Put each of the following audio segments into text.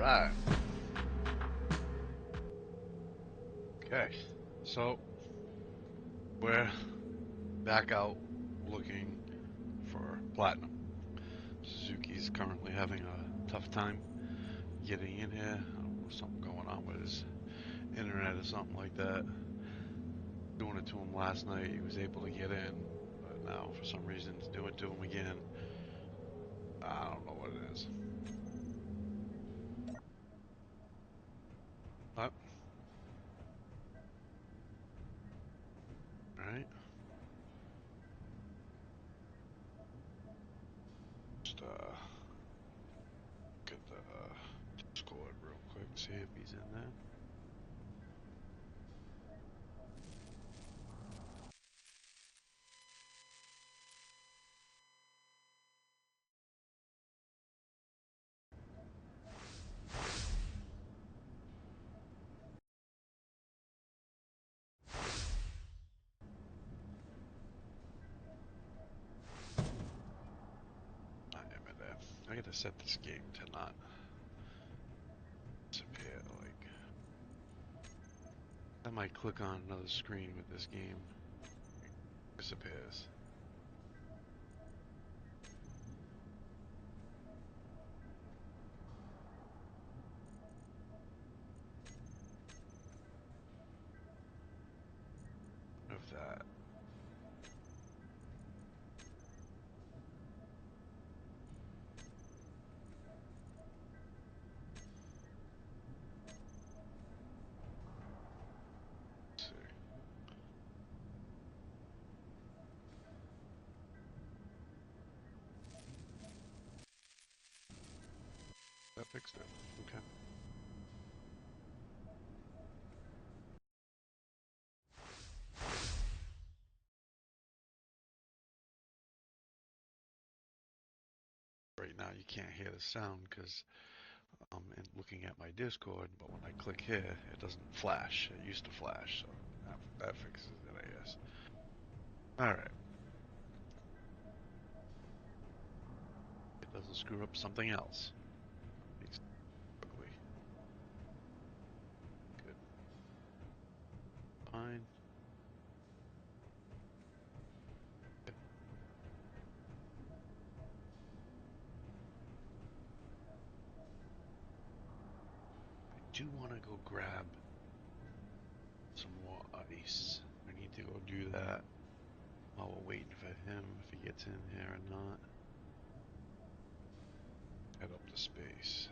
right. Okay. So we're back out looking for platinum. Suzuki's currently having a tough time getting in here. I don't know, something going on with his internet or something like that. Doing it to him last night, he was able to get in, but now for some reason it's doing it to him again. I don't know what it is. But, alright. Just get the Discord real quick, see if he's in there. I am in there. I gotta set this game to not disappear. Like, I might click on another screen with this game. It disappears. Of that. Let's see. That fixed it. Okay. Right now you can't hear the sound because I'm looking at my Discord, but when I click here, it doesn't flash. It used to flash, so that fixes it, I guess. Alright. It doesn't screw up something else. It's ugly. Good. Fine. I do want to go grab some more ice. I need to go do that while we're waiting for him, if he gets in here or not. Head up to space.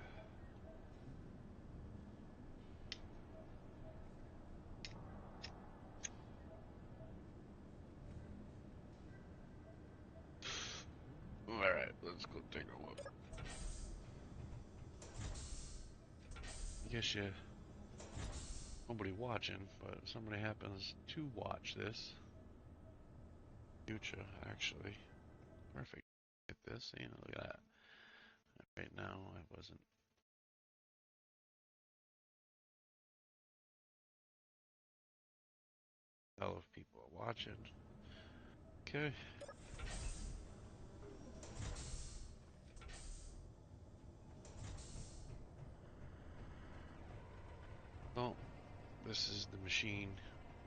Alright, let's go take a look. I guess nobody watching, but if somebody happens to watch this, future actually, perfect. Get this, look at that. Right now, I wasn't. Tell if people are watching. Okay. Well, this is the machine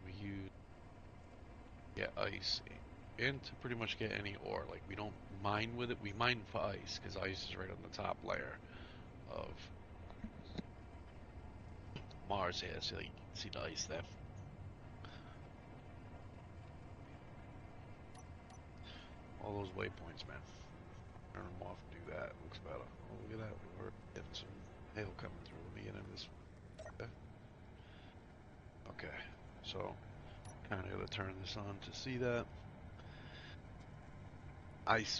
we use to get ice and to pretty much get any ore. Like, we don't mine with it, we mine for ice, because ice is right on the top layer of Mars here, so you can see the ice there. All those waypoints, man. Turn them off, do that, it looks better. Oh, look at that, we're getting some hail coming through. Let me get in this. Okay, so kind of gotta turn this on to see that.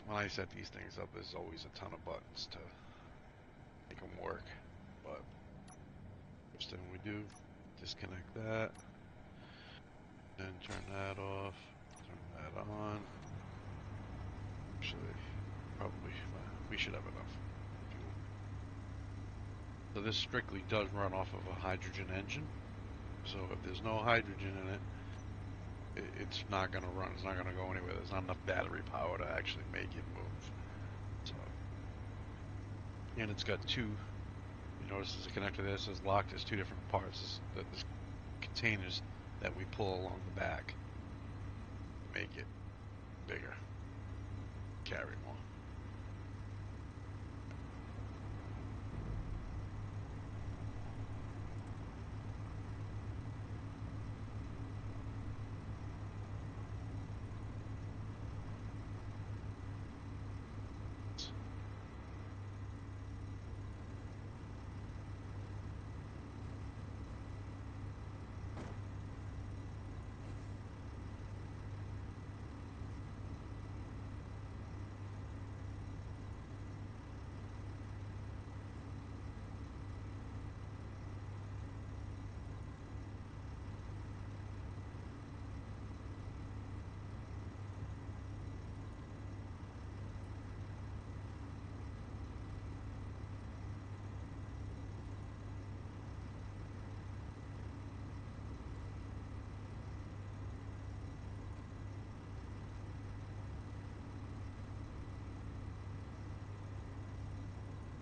When I set these things up, there's always a ton of buttons to make them work, but first thing we do, disconnect that, then turn that off, turn that on. Actually, probably, we should have enough fuel. So this strictly does run off of a hydrogen engine, so if there's no hydrogen in it, it's not going to run, it's not going to go anywhere. There's not enough battery power to actually make it move. So, and it's got two You notice there's a connector there that says lock. There's two different parts. There's containers that we pull along the back. Make it bigger. Carry more.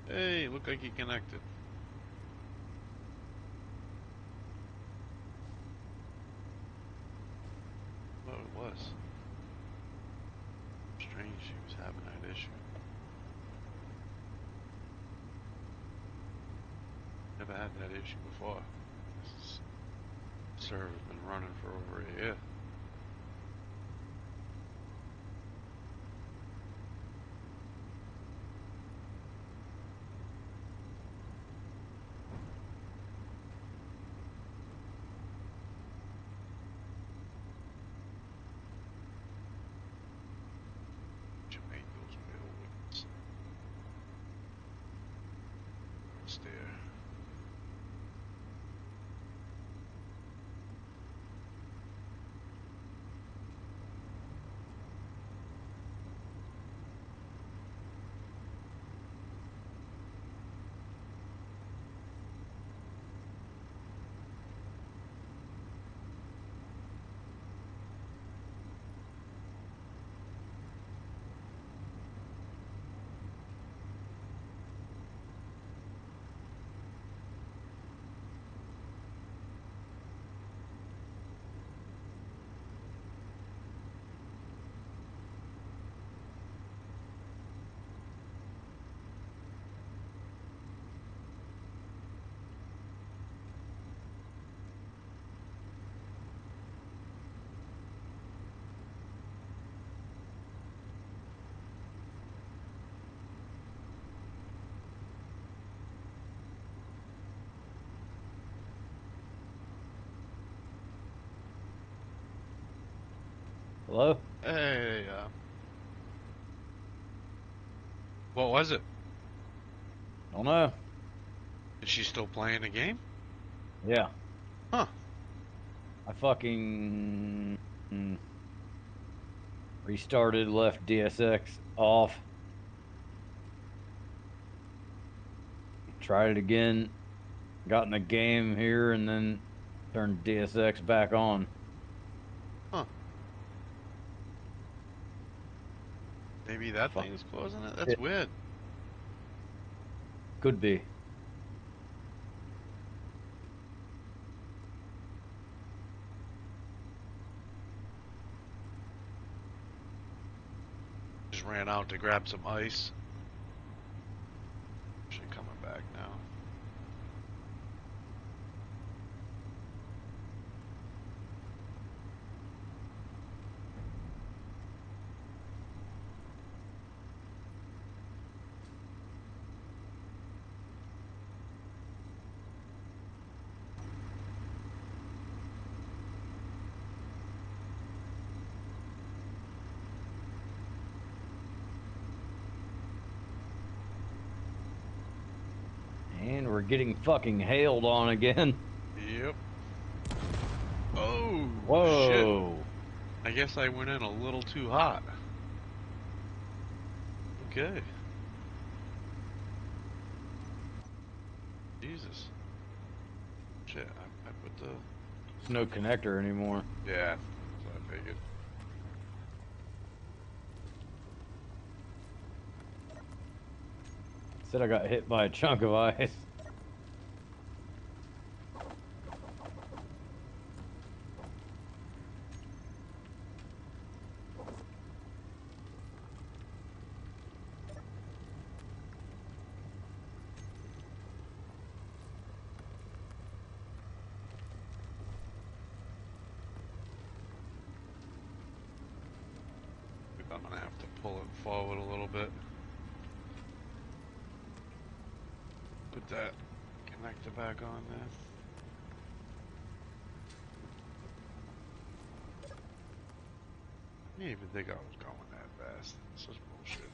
Hey, look like he connected. Well, it was. Strange she was having that issue. Never had that issue before. This server's been running for over a year. You make those buildings. What's there? Hello? Hey, what was it? Don't know. Is she still playing the game? Yeah. Huh. I fucking restarted, left DSX off, tried it again, got in the game here, and then turned DSX back on. Huh. Maybe that Fuck. thing is closing it? That's weird. Could be. Just ran out to grab some ice. She coming back now. And we're getting fucking hailed on again. Yep. Oh, shit. Whoa. I guess I went in a little too hot. Okay. Jesus. Shit, I put the... There's no connector anymore. Yeah, that's what I figured. Said I got hit by a chunk of ice. pull it forward a little bit. Put that connector back on there. I didn't even think I was going that fast. This is bullshit.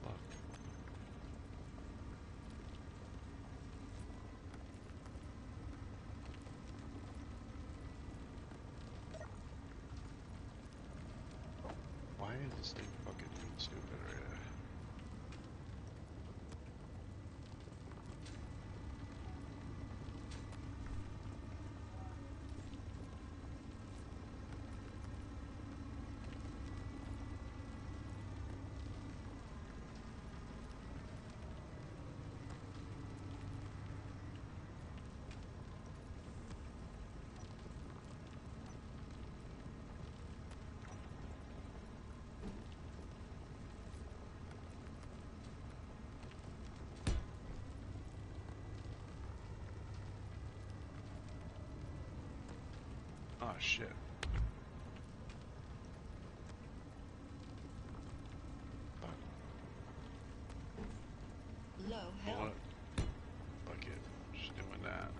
Fuck. Why is this thing fucking stupid right here? Oh shit. Fuck. Low Pull health. it. Fuck it. Just doing that.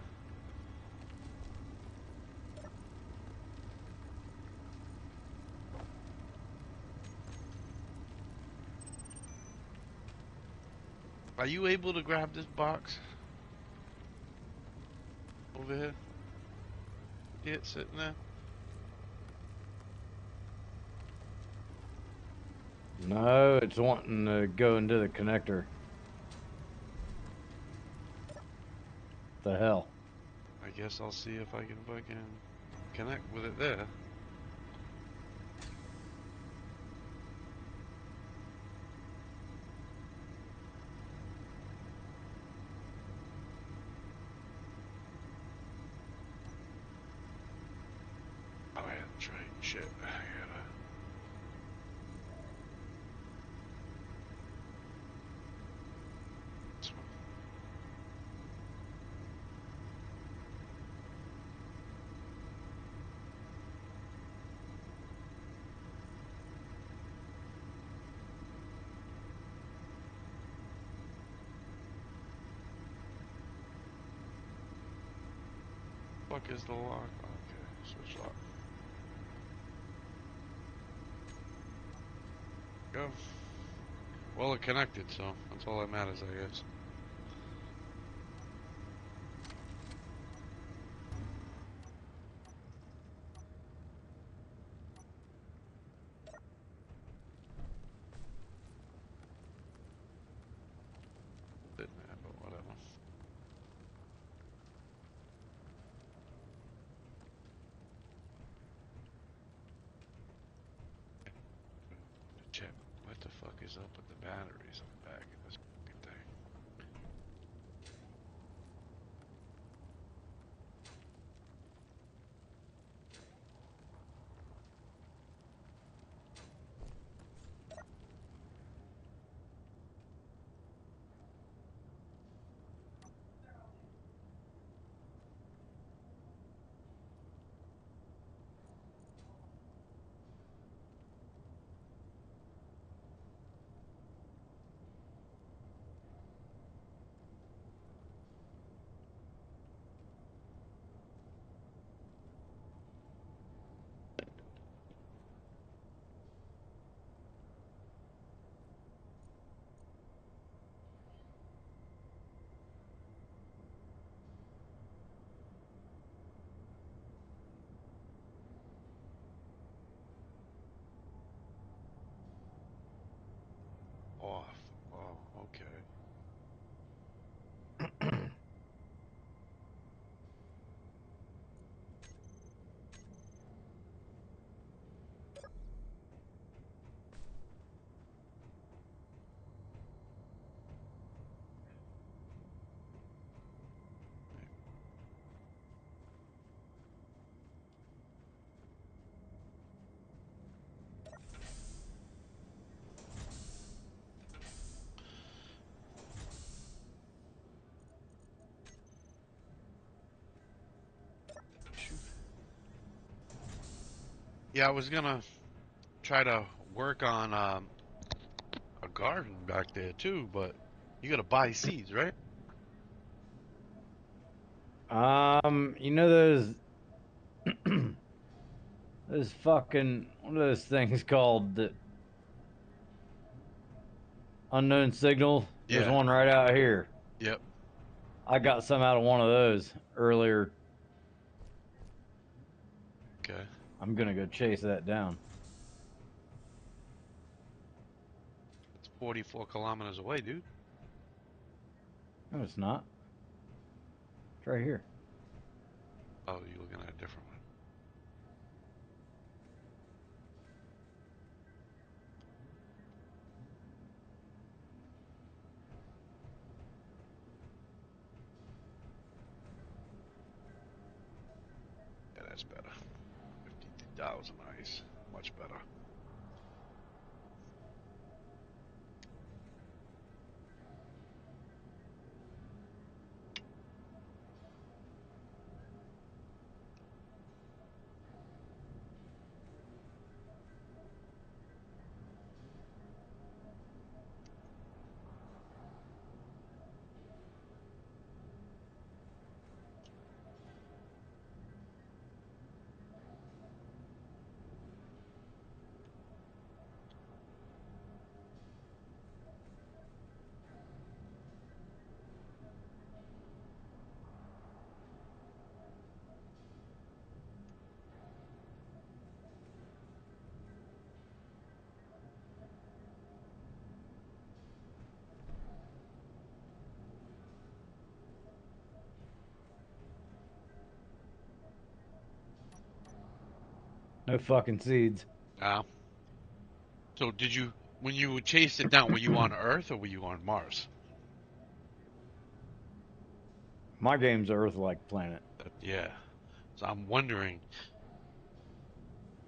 Are you able to grab this box over here? See it sitting there? No, it's wanting to go into the connector. The hell? I guess I'll see if I can fucking connect with it there. Oh yeah, that's right. Shit. I gotta. This one. Fuck is the lock? Okay, switch lock. Go. Well, it connected, so that's all that matters, I guess. Didn't it, but whatever. Check what the fuck is up with the batteries on the back of this fucking thing. Yeah, I was gonna try to work on a garden back there too, but you gotta buy seeds, right? You know those those fucking what are those things called? The unknown signal. There's Yeah. one right out here. Yep. I got some out of one of those earlier. Okay. I'm gonna go chase that down. It's 44 kilometers away, dude. No, it's not. It's right here. Oh, you're looking at a different one. Yeah, that's better. 50,000 ice. Much better. No fucking seeds. Ah. So did you, when you chased it down, were you on Earth or were you on Mars? My game's an Earth-like planet. Yeah. So I'm wondering,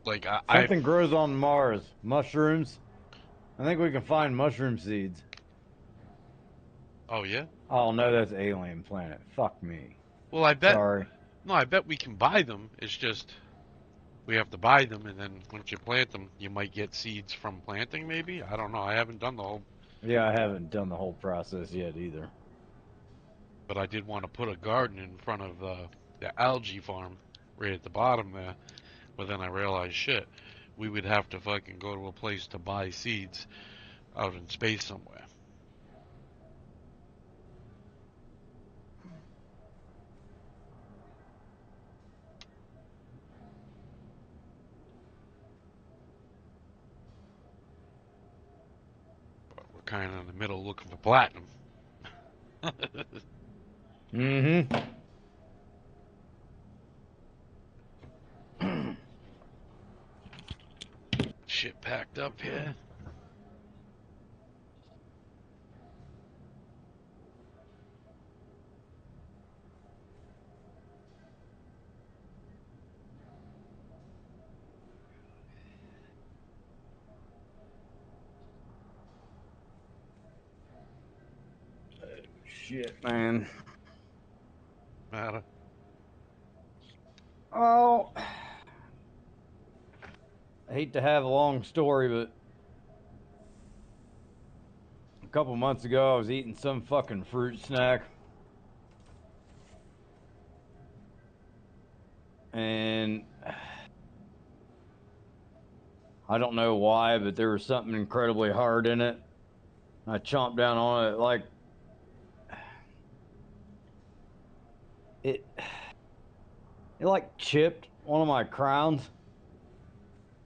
like I Something grows on Mars. Mushrooms. I think we can find mushroom seeds. oh yeah. Oh no, that's alien planet. Fuck me. Well, I bet Sorry. no, I bet we can buy them. It's just we have to buy them, and then once you plant them, you might get seeds from planting. Maybe I don't know. I haven't done the whole, Yeah, I haven't done the whole process yet either. but I did want to put a garden in front of the algae farm right at the bottom there. But then I realized, shit, we would have to fucking go to a place to buy seeds out in space somewhere. But we're kind of in the middle looking for platinum. Mm-hmm. Shit packed up here. Shit, man. Matter. Oh, I hate to have a long story, but a couple months ago I was eating some fucking fruit snack, and I don't know why, but there was something incredibly hard in it. I chomped down on it like it. It like chipped one of my crowns,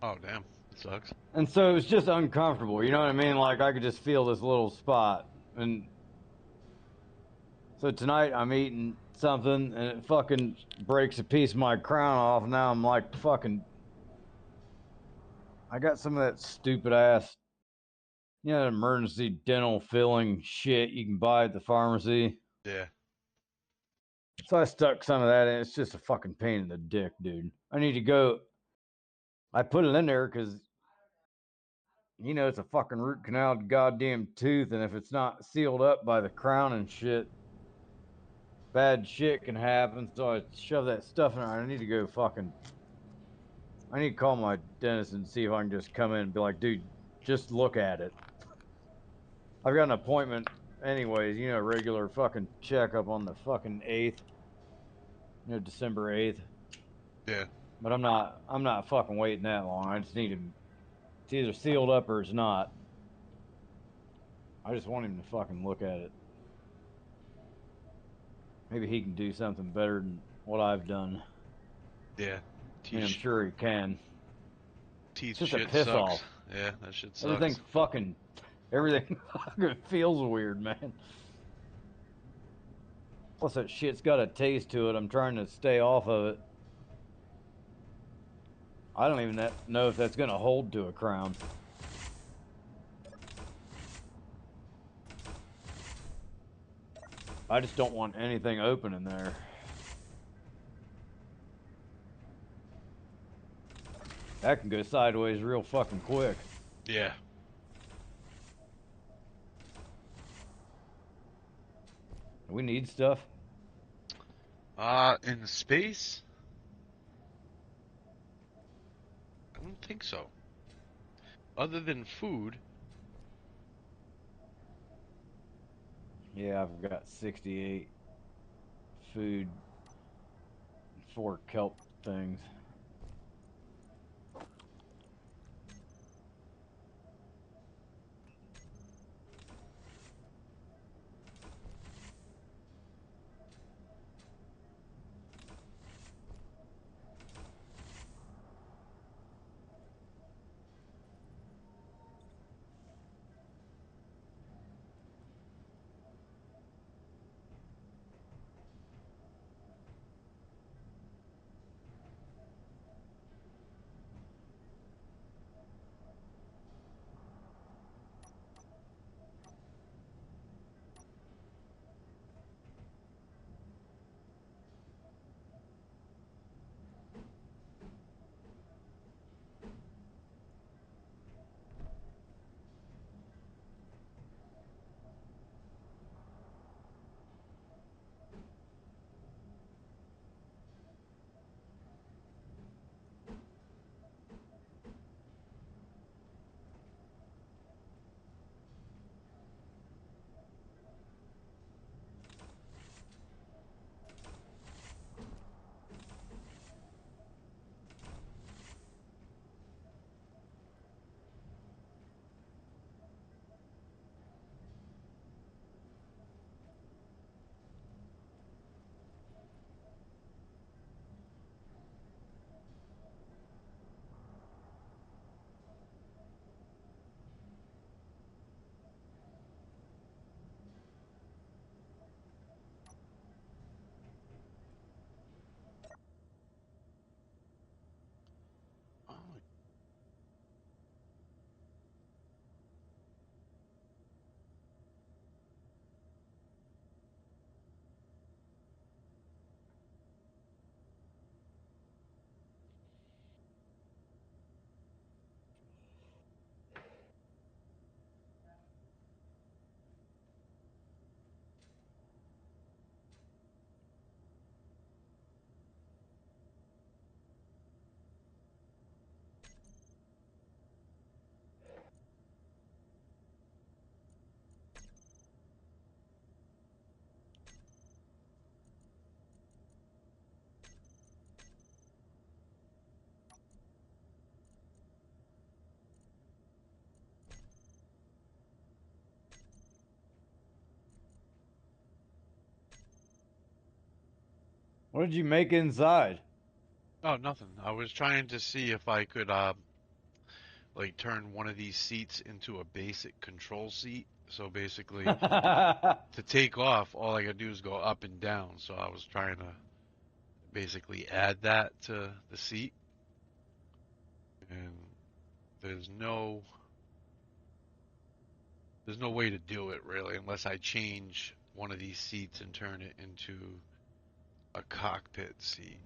Oh damn, it sucks. and so it was just uncomfortable. You know what I mean? Like I could just feel this little spot, and so tonight I'm eating something, and it fucking breaks a piece of my crown off. Now I'm like fucking. I got some of that stupid ass, emergency dental filling shit you can buy at the pharmacy. Yeah, So I stuck some of that in. It's just a fucking pain in the dick, dude. I need to go. I put it in there because it's a fucking root canal goddamn tooth, and if it's not sealed up by the crown and shit, bad shit can happen. So I shove that stuff in there. I need to go fucking I need to call my dentist and see if I can just come in and be like, dude, just look at it. I've got an appointment anyways, regular fucking checkup on the fucking 8th, December 8th. Yeah, But I'm not fucking waiting that long. I just need to, it's either sealed up or it's not. I just want him to fucking look at it. Maybe he can do something better than what I've done. yeah. I mean, I'm Teeth, sure he can. It's teeth just a shit piss sucks. off. Yeah, that shit Everything sucks. fucking, everything fucking feels weird, man. Plus, that shit's got a taste to it. I'm trying to stay off of it. I don't even know if that's gonna hold to a crown. I just don't want anything open in there. That can go sideways real fucking quick. Yeah. We need stuff. In space, I don't think so. Other than food, Yeah, I've got 68 food, 4 kelp things. oh, What did you make inside? oh, nothing. I was trying to see if I could like turn one of these seats into a basic control seat. So basically, to take off, all I gotta do is go up and down. So I was trying to basically add that to the seat, and there's no there's no way to do it really unless I change one of these seats and turn it into a cockpit seat.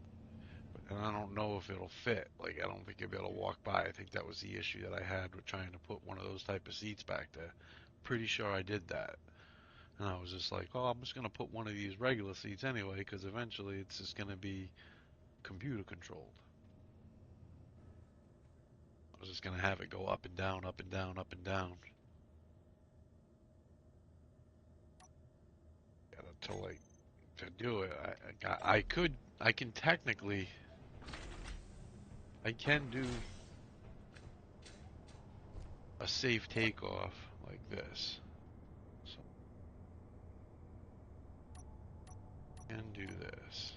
And I don't know if it'll fit. Like I don't think you'll be able to walk by. I think that was the issue that I had with trying to put one of those type of seats back there. Pretty sure I did that. And I was just like, oh, I'm just gonna put one of these regular seats anyway, because eventually it's just gonna be computer controlled. was just gonna have it go up and down, up and down, up and down. To like to do it, I can technically, I can do a safe takeoff like this. So I can do this.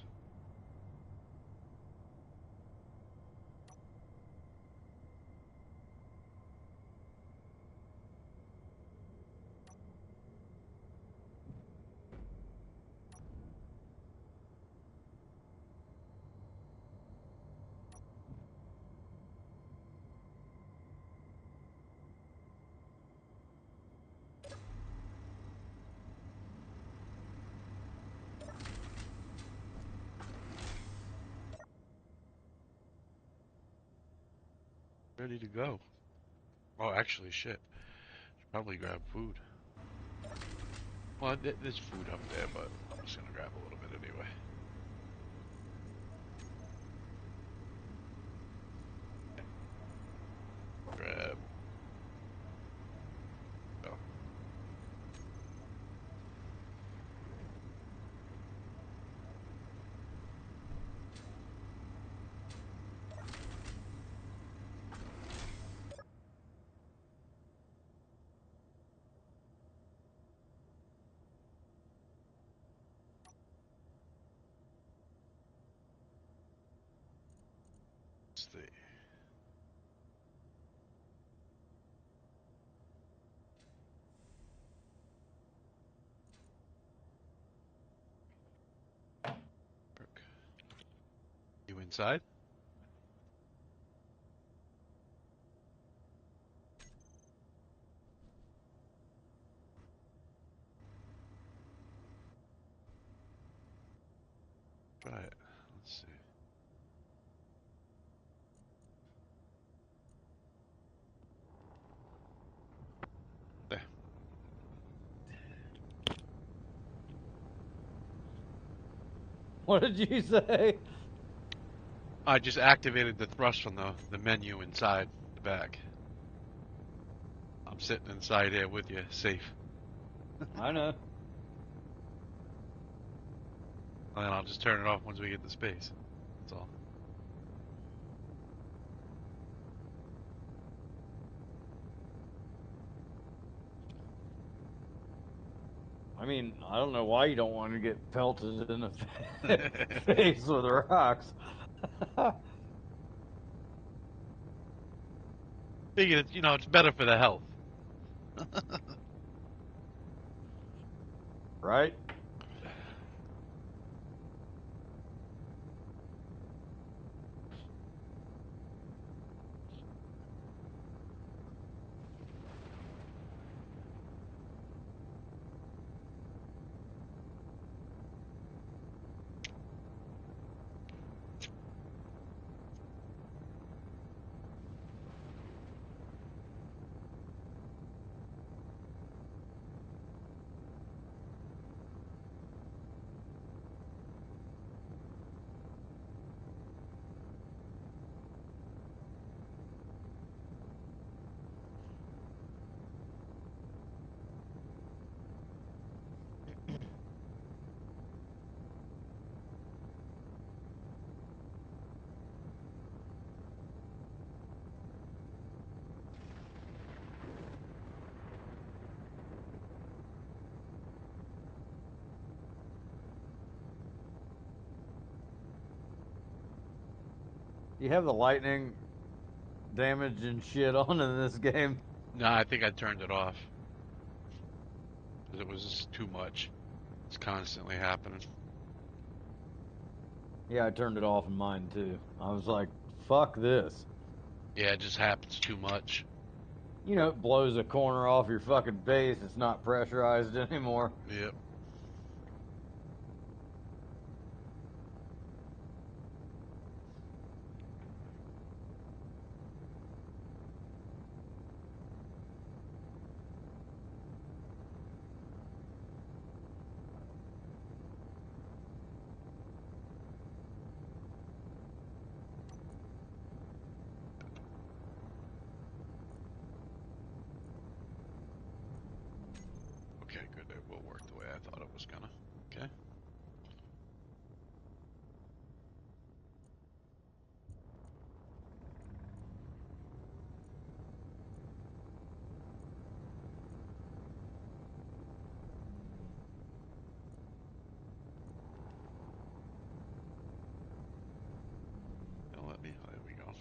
Ready to go. Oh, actually, shit. Should probably grab food. Well, there's food up there, but I'm just gonna grab a little bit anyway. Grab. Oh, let's see. You inside? Try it. Let's see. There. What did you say? I just activated the thrust from the menu inside the back. I'm sitting inside here with you, safe. I know. And then I'll just turn it off once we get to space. That's all. I mean, I don't know why you don't want to get pelted in the face with rocks. Figured it's, it's better for the health. Right? You have the lightning damage and shit on in this game. No, I think I turned it off because it was just too much. It's constantly happening. Yeah, I turned it off in mine too. I was like, fuck this. Yeah, it just happens too much. You know, it blows a corner off your fucking base. It's not pressurized anymore. Yep. will work the way I thought it was gonna. Okay. Now let me. There we go.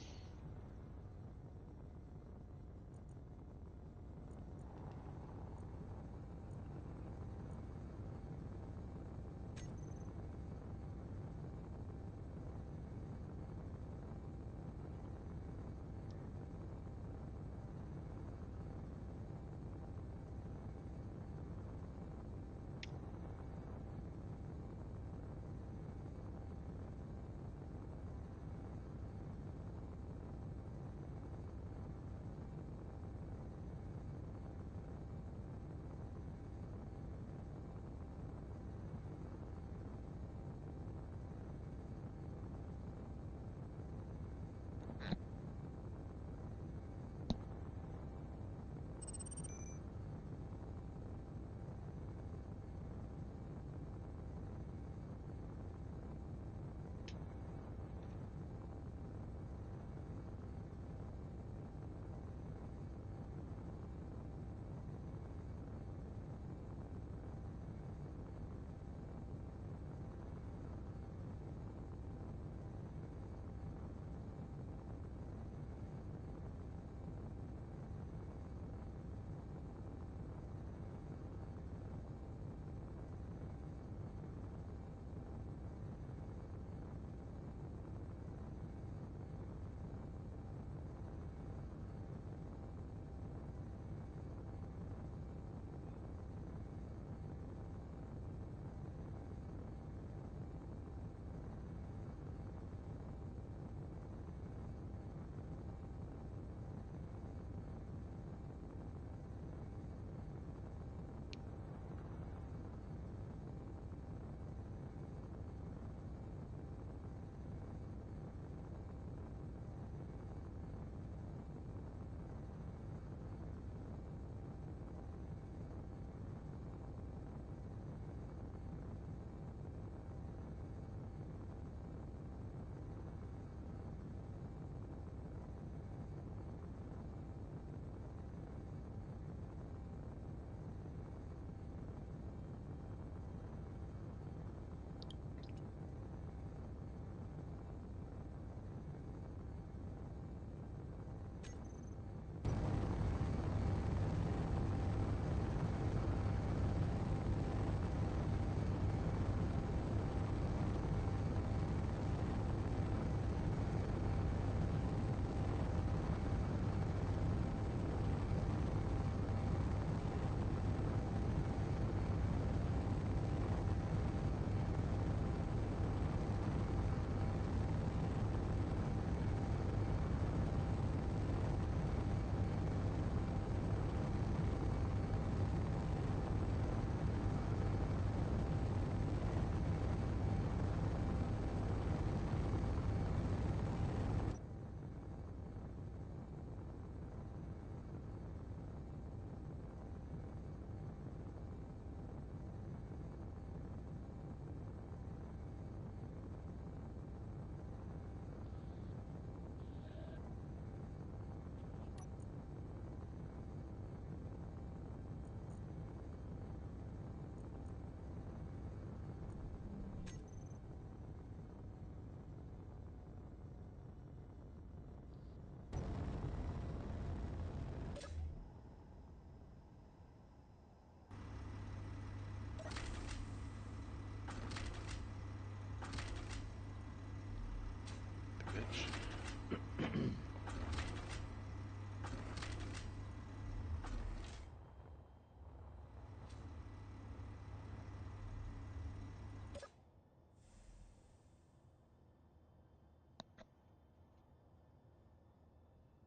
Bitch.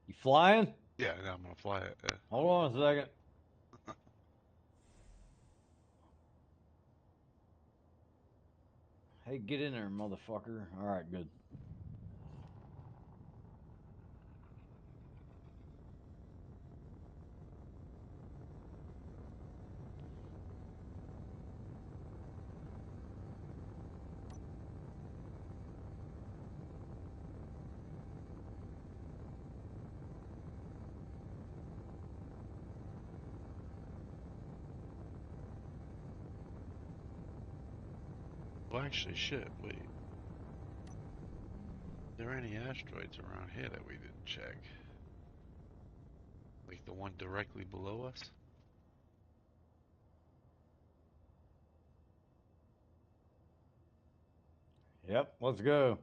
You flying? Yeah, I'm gonna fly it. Hold on a second. Hey, get in there, motherfucker. All right, good. Well, actually, shit. Wait. Are there any asteroids around here that we didn't check? Like the one directly below us? Yep, let's go.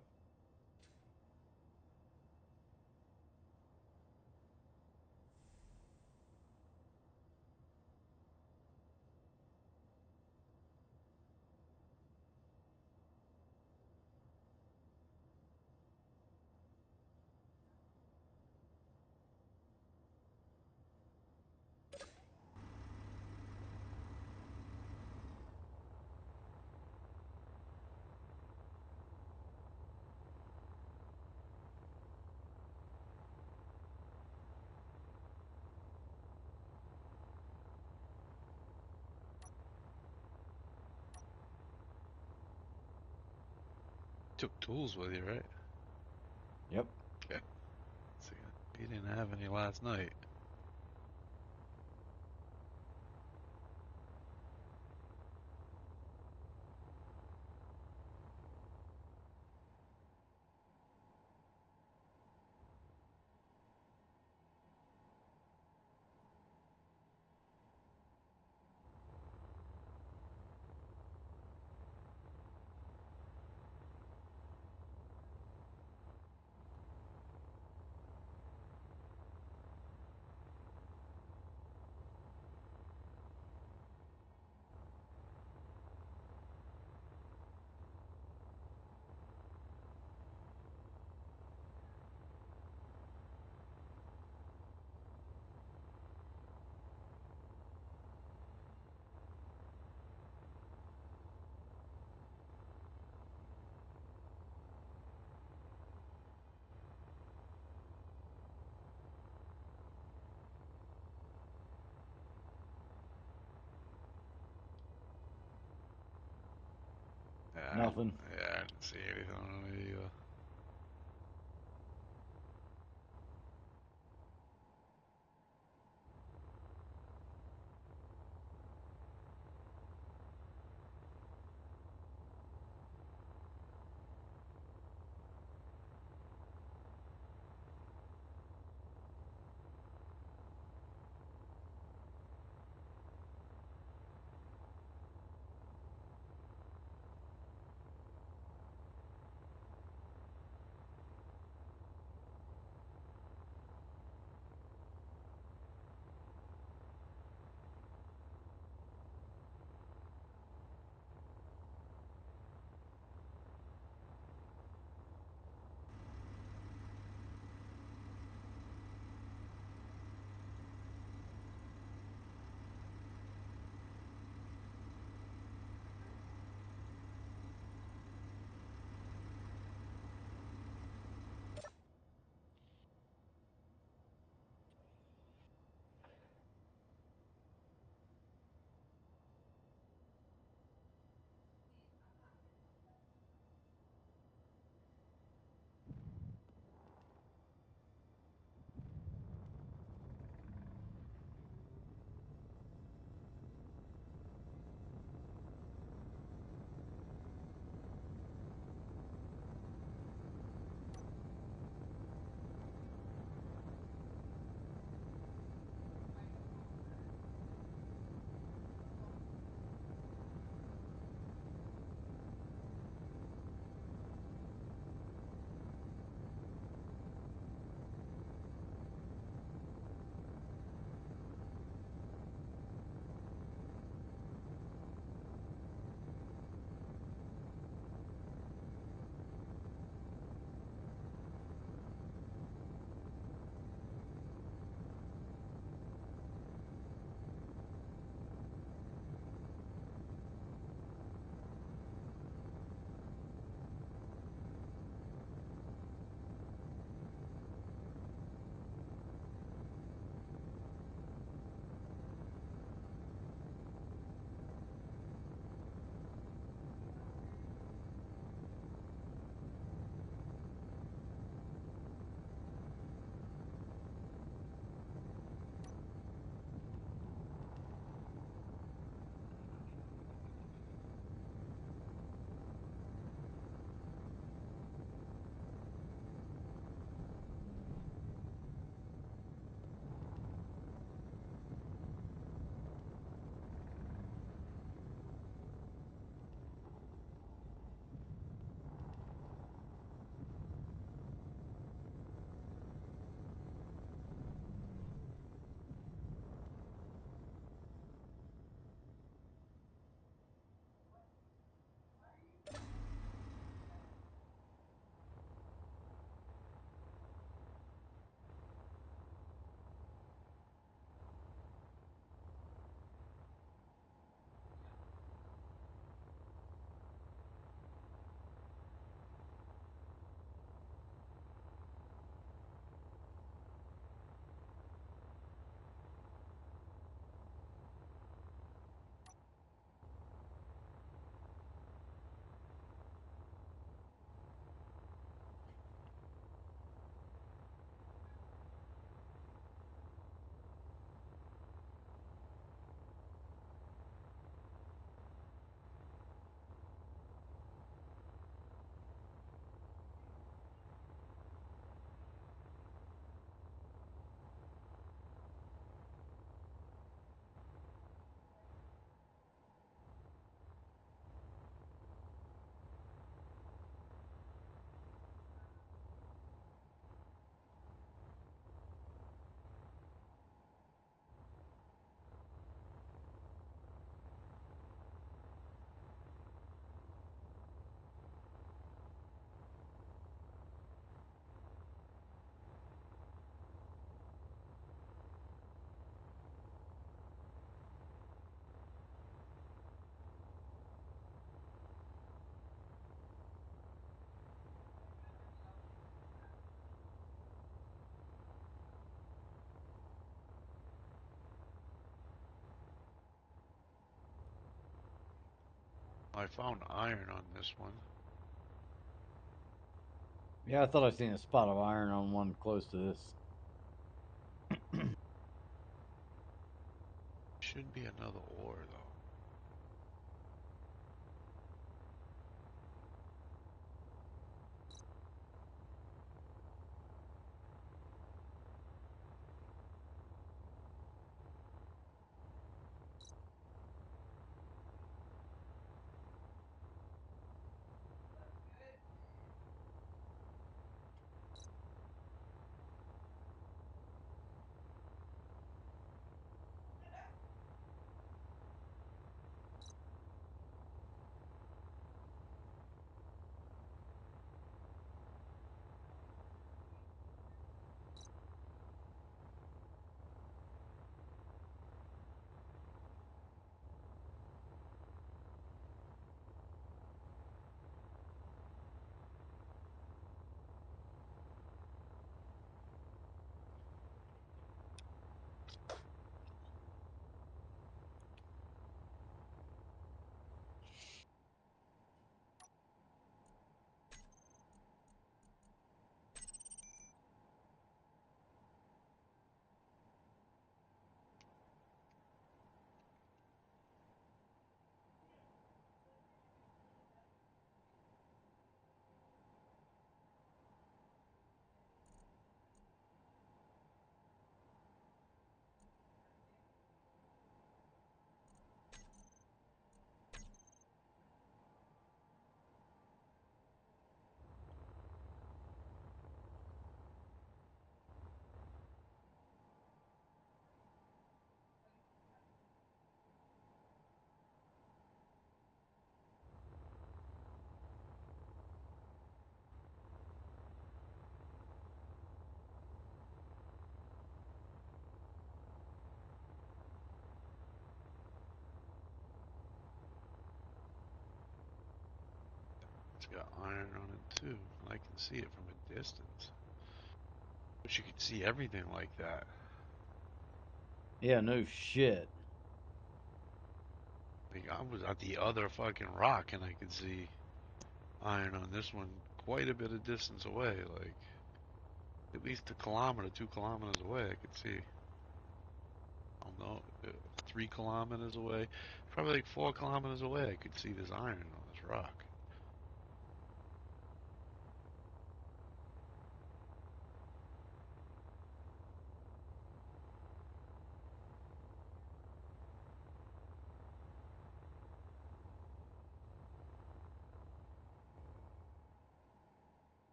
Took tools with you, right? Yep. Yeah. See, you didn't have any last night. Yeah, Nothing. yeah, I didn't see anything on the. I found iron on this one. Yeah, I thought I seen a spot of iron on one close to this. Should be another ore though. It's got iron on it too, and I can see it from a distance. But you can see everything like that. Yeah, no shit. Like I was at the other fucking rock and I could see iron on this one quite a bit of distance away, like at least a kilometer, 2 kilometers away. I could see. I don't know, 3 kilometers away, probably like 4 kilometers away. I could see this iron on this rock.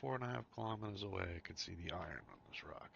4.5 kilometers away, I could see the iron on this rock.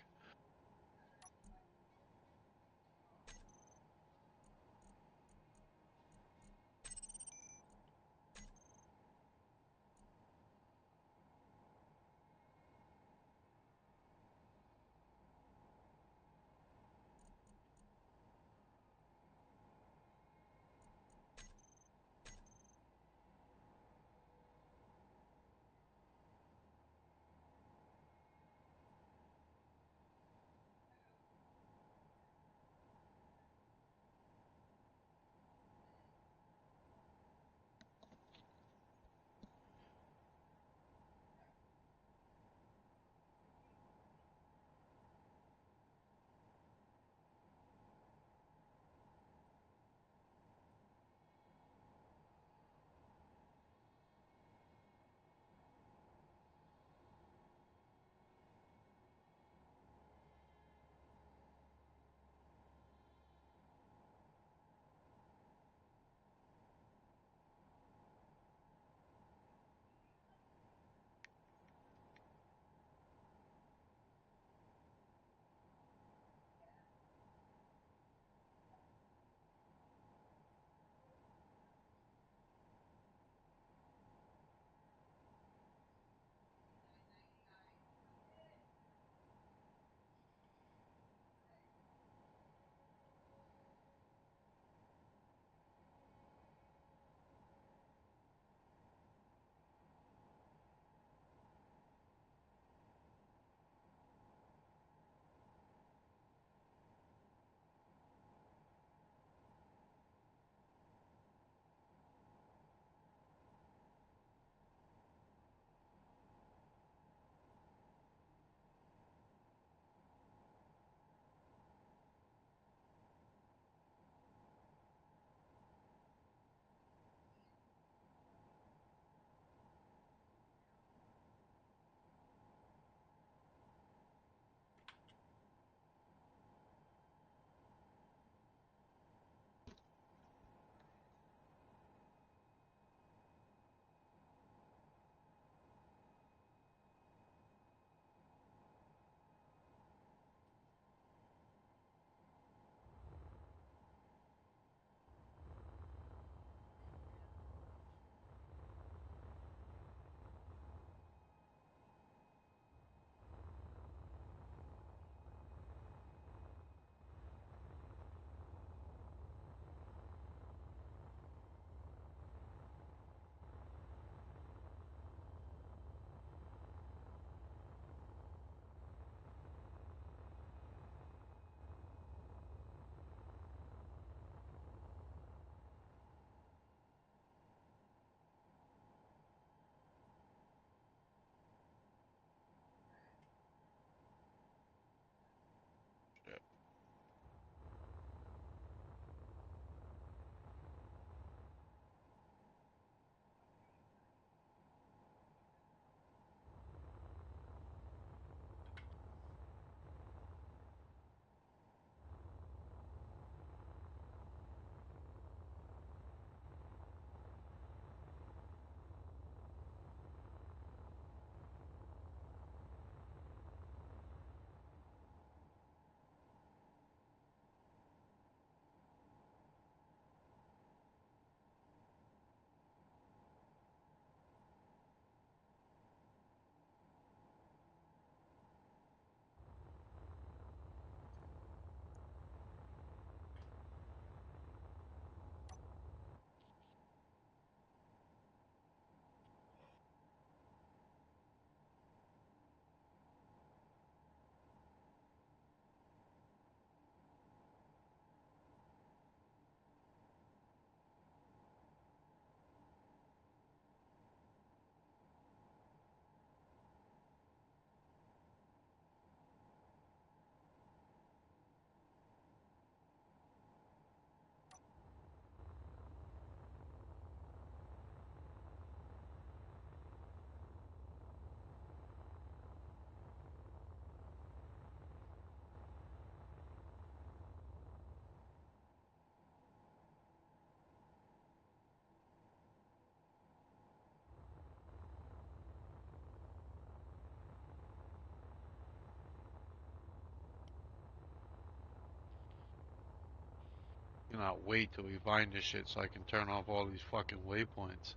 cannot wait till we find this shit so I can turn off all these fucking waypoints.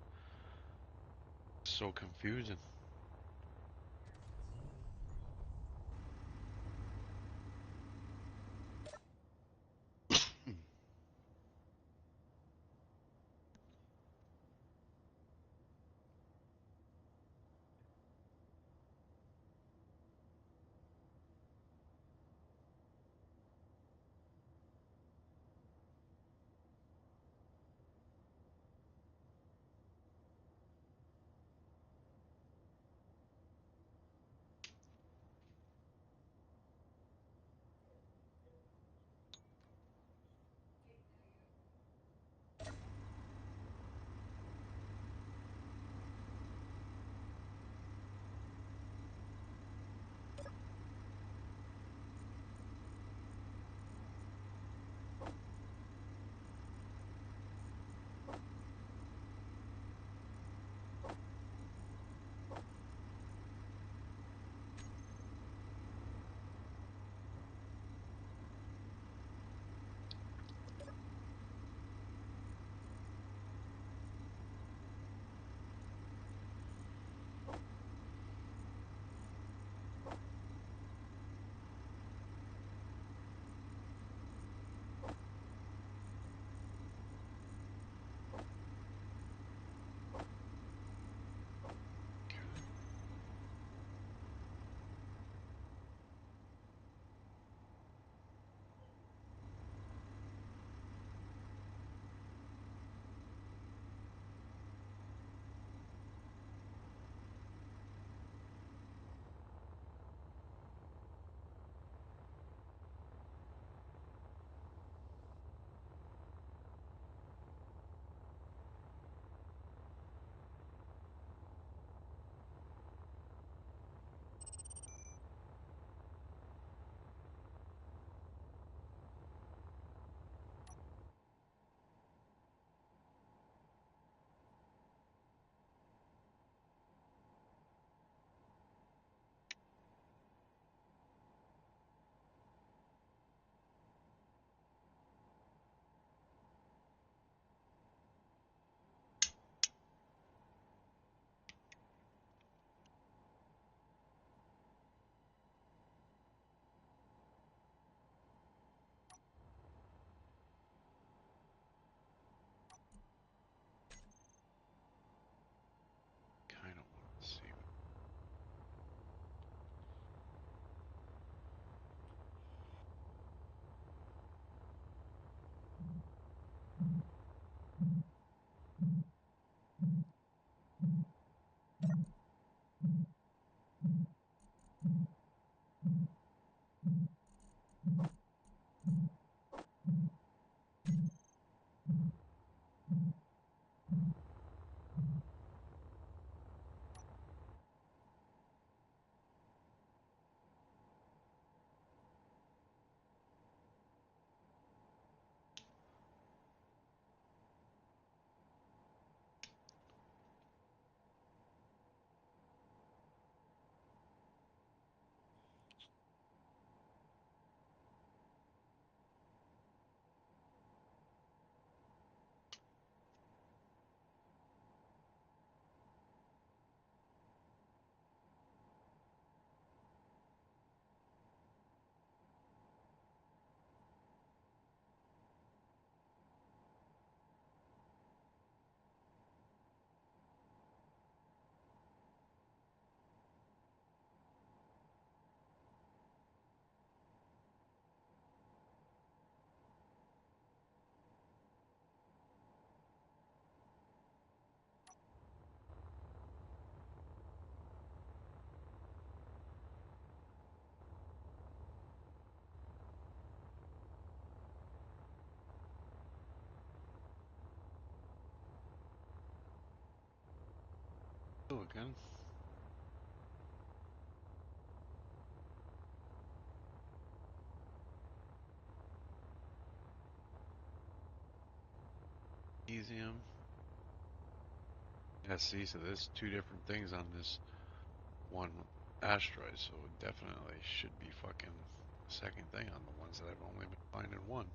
It's so confusing. Kind of want to see. Oh, again. Magnesium. Yeah, see, so there's two different things on this one asteroid, so it definitely should be fucking the second thing on the ones that I've only been finding one.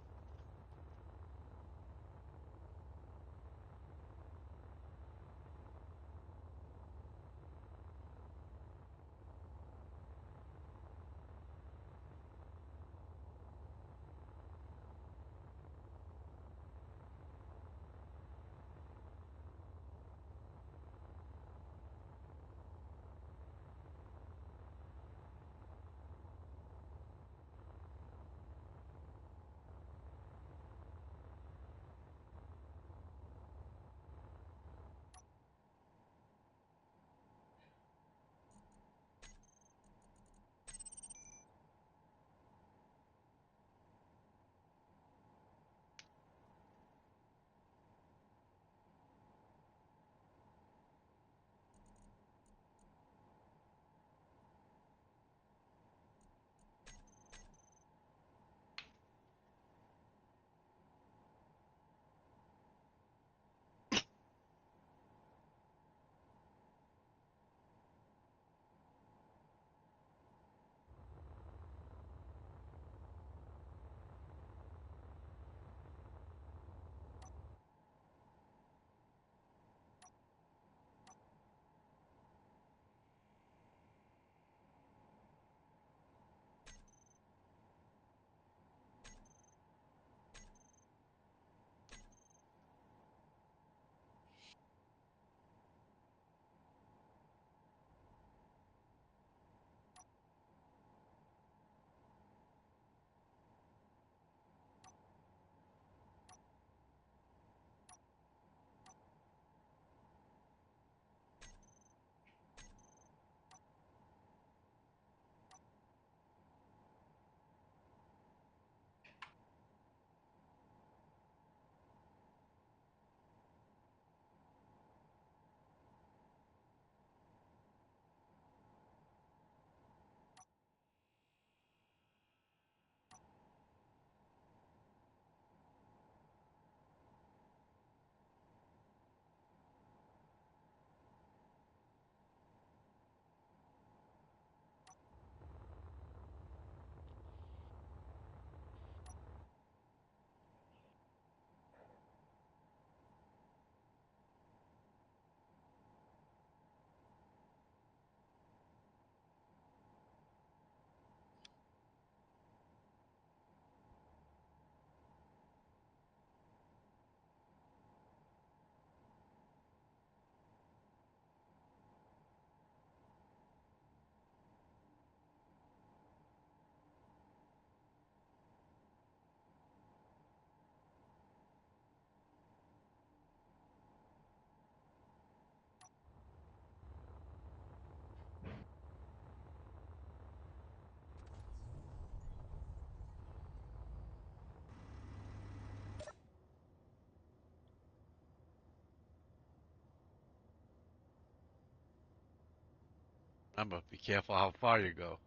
Remember, be careful how far you go.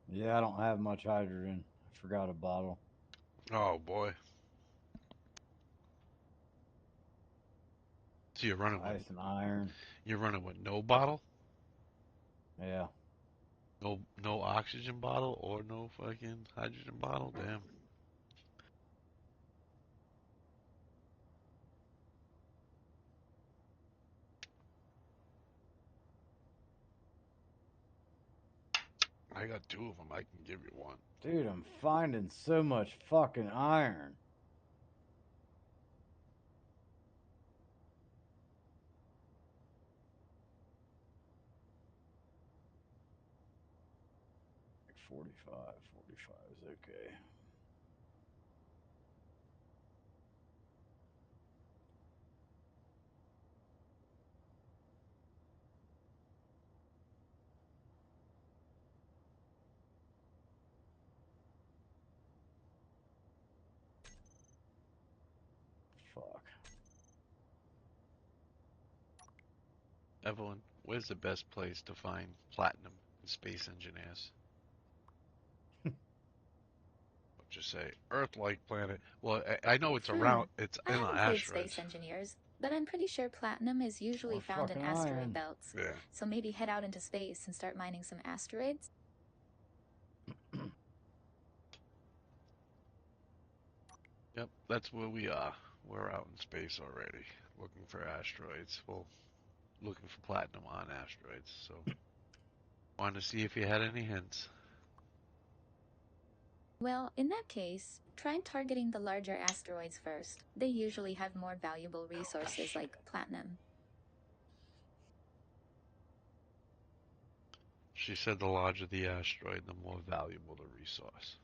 Yeah, I don't have much hydrogen. I forgot a bottle. Oh boy. So Ice and iron. you're running with no bottle, Yeah. no oxygen bottle or no fucking hydrogen bottle. Damn. I got two of them. I can give you one. Dude, I'm finding so much fucking iron. Like 45. 45 is okay. Fuck. Evelyn, where's the best place to find platinum and space engineers? I'll just say Earth-like planet. Well, I know it's Hmm. around. It's I in the haven't played Space asteroids. Engineers, but I'm pretty sure platinum is usually More found in fucking asteroid iron. belts. Yeah. So maybe head out into space and start mining some asteroids? Yep. That's where we are. We're out in space already, looking for asteroids. Well, looking for platinum on asteroids. So, wanted to see if you had any hints. Well, in that case, try targeting the larger asteroids first. They usually have more valuable resources like platinum. She said the larger the asteroid, the more valuable the resource.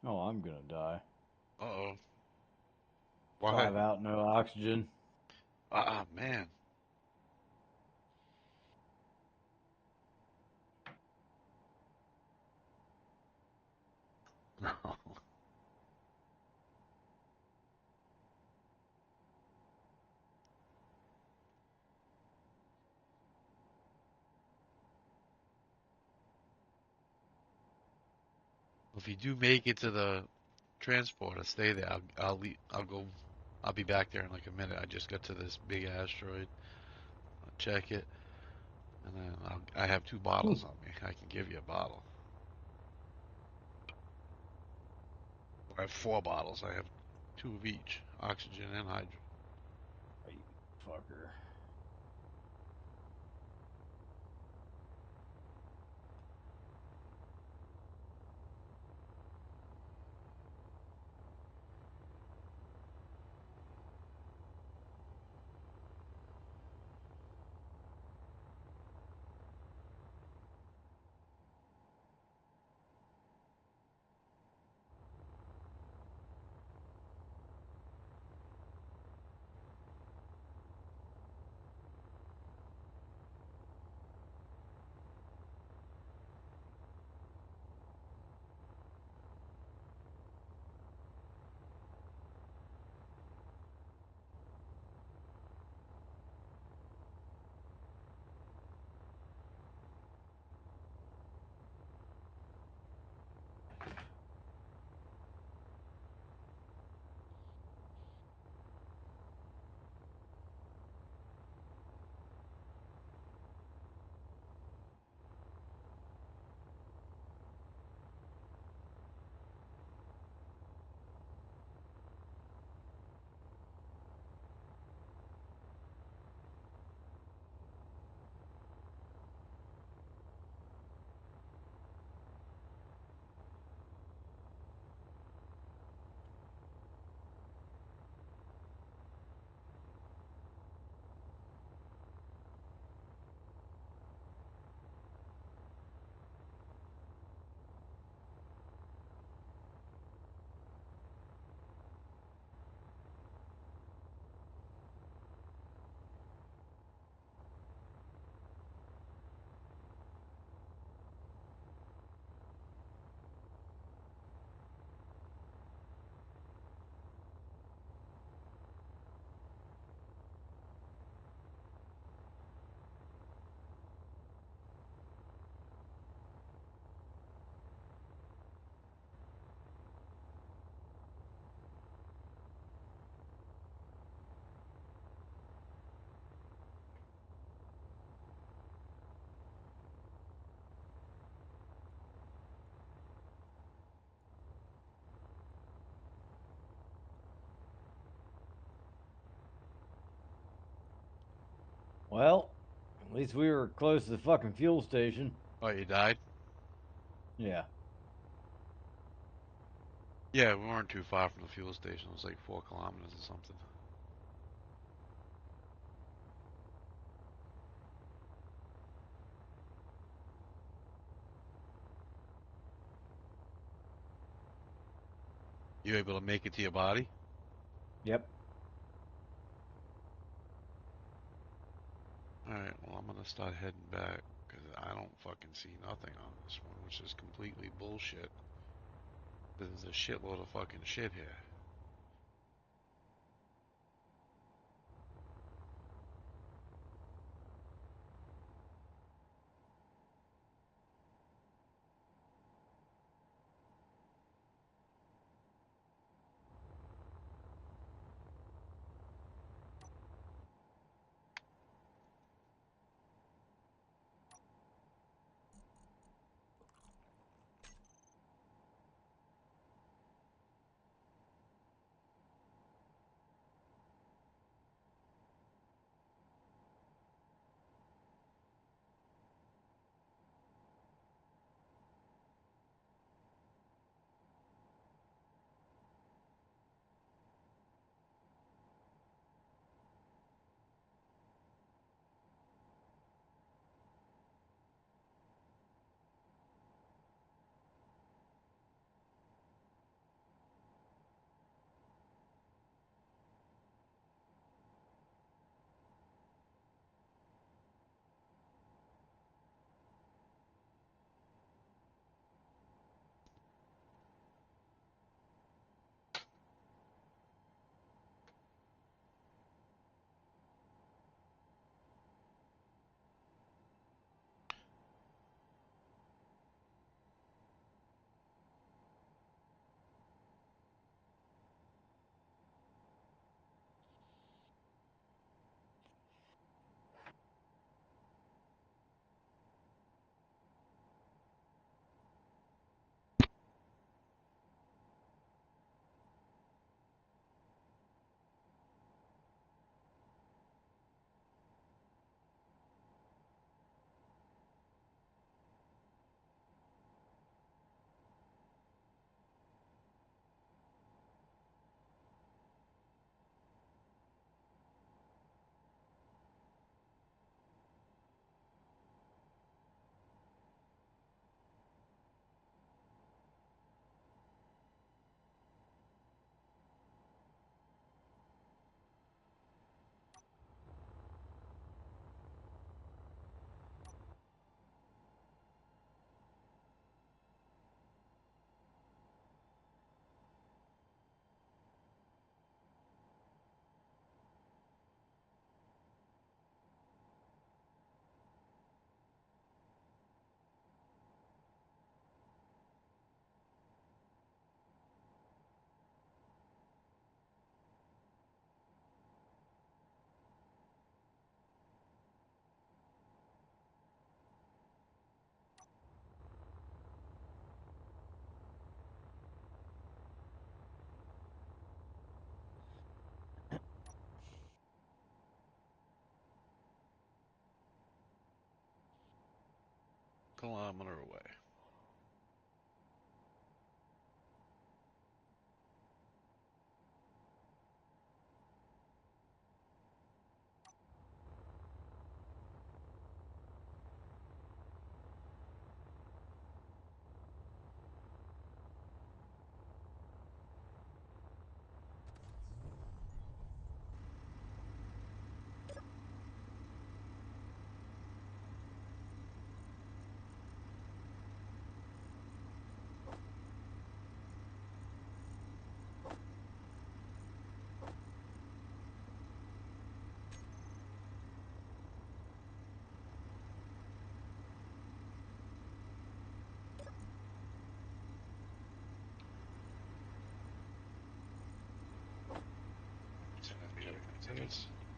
Oh, I'm gonna die. Uh-oh. Why? 5 out, no oxygen. Ah, man. No. If you do make it to the transporter, stay there. I'll leave, I'll go. I'll be back there in like a minute. I just got to this big asteroid. I'll check it, and then I have 2 bottles on me. I can give you a bottle. I have 4 bottles. I have 2 of each, oxygen and hydrogen. You fucker. Well, at least we were close to the fucking fuel station. Oh, you died? Yeah. Yeah, we weren't too far from the fuel station. It was like 4 kilometers or something. You able to make it to your body? Yep. Alright, well, I'm gonna start heading back because I don't fucking see nothing on this one, which is completely bullshit. There's a shitload of fucking shit here. kilometer away.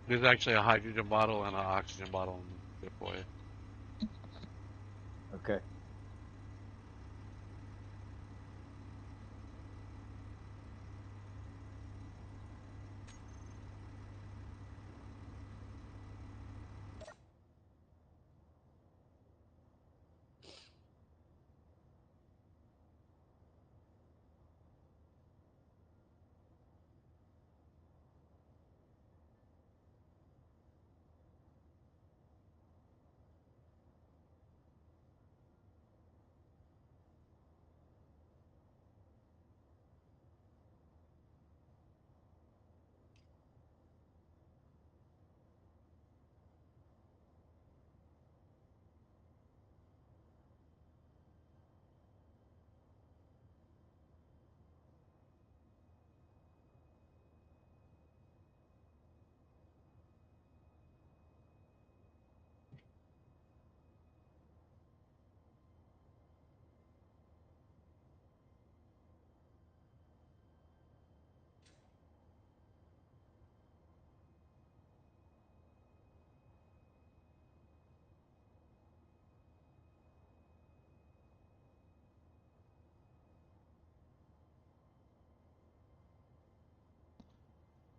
There's actually a hydrogen bottle and an oxygen bottle in there for you. Okay.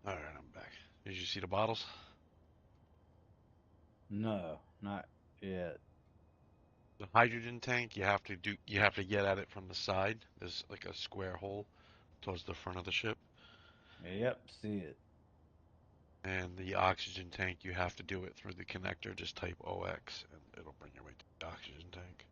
All right, I'm back. Did you see the bottles? No, not yet. The hydrogen tank, you have to get at it from the side. There's like a square hole towards the front of the ship. Yep, see it. And the oxygen tank, you have to do it through the connector. Just type OX and it'll bring you right to the oxygen tank.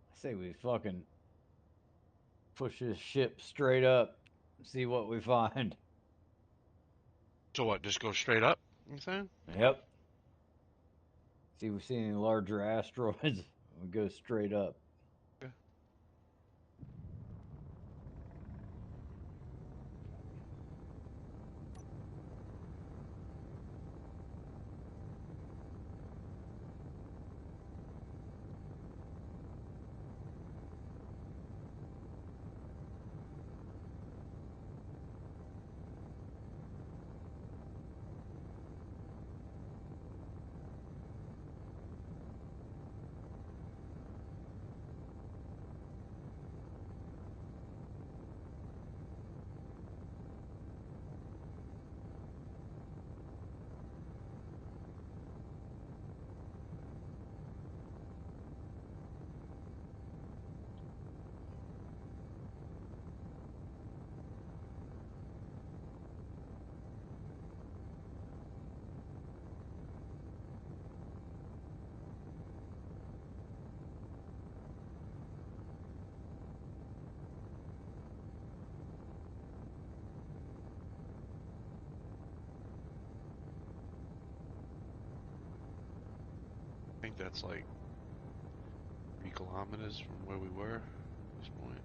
I say we fucking push this ship straight up and see what we find. So what, just go straight up, you saying? Yep. See if we see any larger asteroids. We go straight up. Yeah. I think that's like 3 kilometers from where we were at this point.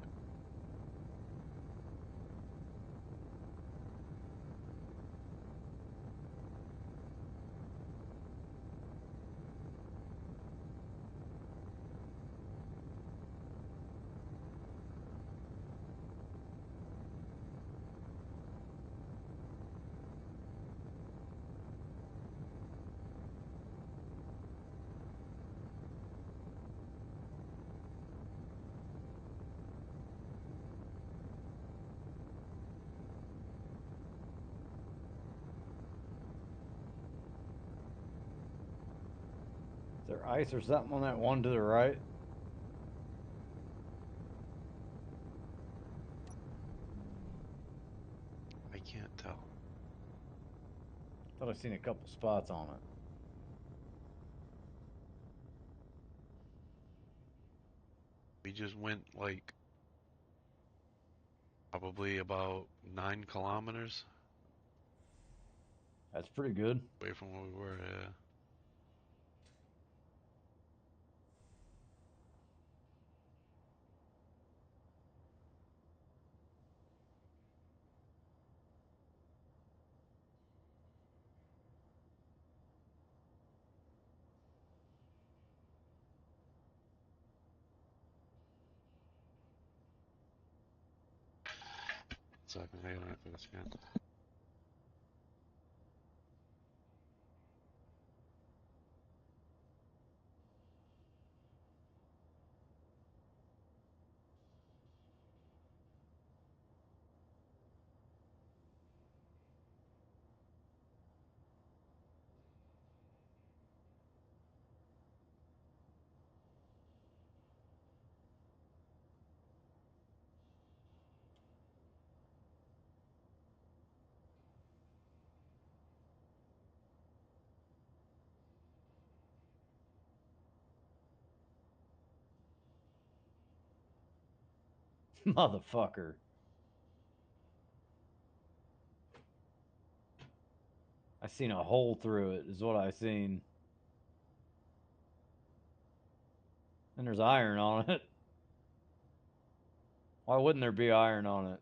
there ice or something on that one to the right? I can't tell. Thought I seen a couple spots on it. We just went like probably about 9 kilometers That's pretty good. away from where we were. Yeah. Second, I gotta make this again. Motherfucker. I seen a hole through it, is what I seen. And there's iron on it. Why wouldn't there be iron on it?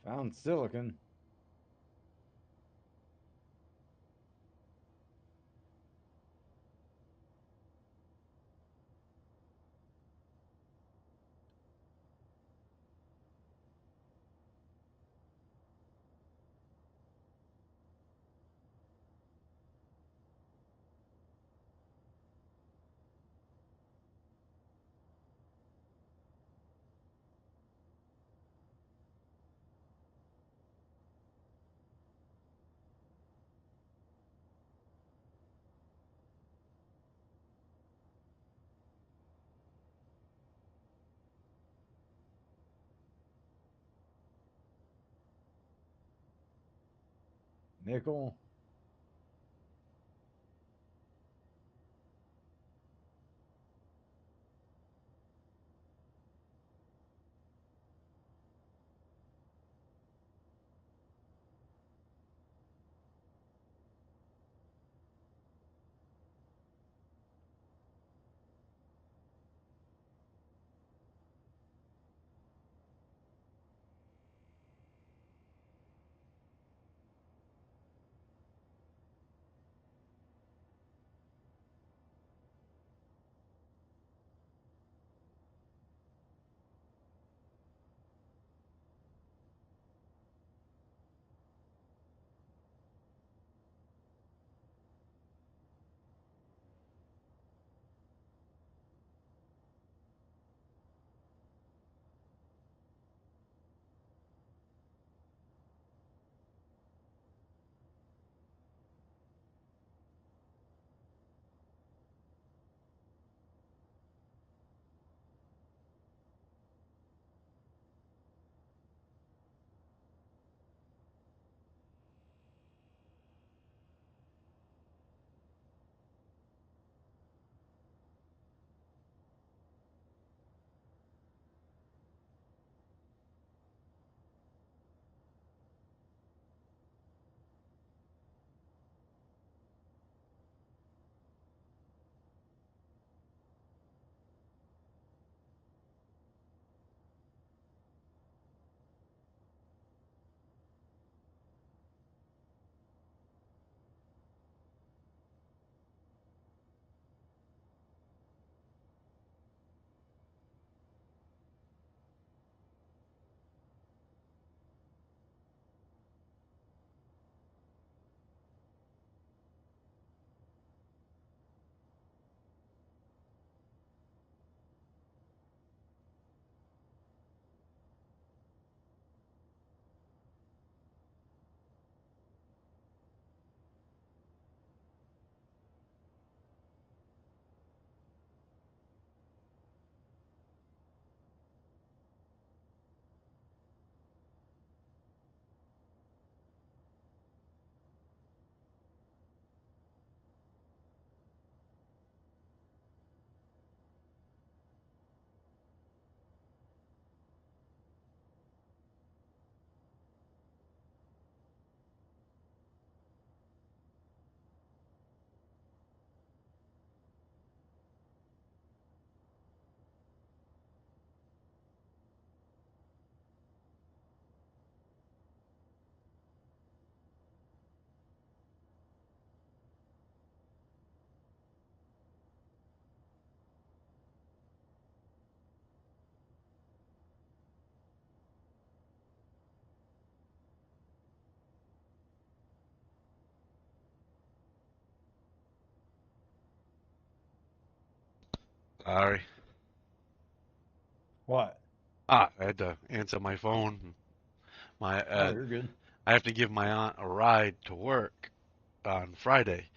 Found silicon. Nickel. Sorry. What? I had to answer my phone. My Oh, you're good. I have to give my aunt a ride to work on Friday,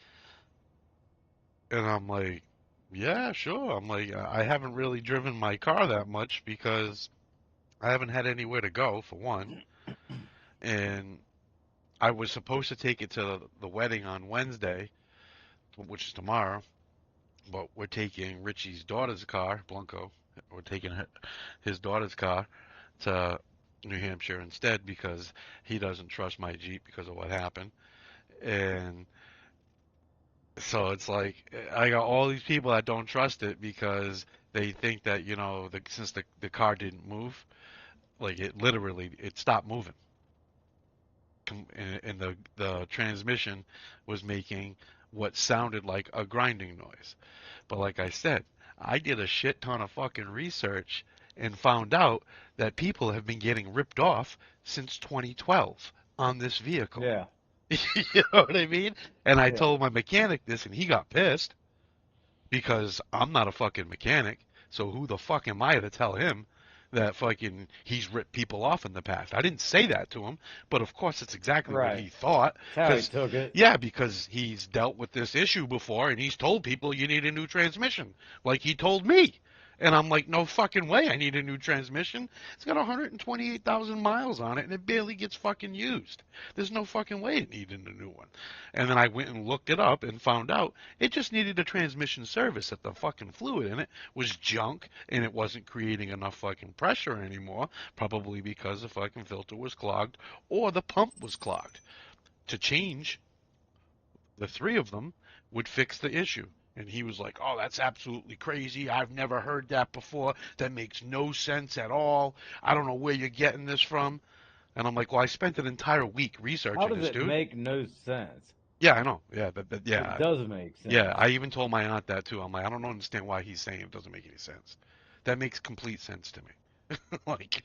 and I'm like, yeah, sure. I'm like, I haven't really driven my car that much because I haven't had anywhere to go for one, and I was supposed to take it to the wedding on Wednesday, which is tomorrow, but we're taking Richie's daughter's car, Blanco. We're taking his daughter's car to New Hampshire instead because he doesn't trust my Jeep because of what happened. And so it's like I got all these people that don't trust it because they think that, since the car didn't move, like it stopped moving. And the transmission was making what sounded like a grinding noise. But like I said, I did a shit ton of fucking research and found out that people have been getting ripped off since 2012 on this vehicle. Yeah. You know what I mean? And I Yeah. told my mechanic this, and he got pissed because I'm not a fucking mechanic. So who the fuck am I to tell him that fucking he's ripped people off in the past? I didn't say that to him, but of course it's exactly what Right. he thought. That's how he took it. Yeah, because he's dealt with this issue before, and he's told people you need a new transmission, like he told me. And I'm like, no fucking way, I need a new transmission. It's got 128,000 miles on it, and it barely gets fucking used. There's no fucking way it needed a new one. And then I went and looked it up and found out it just needed a transmission service. That the fucking fluid in it was junk and it wasn't creating enough fucking pressure anymore, probably because the fucking filter was clogged or the pump was clogged. To change the three of them would fix the issue. And he was like, oh, that's absolutely crazy. I've never heard that before. That makes no sense at all. I don't know where you're getting this from. And I'm like, well, I spent an entire week How researching does this, it dude. make no sense? Yeah, I know. Yeah, It does make yeah. sense. I even told my aunt that too. I'm like, I don't understand why he's saying it doesn't make any sense. That makes complete sense to me. Like,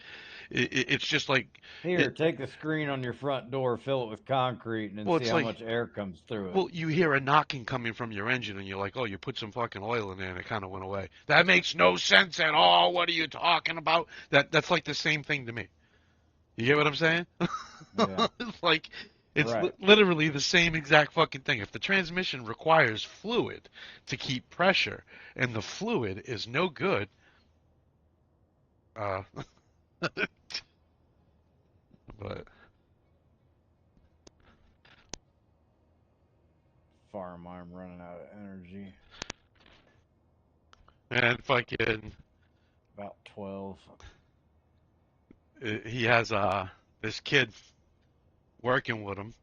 it's just like Here, it. take the screen on your front door, fill it with concrete, and then Well, see it's how like, much air comes through it. well, you hear a knocking coming from your engine, and you're like, oh, you put some fucking oil in there, and it kind of went away. That makes no sense at all. What are you talking about? That's like the same thing to me. You get what I'm saying? Yeah. It's like it's Right. literally the same exact fucking thing. If the transmission requires fluid to keep pressure, and the fluid is no good, uh, but Farm, I'm running out of energy. and fucking About 12. he has this kid working with him,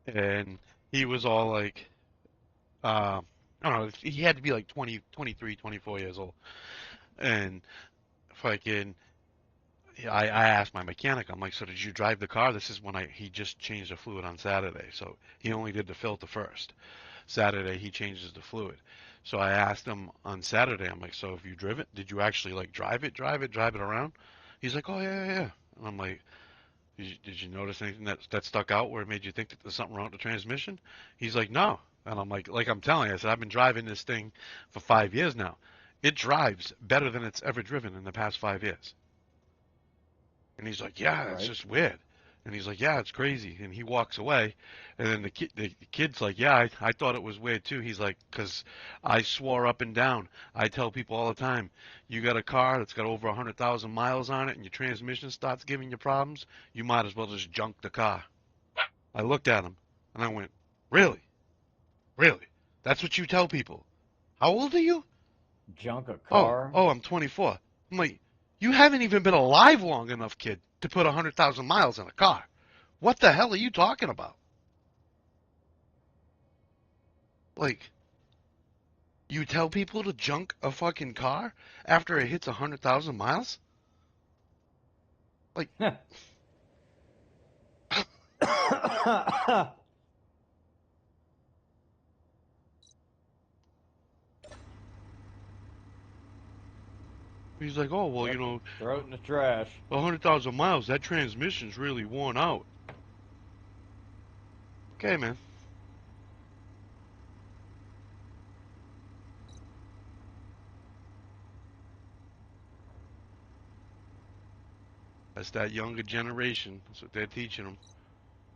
and he was all like, I don't know, he had to be like 20, 23, 24 years old, and fucking I asked my mechanic, I'm like, so did you drive the car? This is when he just changed the fluid on Saturday. So he only did the filter first. Saturday he changes the fluid. So I asked him on Saturday, I'm like, so if you drive it, did you actually like drive it around? He's like, oh yeah, yeah, yeah. And I'm like, did you notice anything that stuck out where it made you think that there's something wrong with the transmission? He's like, no. And I'm like I'm telling you, I said, I've been driving this thing for 5 years now. It drives better than it's ever driven in the past 5 years. And he's like, yeah, it's Right. just weird. And he's like, yeah, it's crazy. And he walks away. And then the kid's like, yeah, I thought it was weird too. He's like, because I swore up and down. I tell people all the time, you got a car that's got over 100,000 miles on it and your transmission starts giving you problems, you might as well just junk the car. I looked at him and I went, really? Really? That's what you tell people? How old are you? Junk a Oh, car? oh, I'm 24. I'm like, you haven't even been alive long enough, kid, to put 100,000 miles in a car. What the hell are you talking about? Like, you tell people to junk a fucking car after it hits 100,000 miles? Like, he's like, oh, well, Yep. Throw it in the trash. 100,000 miles, that transmission's really worn out. Okay, man. That's that younger generation. That's what they're teaching them.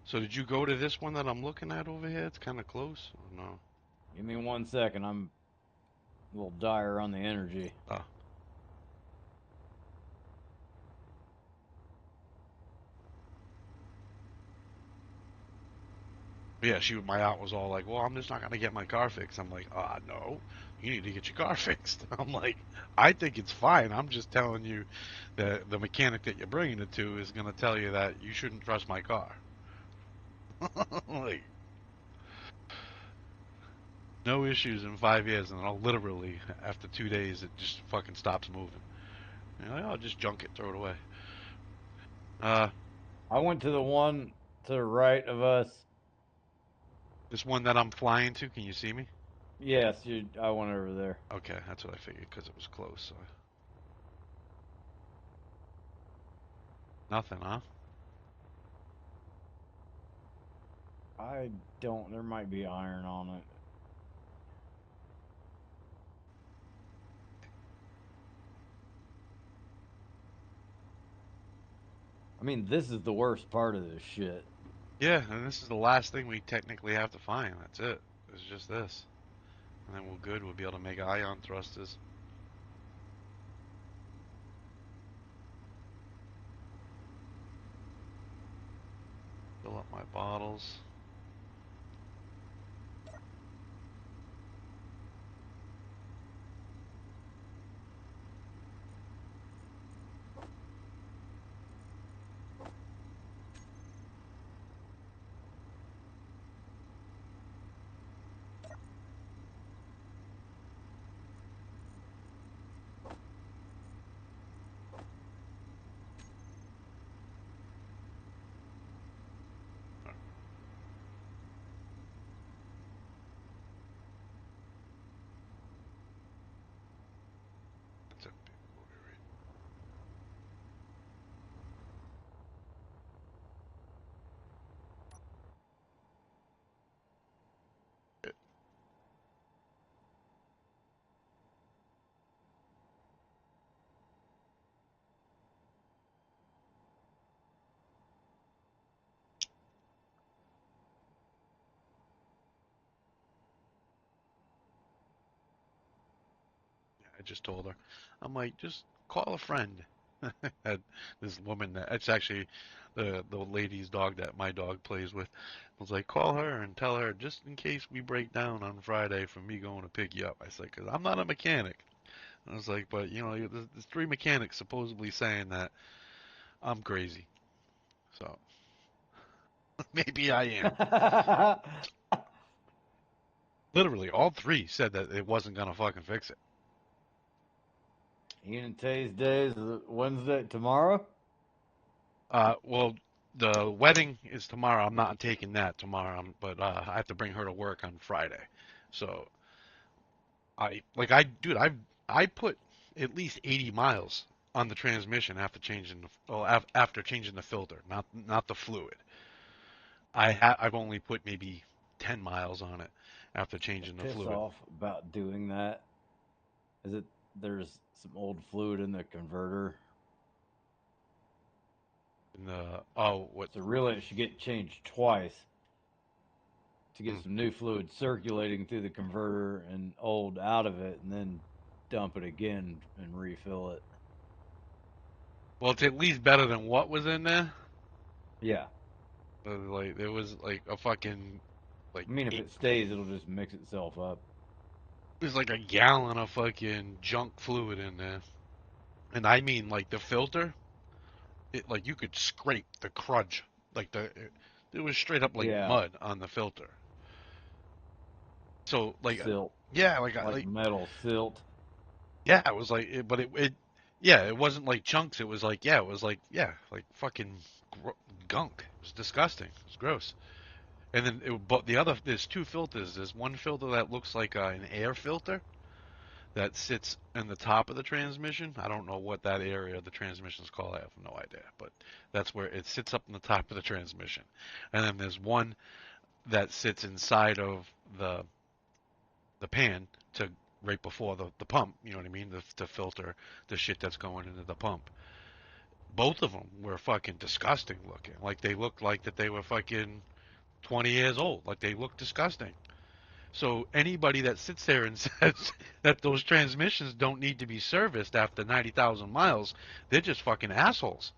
So did you go to this one that I'm looking at over here? It's kind of close, or no? Give me 1 second. I'm a little dire on the energy. Oh, yeah. My aunt was all like, "Well, I'm just not gonna get my car fixed." I'm like, no, you need to get your car fixed." I'm like, I think it's fine. I'm just telling you that the mechanic that you're bringing it to is gonna tell you that you shouldn't trust my car. Like, no issues in 5 years, and I'll literally after 2 days it just fucking stops moving. You're like, oh, just junk it, throw it away. Uh, I went to the one to the right of us. this one that I'm flying to, can you see me? Yes, I went over there. Okay, that's what I figured because it was close. So. Nothing, huh? I don't. There might be iron on it. I mean, this is the worst part of this shit. Yeah, and this is the last thing we technically have to find. That's it. It's just this. And then we're good. We'll be able to make ion thrusters. Fill up my bottles. That's it. I just told her. I'm like, just call a friend. Had this woman that it's actually the lady's dog that my dog plays with. I was like, call her and tell her just in case we break down on Friday for me going to pick you up. I said, because I'm not a mechanic. I was like, but you know, there's three mechanics supposedly saying that I'm crazy. So maybe I am. Literally, all three said that it wasn't gonna fucking fix it. Ian and Tay's day is Wednesday. Tomorrow? Well, the wedding is tomorrow. I'm not taking that tomorrow, but I have to bring her to work on Friday. So dude, I put at least 80 miles on the transmission after changing after changing the filter, not the fluid. I've only put maybe 10 miles on it after The changing the piss fluid. off about doing that is that there's some old fluid in the converter. And the oh what So really, it should get changed twice to get mm. some new fluid circulating through the converter and old out of it, and then dump it again and refill it. Well, it's at least better than what was in there. Yeah. Like there was like a fucking like I mean, if it stays, it'll just mix itself up. there's like a gallon of fucking junk fluid in there. And I mean like the filter, it like you could scrape the crudge. Like it was straight up like Yeah. mud on the filter. So like Silt. yeah, Like metal silt. yeah, it was like but it yeah, it wasn't like chunks. It was like yeah, it was like yeah, like fucking gunk. It was disgusting. It was gross. And then but there's two filters. There's one filter that looks like an air filter that sits in the top of the transmission. I don't know what that area of the transmission is called. I have no idea, but that's where it sits up in the top of the transmission. And then there's one that sits inside of the pan to right before the pump. You know what I mean? To filter the shit that's going into the pump. Both of them were fucking disgusting looking. Like they looked like that they were fucking 20 years old. Like they looked disgusting. So anybody that sits there and says that those transmissions don't need to be serviced after 90,000 miles, they're just fucking assholes.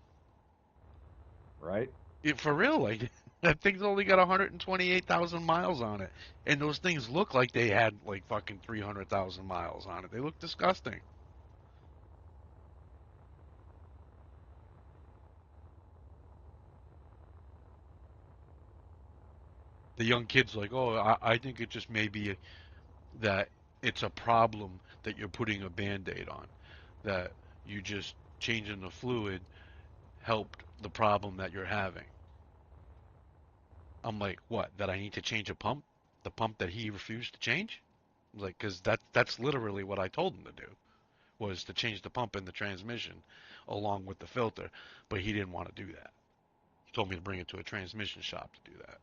Right? For real, like that thing's only got 128,000 miles on it, and those things look like they had like fucking 300,000 miles on it. They look disgusting. The young kid's like, oh, I think it just may be that it's a problem that you're putting a band-aid on, that you just changing the fluid helped the problem that you're having. I'm like, what? That I need to change a pump? The pump that he refused to change? Like, because that's literally what I told him to do, was to change the pump in the transmission along with the filter, but he didn't want to do that. He told me to bring it to a transmission shop to do that.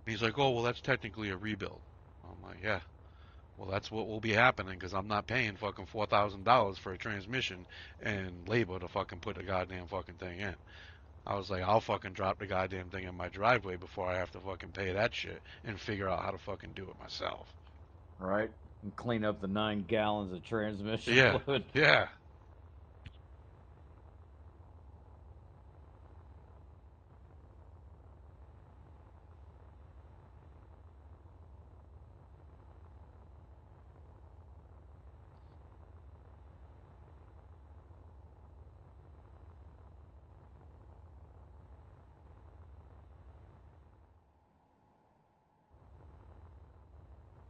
And he's like, oh, well, that's technically a rebuild. I'm like, yeah, well, that's what will be happening because I'm not paying fucking $4,000 for a transmission and labor to fucking put the goddamn fucking thing in. I was like, I'll fucking drop the goddamn thing in my driveway before I have to fucking pay that shit and figure out how to fucking do it myself. Right? And clean up the 9 gallons of transmission Yeah, fluid. yeah.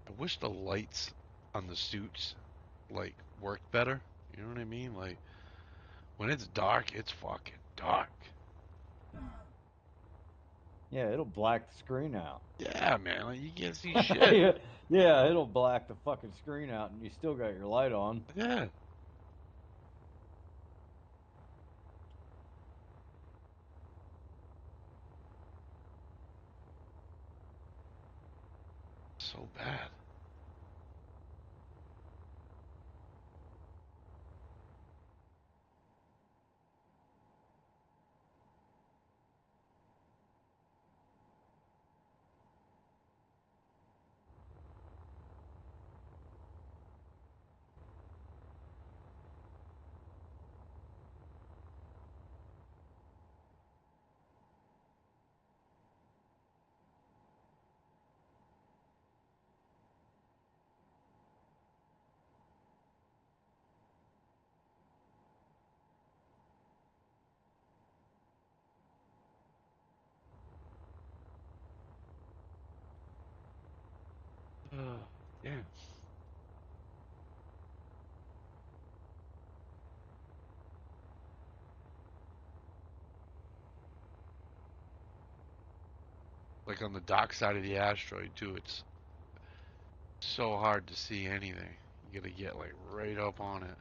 I wish the lights on the suits like worked better. You know what I mean? Like when it's dark, it's fucking dark. Yeah, it'll black the screen out. Yeah, man. Like you can't see shit. Yeah, yeah, it'll black the fucking screen out and you still got your light on. Yeah. So bad. Damn. Like on the dark side of the asteroid too, it's so hard to see anything. You gotta get like right up on it.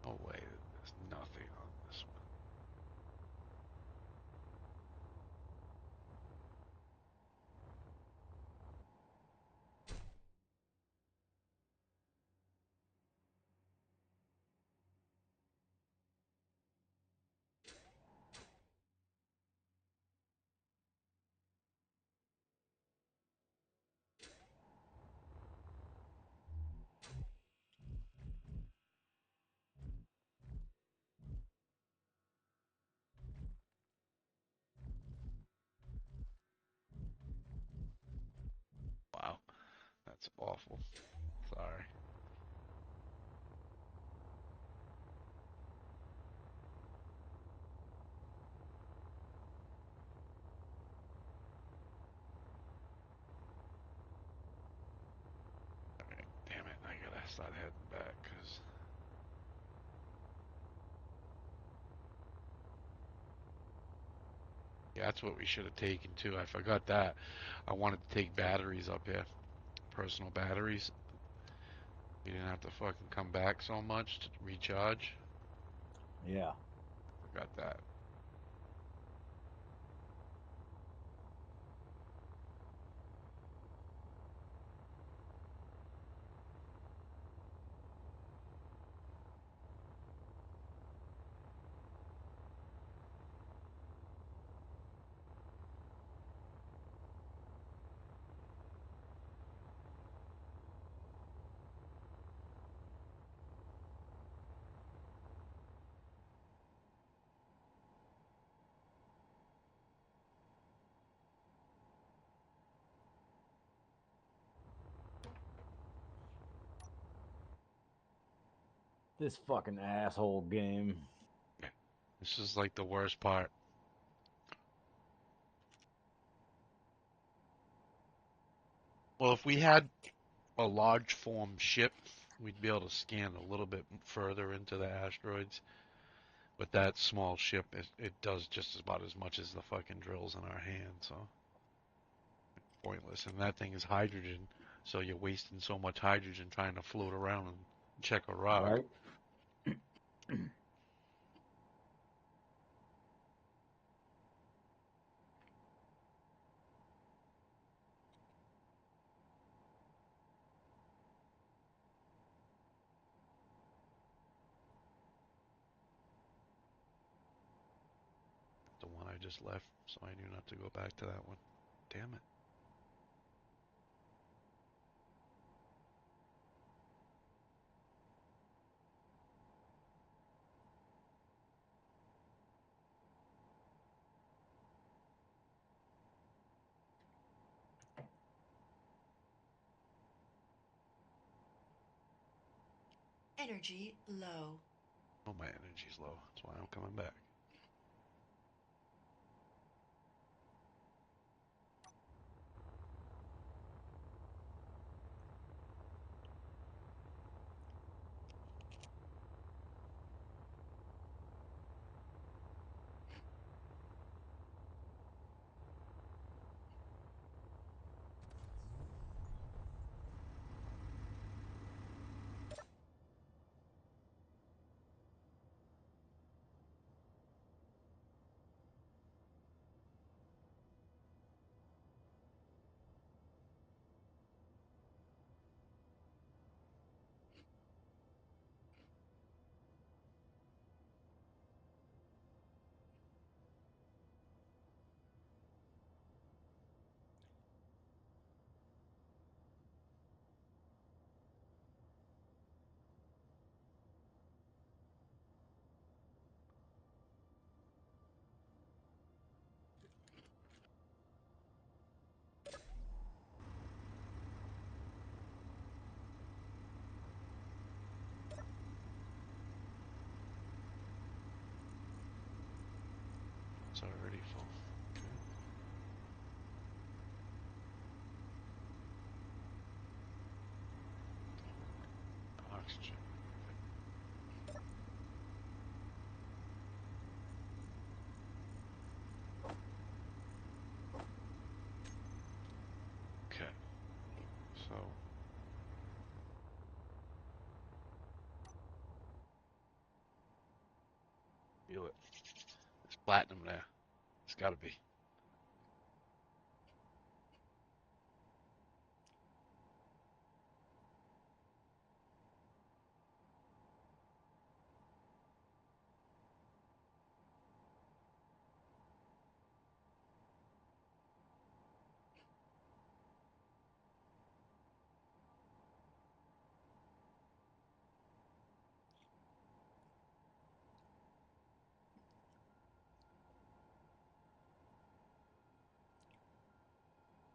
Oh wait, there's nothing on this one. Wow, that's awful. Sorry. Alright, damn it, I gotta start heading back, cause yeah, that's what we should have taken too. I forgot that. I wanted to take batteries up here, personal batteries. You didn't have to fucking come back so much to recharge. Yeah. Forgot that. This fucking asshole game. This is like the worst part. Well, if we had a large form ship, we'd be able to scan a little bit further into the asteroids. But that small ship, it does just about as much as the fucking drills in our hand, so pointless. And that thing is hydrogen, so you're wasting so much hydrogen trying to float around and check a rock. Right? The one I just left, so I knew not to go back to that one. Damn it. Energy low. Oh, my energy's low. That's why I'm coming back. It's already full. Okay. Oxygen. Okay. So, feel it. There's platinum there. It's gotta be.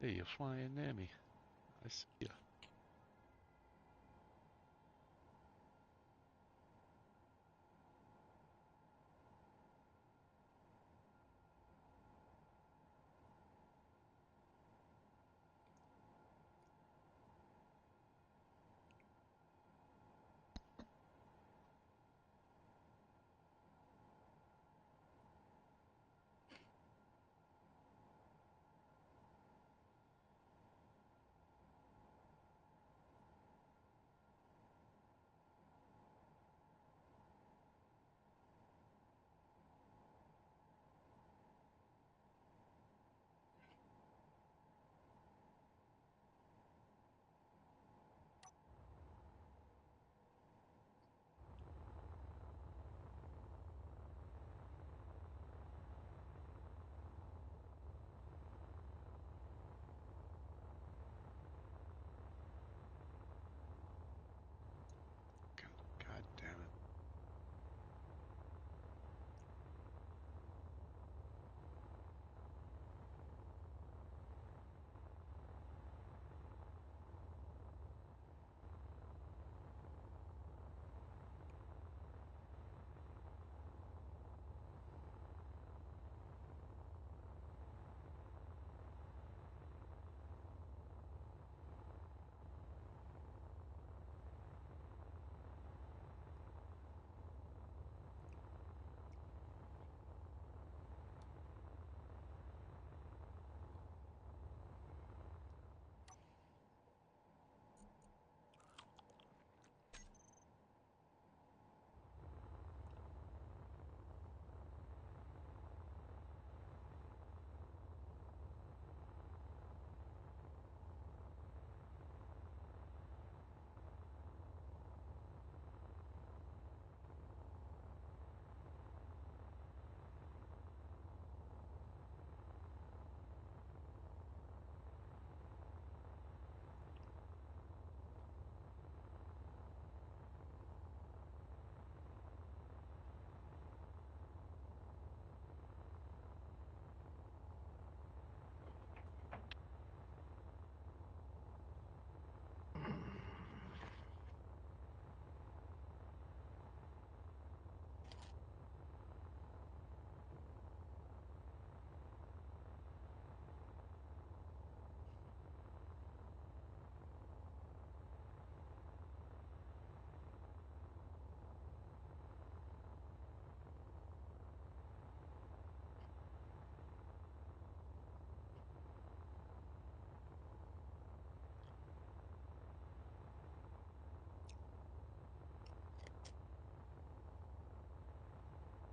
Hey, you're flying near me. I see ya.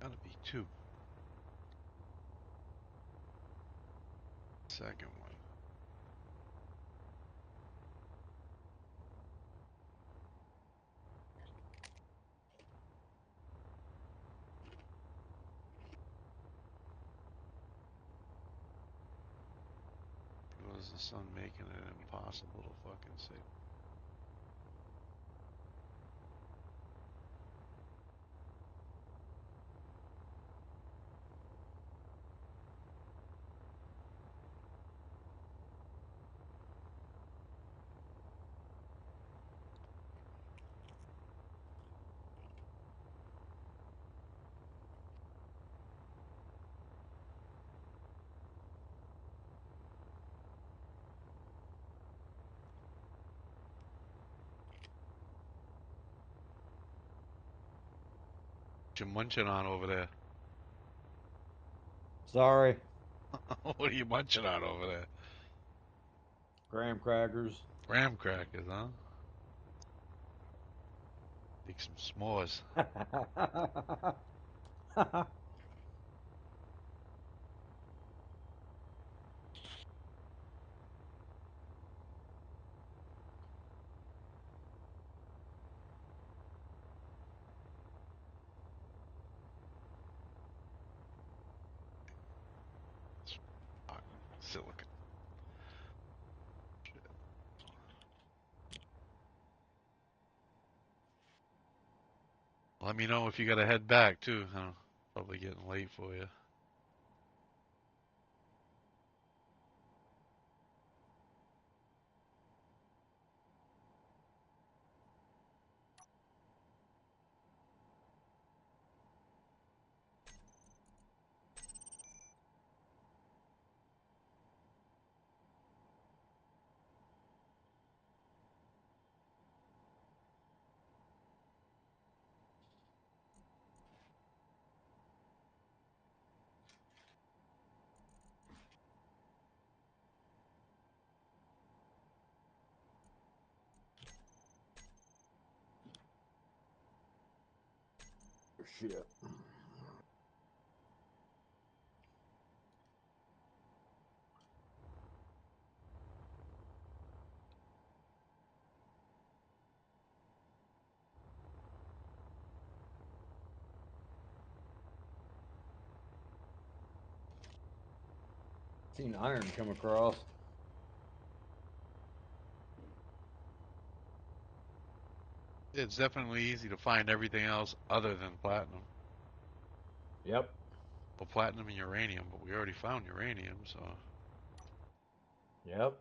Gotta be two. Second one. Was the sun making it impossible to fucking see? What you munching on over there? Sorry. What are you munching on over there? Graham crackers. Graham crackers, huh? Make some s'mores. Silicon. Shit. Let me know if you gotta head back too. Probably getting late for you. Shit. Seen iron come across. It's definitely easy to find everything else other than platinum. Yep. Well, platinum and uranium, but we already found uranium, so. Yep.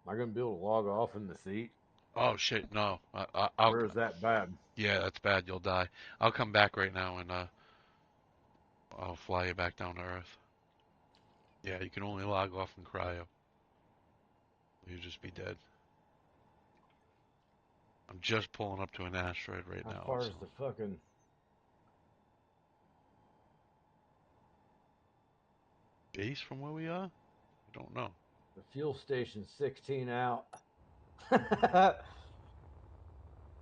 Am I gonna be able to log off in the seat? Oh shit, no. I'll. Or is that bad? Yeah, that's bad. You'll die. I'll come back right now and I'll fly you back down to Earth. Yeah, you can only log off in cryo. You'll just be dead. I'm just pulling up to an asteroid right How now. far So is the fucking base from where we are? I don't know. the fuel station 16 out?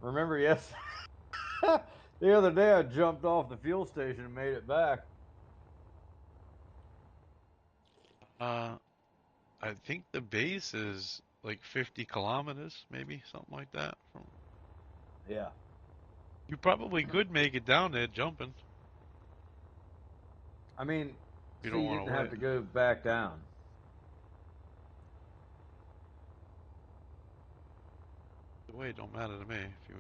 Remember, yes. The other day I jumped off the fuel station and made it back. Uh, I think the base is like 50 kilometers, maybe something like that. From Yeah. you probably could make it down there jumping. I mean, You see, don't you want to didn't have wait. to go back down. The way don't matter to me. If you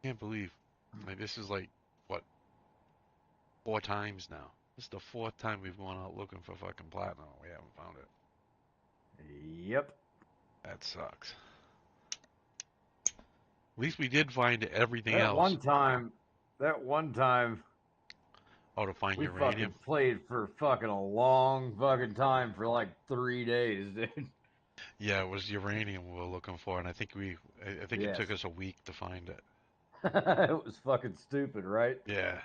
Can't believe like this is like what 4 times now. This is the 4th time we've gone out looking for fucking platinum. We haven't found it. Yep. That sucks. At least we did find everything That else. one time, Oh, to find we uranium. fucking played for fucking a long fucking time for like 3 days, dude. Yeah, it was uranium we were looking for, and I think it Yes. took us a week to find it. It was fucking stupid, right? Yeah.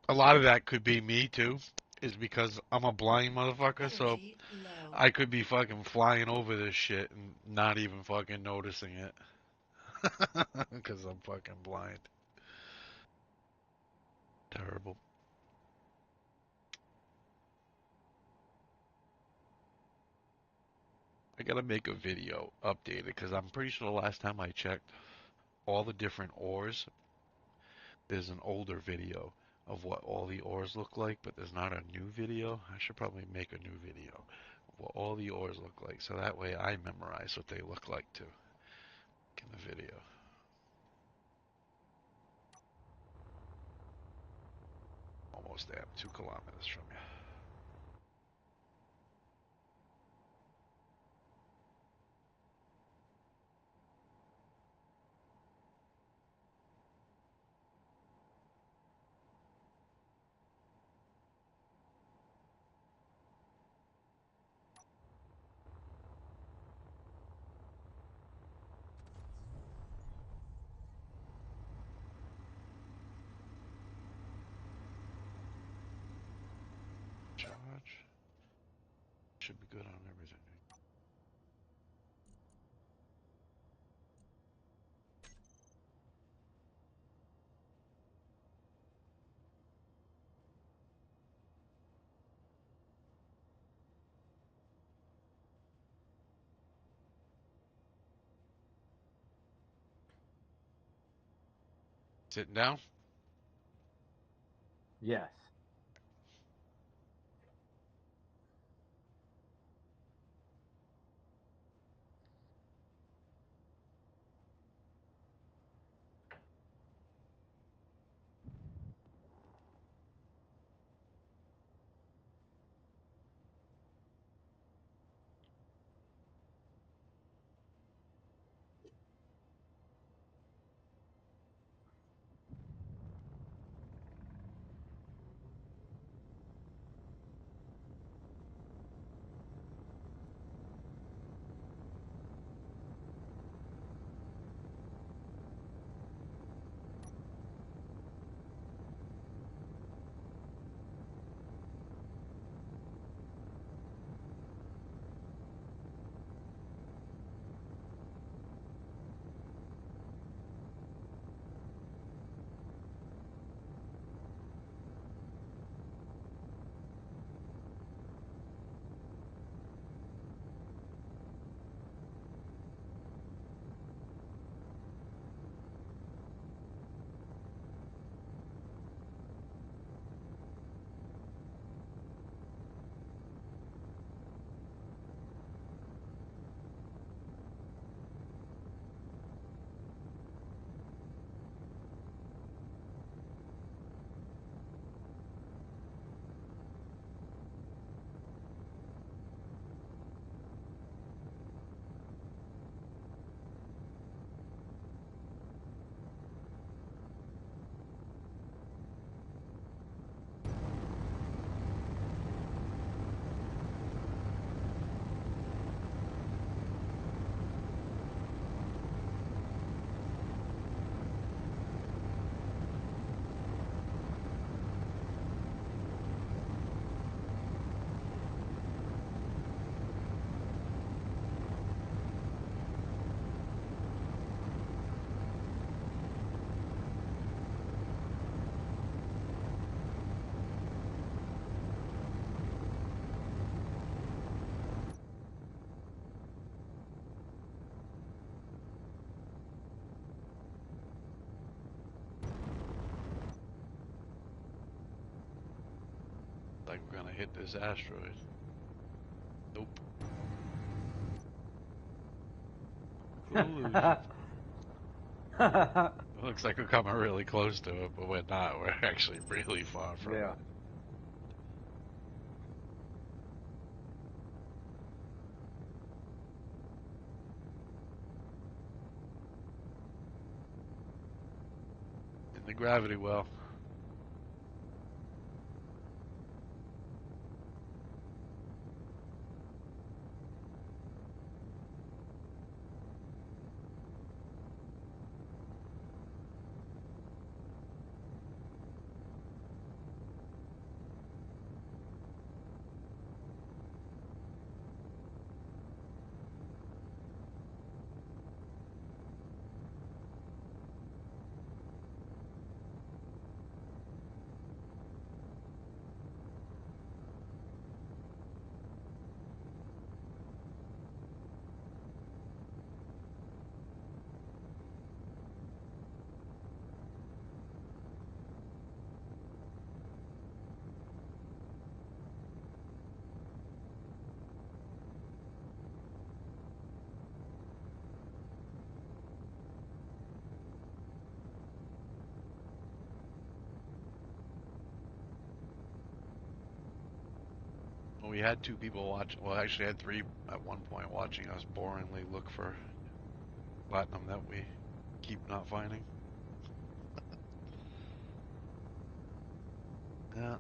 A lot of that could be me too, is because I'm a blind motherfucker, so Energy low. I could be fucking flying over this shit and not even fucking noticing it. Because I'm fucking blind. Terrible. I gotta make a video updated because I'm pretty sure the last time I checked all the different ores, there's an older video of what all the ores look like, but there's not a new video. I should probably make a new video of what all the ores look like so that way I memorize what they look like too in the video. Almost there. I'm 2 kilometers from you. Charge. Should be good on everything. Sitting down? Yes. Like we're gonna hit this asteroid. Nope. Illusion. It looks like we're coming really close to it, but we're not. We're actually really far from Yeah. it. In the gravity well. Well, we had two people watch. Well, actually, had three at one point watching us boringly look for platinum that we keep not finding. Yeah.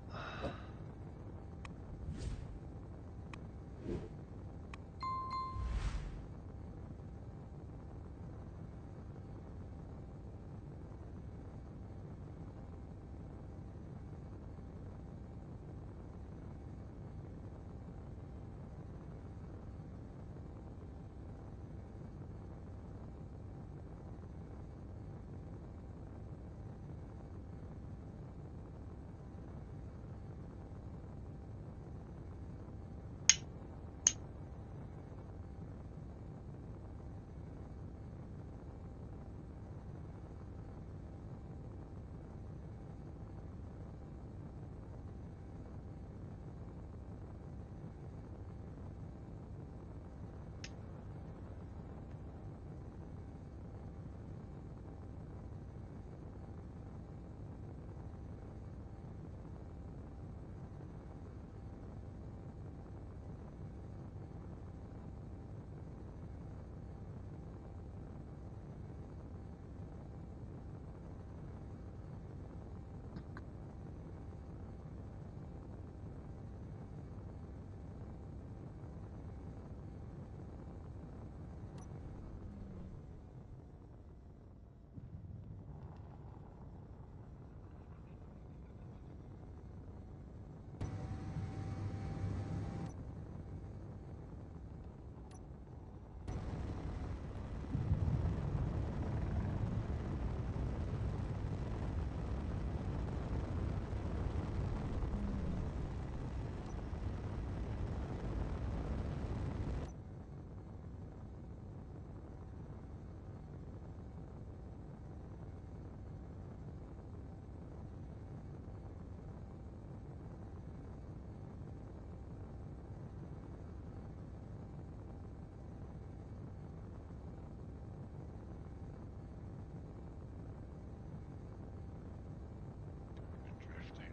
Drifting.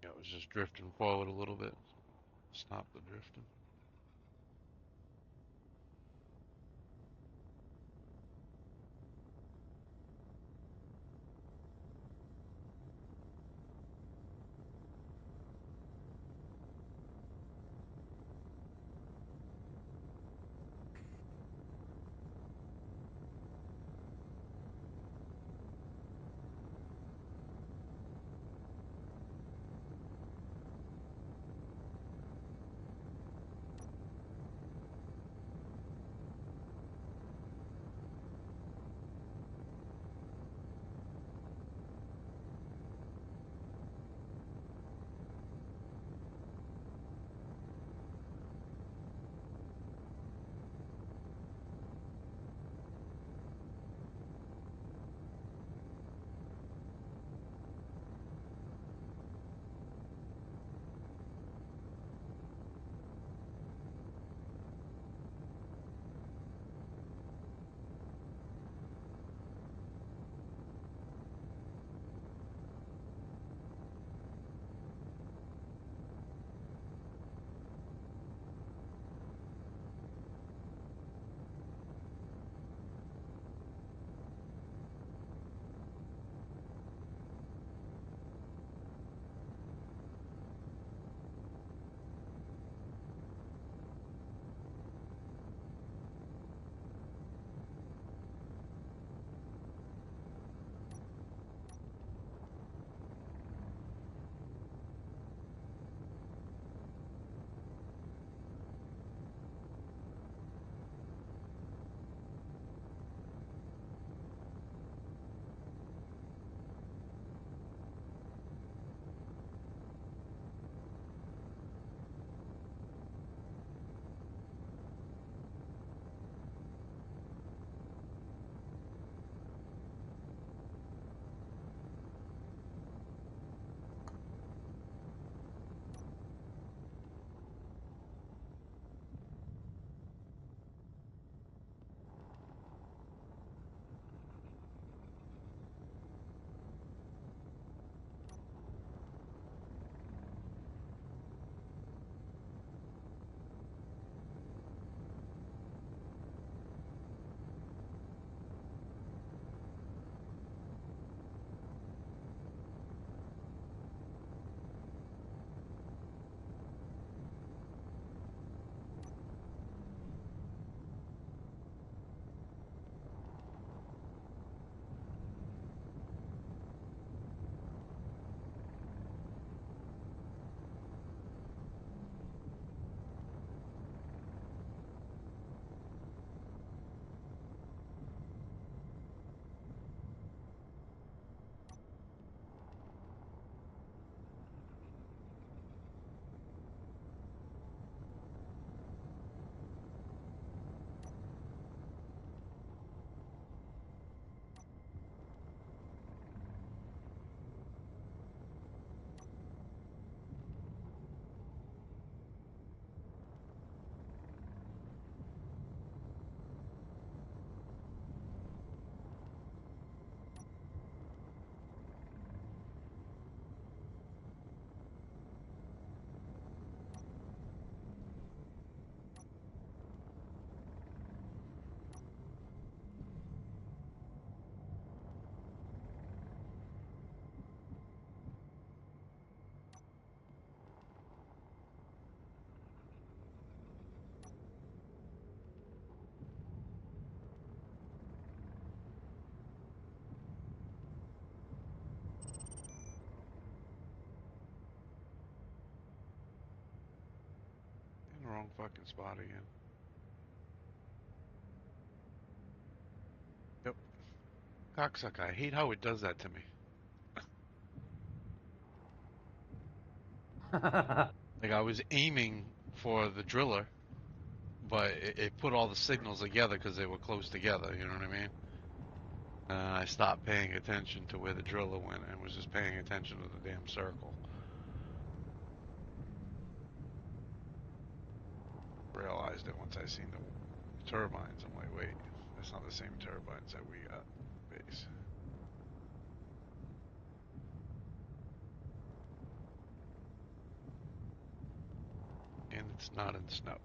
Yeah, it was just drifting forward a little bit. Stop the drifting. wrong fucking spot again. Yep. Cocksucker. I hate how it does that to me. Like I was aiming for the driller, but it put all the signals together because they were close together. You know what I mean? And I stopped paying attention to where the driller went and was just paying attention to the damn circle. Realized it once I seen the turbines. I'm like, wait, that's not the same turbines that we got base. And it's not in snow.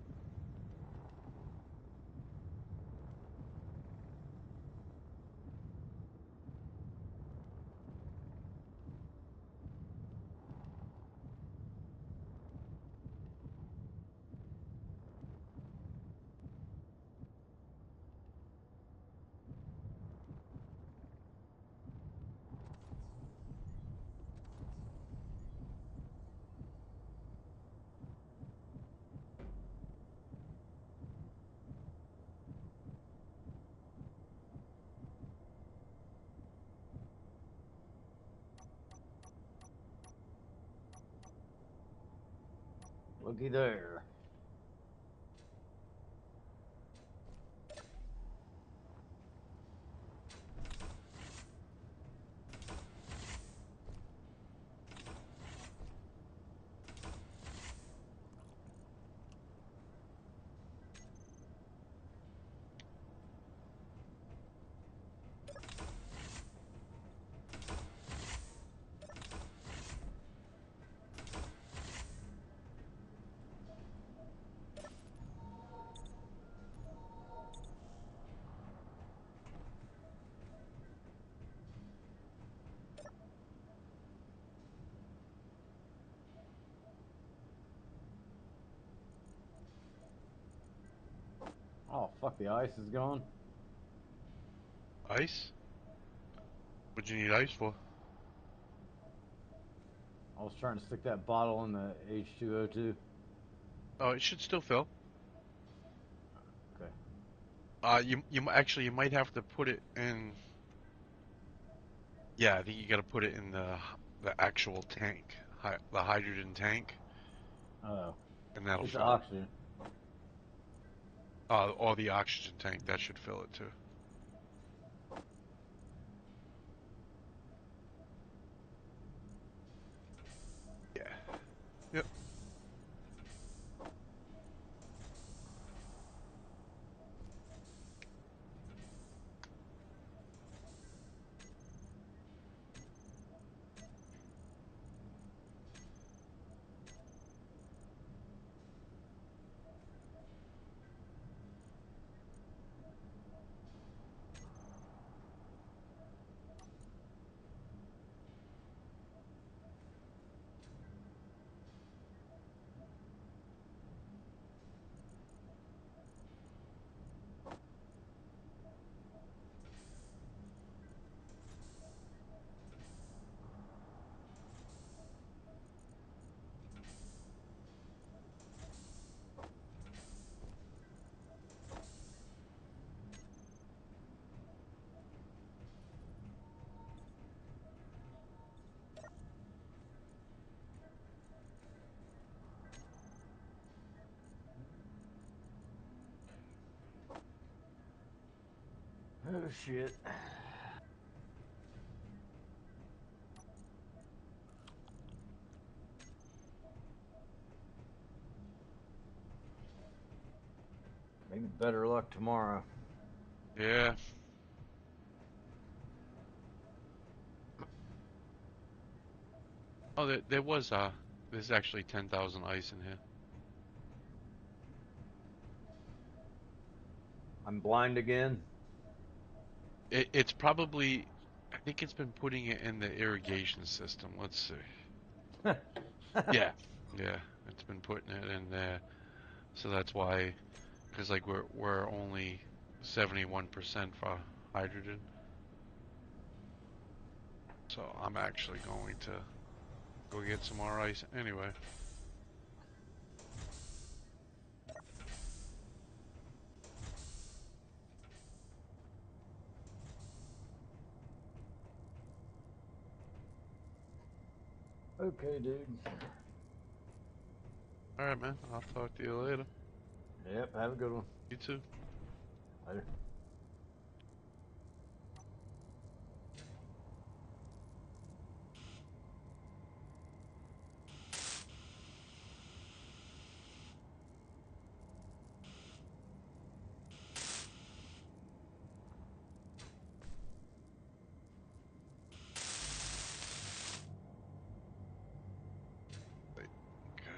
Looky there. Oh, fuck, the ice is gone. Ice? What'd you need ice for? I was trying to stick that bottle in the H2O2. Oh, it should still fill. Okay. You might have to put it in. Yeah, I think you got to put it in the actual tank, the hydrogen tank, Oh, and that'll it's fill. oxygen. Or the oxygen tank, that should fill it too. Yeah. Yep. Oh, shit. Maybe better luck tomorrow. Yeah. Oh, there's actually 10,000 ice in here. I'm blind again. It's probably, I think it's been putting it in the irrigation system. Let's see. Yeah, yeah, it's been putting it in there. So that's why, because like we're only 71% for hydrogen. So I'm actually going to go get some more ice anyway. Okay, dude. All right, man. I'll talk to you later. Yep, have a good one. You too. Later. Wait, okay.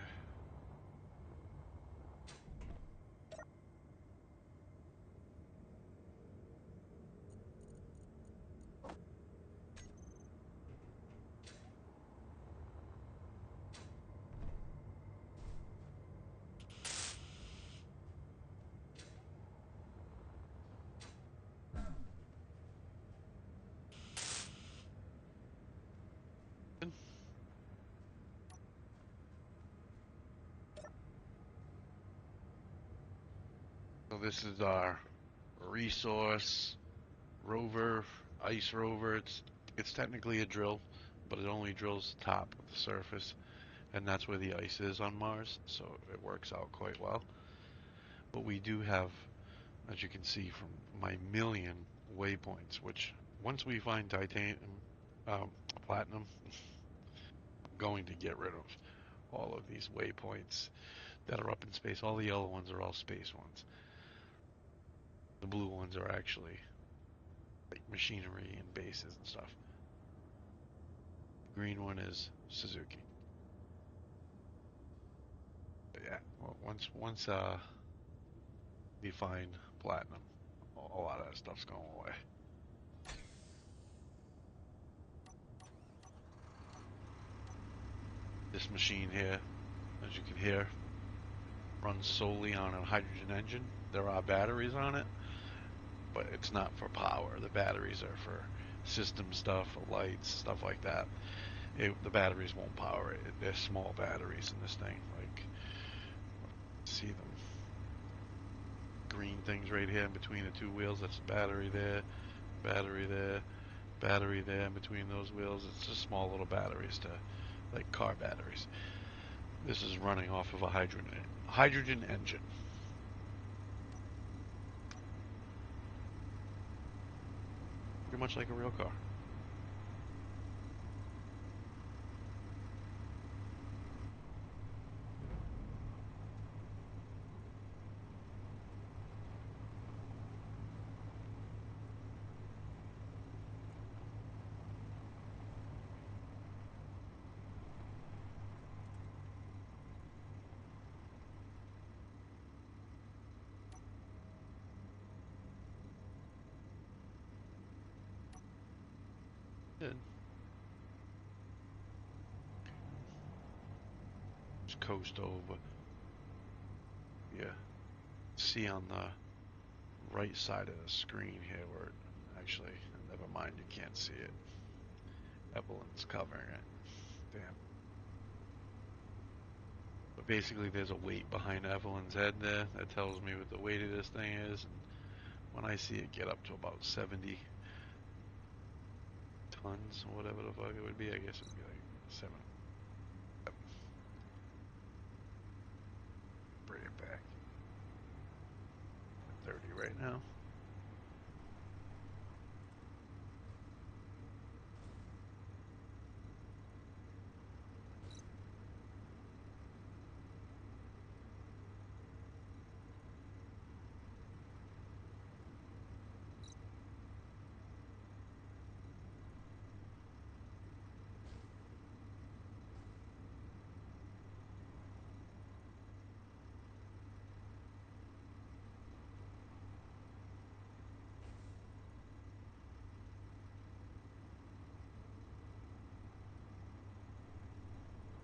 So this is our resource rover, ice rover. It's technically a drill, but it only drills the top of the surface, and that's where the ice is on Mars. So it works out quite well. But we do have, as you can see from my million waypoints, which once we find titanium, platinum, I'm going to get rid of all of these waypoints that are up in space. All the yellow ones are all space ones. The blue ones are actually like machinery and bases and stuff. The green one is Suzuki. But yeah, once we find platinum, a lot of that stuff's going away. This machine here, as you can hear, runs solely on a hydrogen engine. There are batteries on it, but it's not for power. The batteries are for system stuff, for lights, stuff like that. The batteries won't power it. They're small batteries in this thing. Like, see them green things right here in between the two wheels? That's a battery there, battery there, battery there in between those wheels. It's just small little batteries to, like car batteries. This is running off of a hydrogen engine. Pretty much like a real car. Good. Just coast over. Yeah. See on the right side of the screen here where actually, never mind, you can't see it. Evelyn's covering it. Damn. But basically there's a weight behind Evelyn's head there that tells me what the weight of this thing is, and when I see it get up to about 70 tons or whatever the fuck it would be, I guess it would be like 7. Bring it back. 30 right now.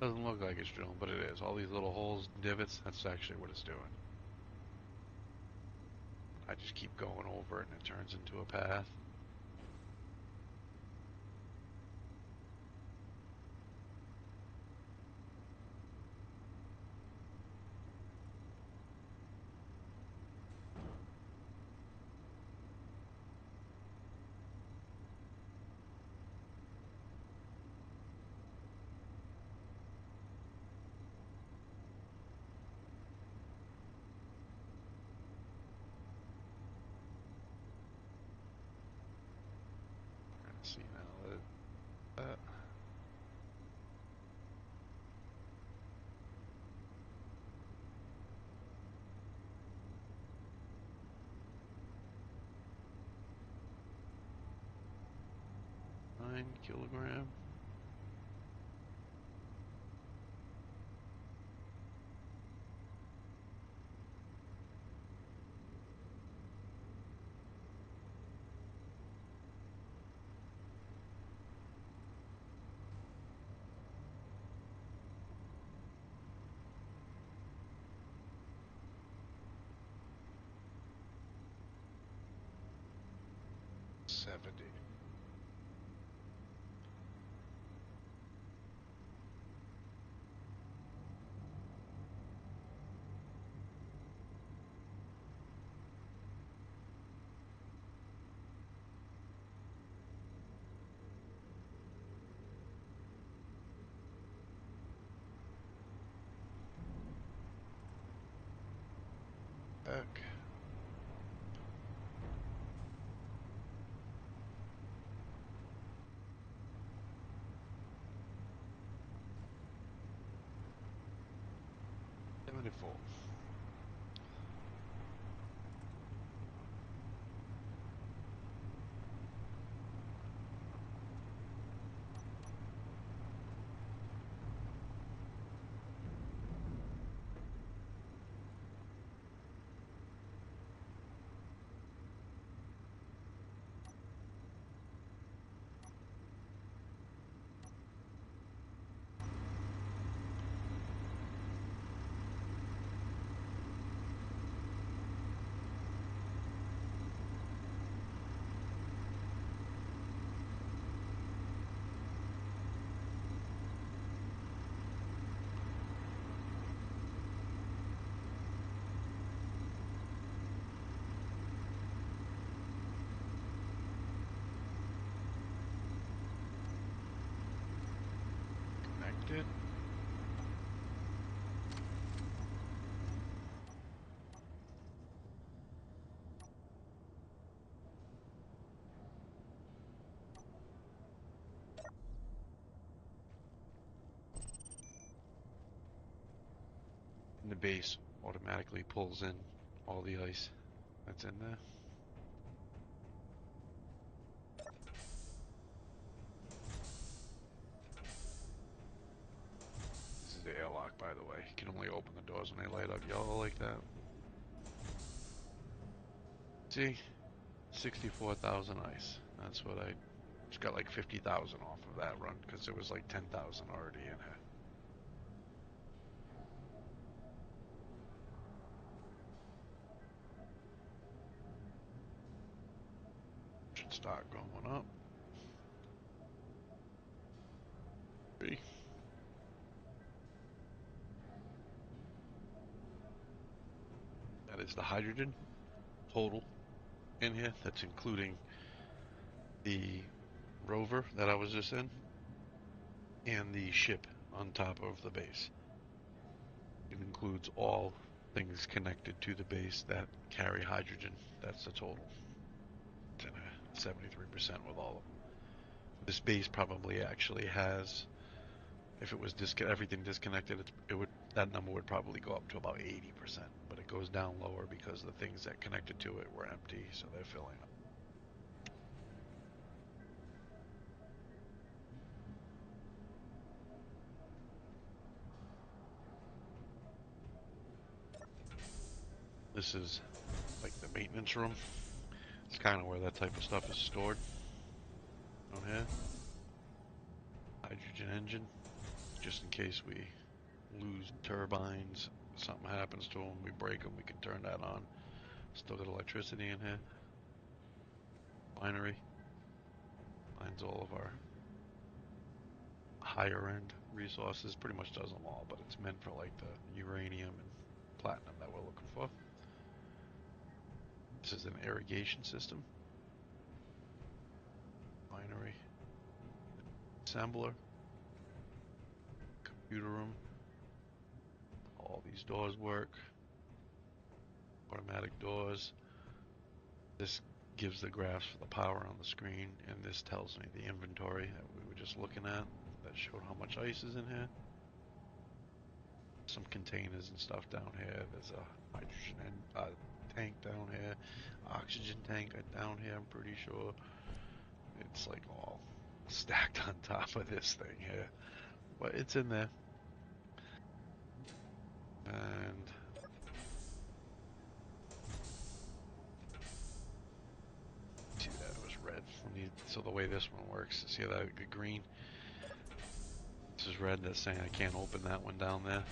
Doesn't look like it's drilling, but it is. All these little holes, divots, that's actually what it's doing. I just keep going over it and it turns into a path. 9 kilogram. $70. Back. $74. Connected. And the base automatically pulls in all the ice that's in there. This is the airlock, by the way. You can only open the doors when they light up yellow like that. See? 64,000 ice. That's what I just got, like 50,000 off of that run because there was like 10,000 already in here. Should start going up. 3. That is the hydrogen total in here. That's including the rover that I was just in and the ship on top of the base. It includes all things connected to the base that carry hydrogen. That's the total. It's in a 73% with all of them. This base probably actually has, if it was everything disconnected, that number would probably go up to about 80%, but it goes down lower because the things that connected to it were empty, so they're filling up. This is like the maintenance room. It's kind of where that type of stuff is stored. Down here. Hydrogen engine, just in case we lose turbines, something happens to them, we break them, we can turn that on. Still got electricity in here. Binary. Finds all of our higher end resources. Pretty much does them all, but it's meant for like the uranium and platinum that we're looking for. This is an irrigation system. Binary. Assembler. Computer room. All these doors work. Automatic doors. This gives the graphs for the power on the screen, and this tells me the inventory that we were just looking at that showed how much ice is in here. Some containers and stuff down here. There's a hydrogen tank down here, oxygen tank down here, I'm pretty sure. It's like all stacked on top of this thing here. But it's in there. And see, that was red. So the way this one works, see that the green? This is red. That's saying I can't open that one down there.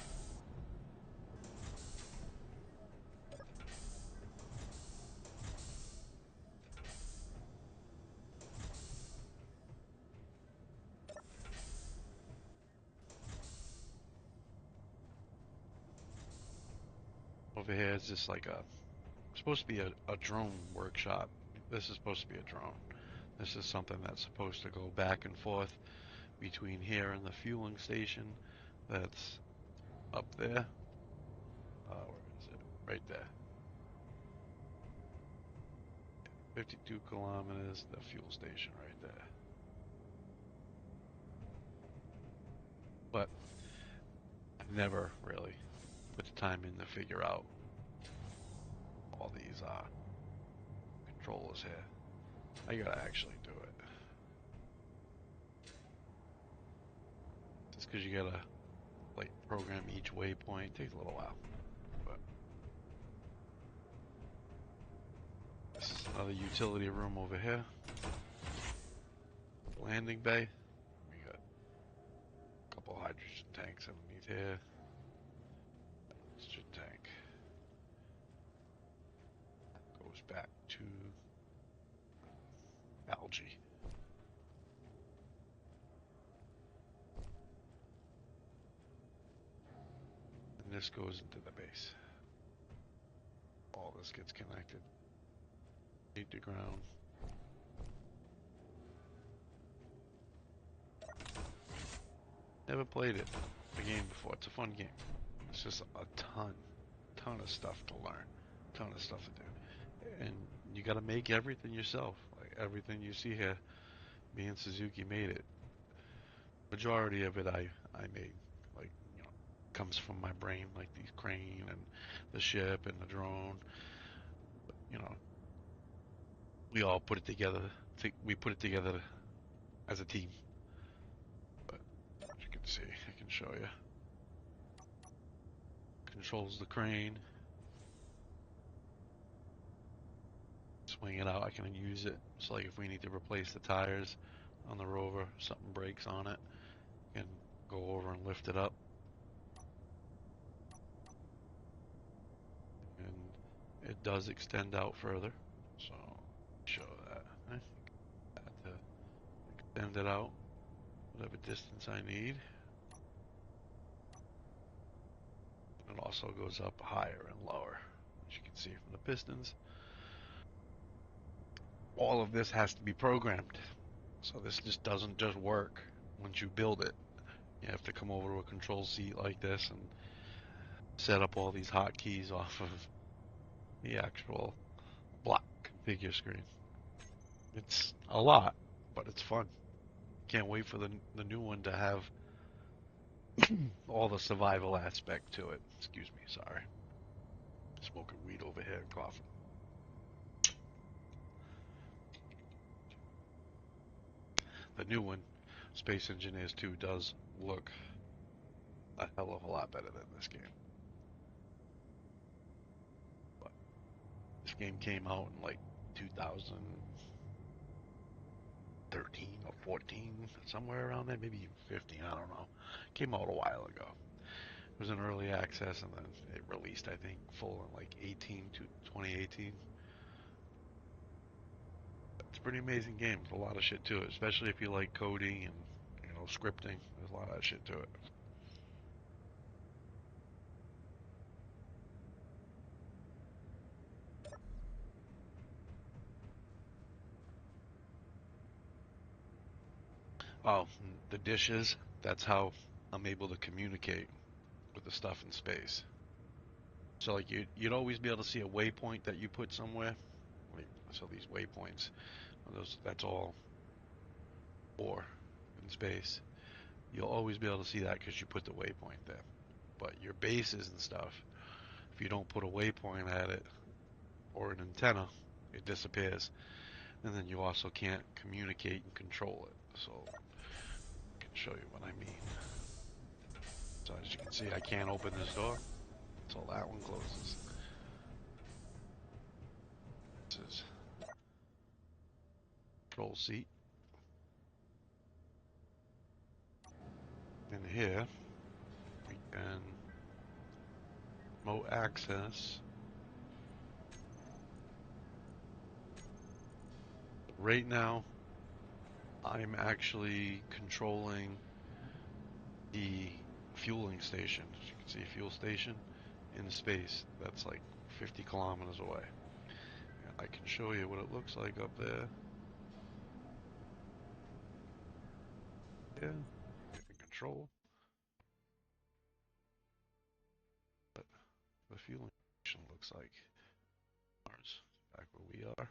Over here is just like supposed to be a drone workshop. This is supposed to be a drone. This is something that's supposed to go back and forth between here and the fueling station that's up there. Where is it? Right there. 52 kilometers, the fuel station right there. But I've never really put the time in to figure out all these controllers here. I gotta actually do it. Just because you gotta like program each waypoint, it takes a little while. But this is another utility room over here. Landing bay. We got a couple hydrogen tanks underneath here. Oxygen tank. Goes back to algae. And this goes into the base. All this gets connected. Feed to ground. Never played it, the game before. It's a fun game. It's just a ton of stuff to learn, ton of stuff to do, and you got to make everything yourself. Like everything you see here, me and Suzuki made it. Majority of it I made, like comes from my brain, like the crane and the ship and the drone. But, we all put it together. We put it together as a team. But as you can see, I can show you. Controls the crane. Swing it out. I can use it. So like if we need to replace the tires on the rover, something breaks on it, and go over and lift it up. And it does extend out further. So show that. I think I have to extend it out whatever distance I need. And it also goes up higher and lower, as you can see from the pistons. All of this has to be programmed. So this just doesn't just work once you build it. You have to come over to a control seat like this and set up all these hotkeys off of the actual block configure screen. It's a lot, but it's fun. Can't wait for the new one to have all the survival aspect to it. Excuse me, sorry. Smoking weed over here and coughing. The new one, Space Engineers 2, does look a hell of a lot better than this game. But this game came out in like 2013 or 14, somewhere around there, maybe even 15, I don't know. Came out a while ago. It was in early access and then it released, I think, full in like 2018. It's a pretty amazing game. There's a lot of shit to it, especially if you like coding and scripting. There's a lot of shit to it. Oh, the dishes. That's how I'm able to communicate with the stuff in space. So like you'd always be able to see a waypoint that you put somewhere. Like, so these waypoints, that's all ore in space. You'll always be able to see that because you put the waypoint there. But your bases and stuff, if you don't put a waypoint at it or an antenna, it disappears. And then you also can't communicate and control it. so I can show you what I mean. So as you can see, I can't open this door until that one closes. This is control seat. In here, we can remote access. Right now, I'm actually controlling the fueling station. As you can see, fuel station in space. That's like 50 kilometers away. And I can show you what it looks like up there. Yeah, in control. But the fueling station looks like Mars, back where we are.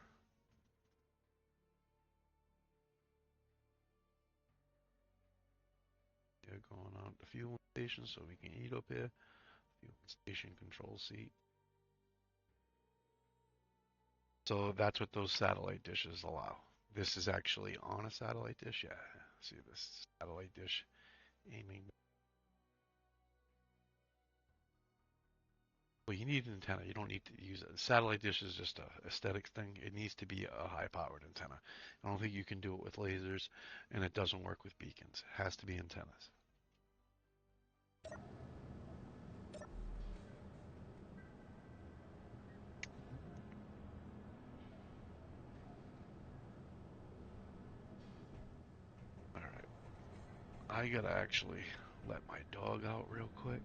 Yeah, going out the fueling station so we can eat up here. Fueling station control seat. So that's what those satellite dishes allow. This is actually on a satellite dish. Yeah, see this satellite dish aiming. Well, you need an antenna. You don't need to use it. A satellite dish is just a aesthetics thing. It needs to be a high-powered antenna. I don't think you can do it with lasers, and it doesn't work with beacons. It has to be antennas. All right. I gotta actually let my dog out real quick.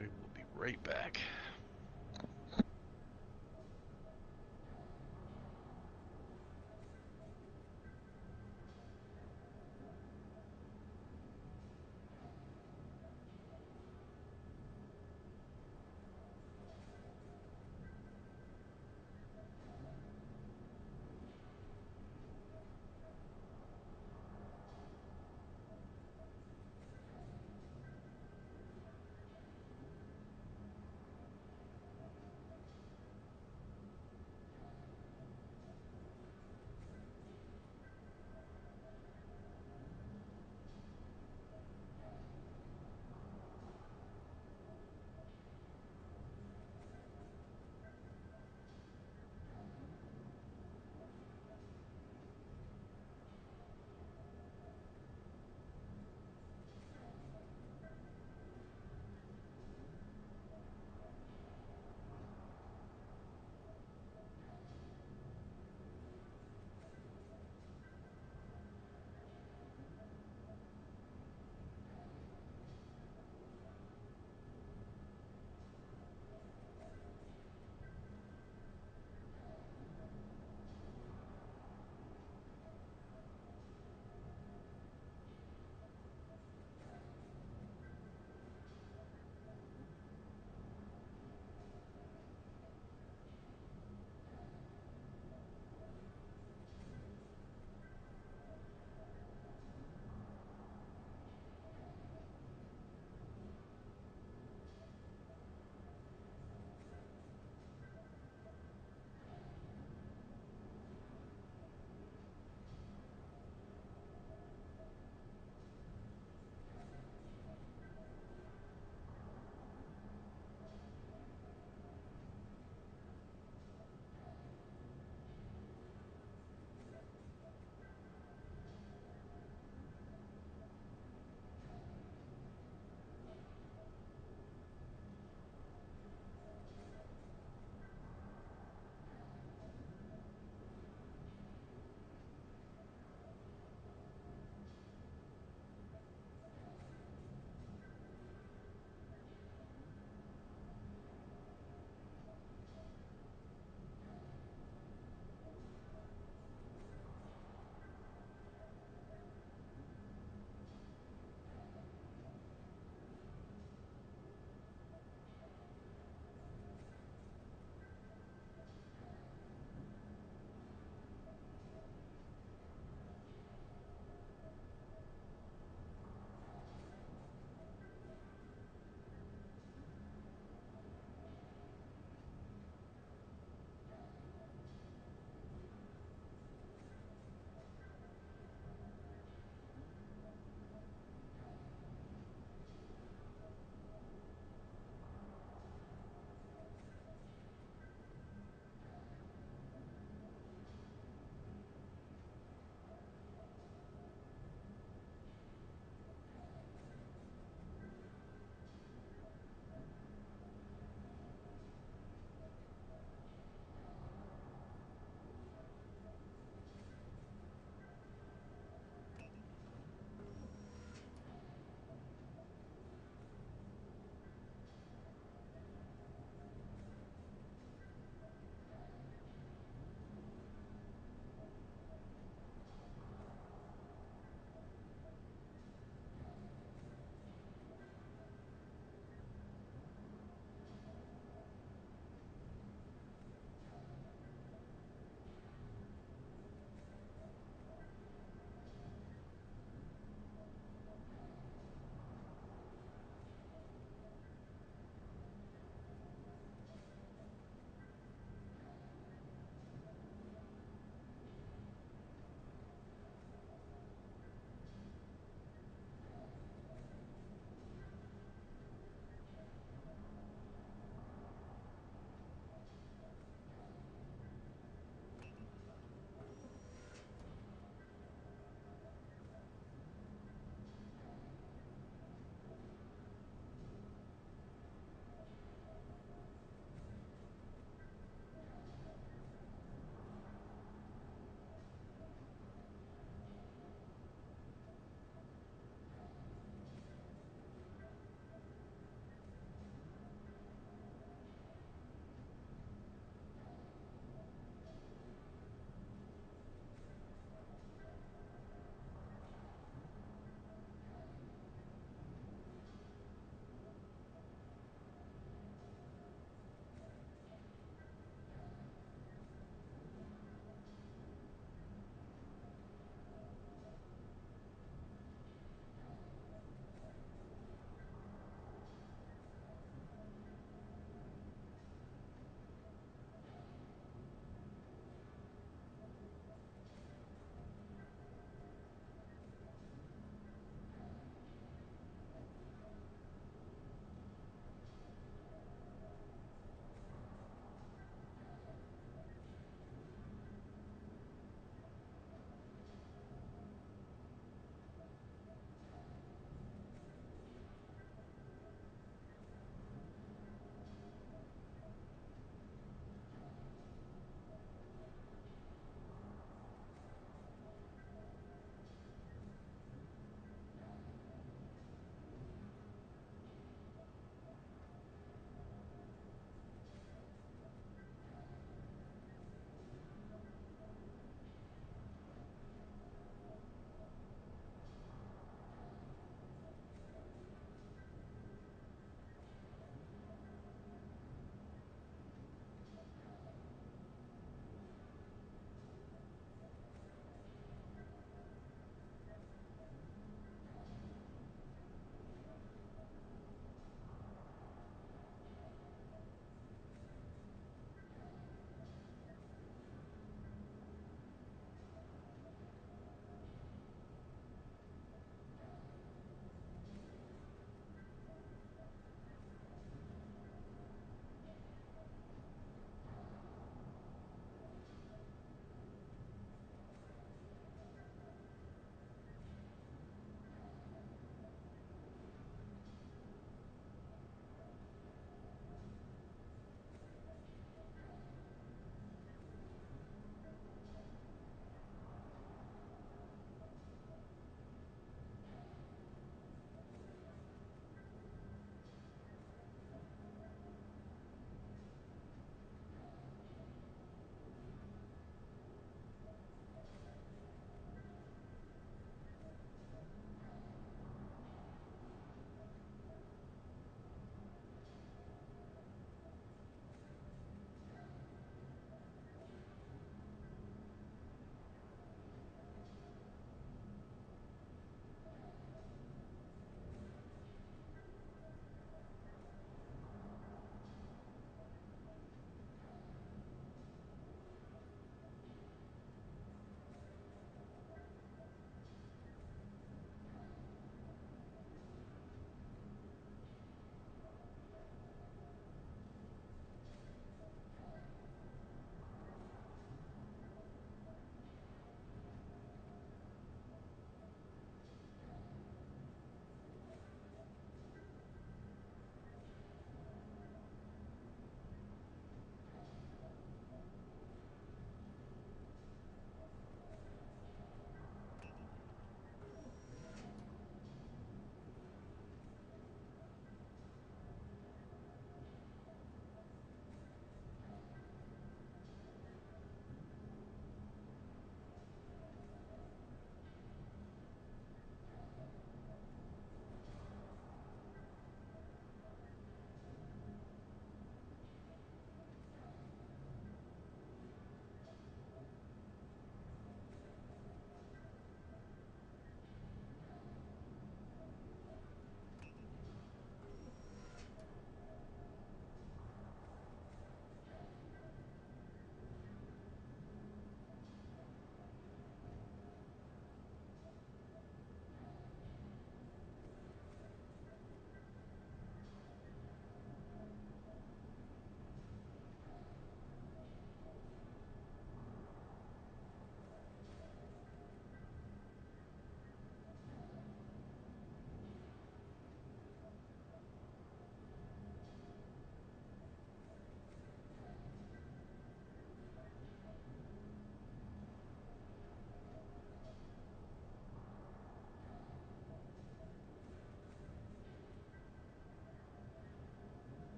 I will be right back.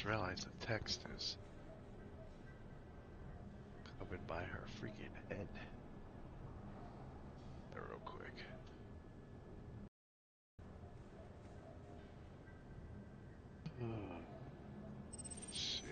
just realized the text is covered by her freaking head. There, real quick. Let's see.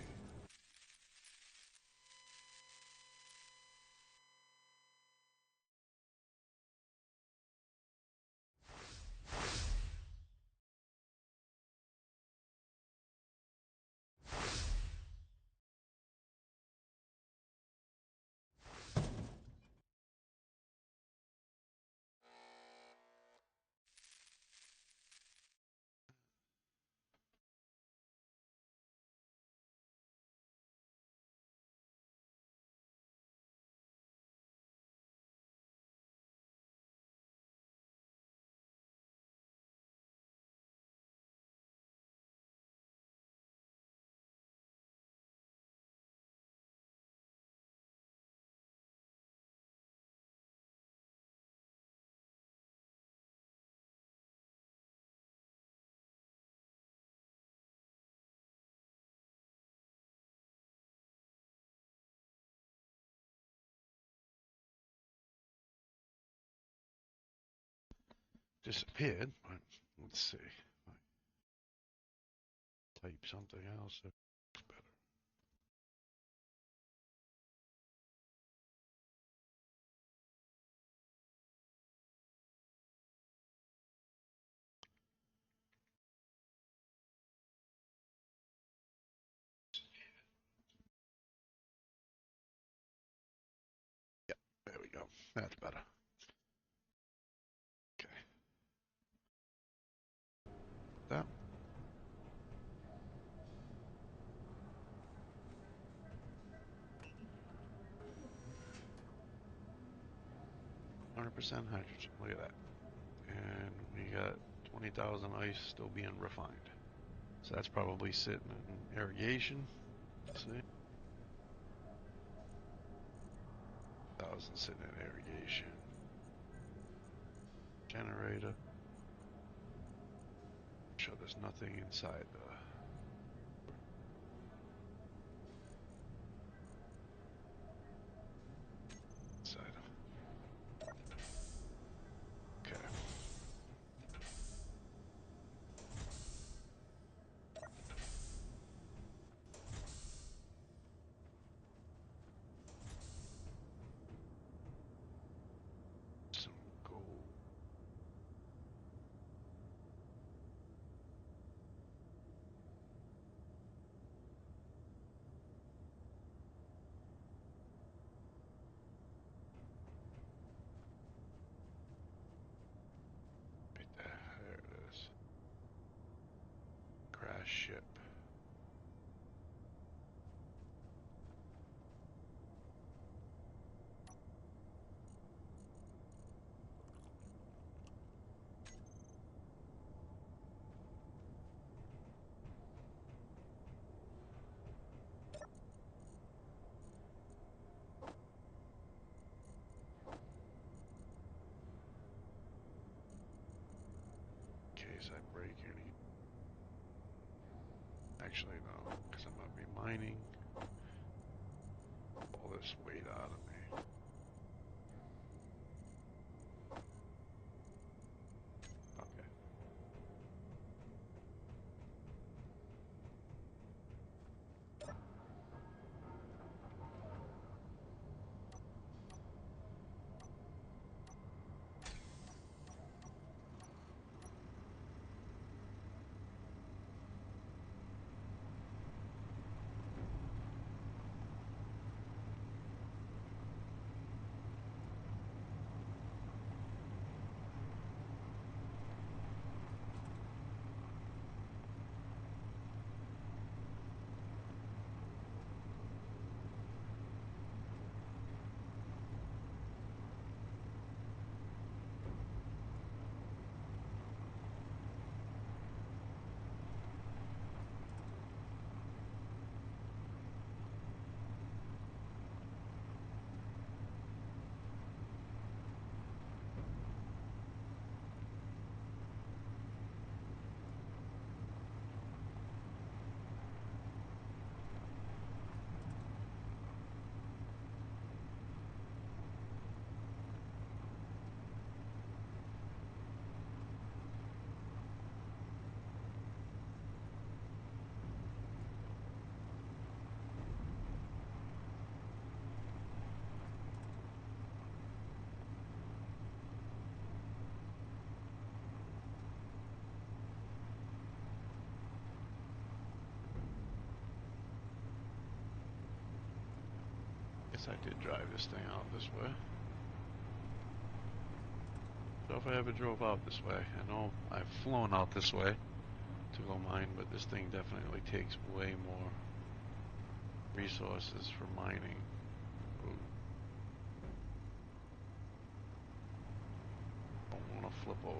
Disappeared. Let's see. Type something else. It's better. Yep, there we go. That's better. Okay. That. 100% hydrogen. Look at that. And we got 20,000 ice still being refined. So that's probably sitting in irrigation. Let's see. 1,000 sitting in irrigation. Generator. Sure, there's nothing inside the inside of. Okay. Some gold. Right there. There it is. Crash ship. In case I break any. Actually, no, because I'm going to be mining all this weight out of me. Okay. guess I did drive this thing out this way. So if I ever drove out this way, I know I've flown out this way to go mine, but this thing definitely takes way more resources for mining. Ooh. Don't want to flip over.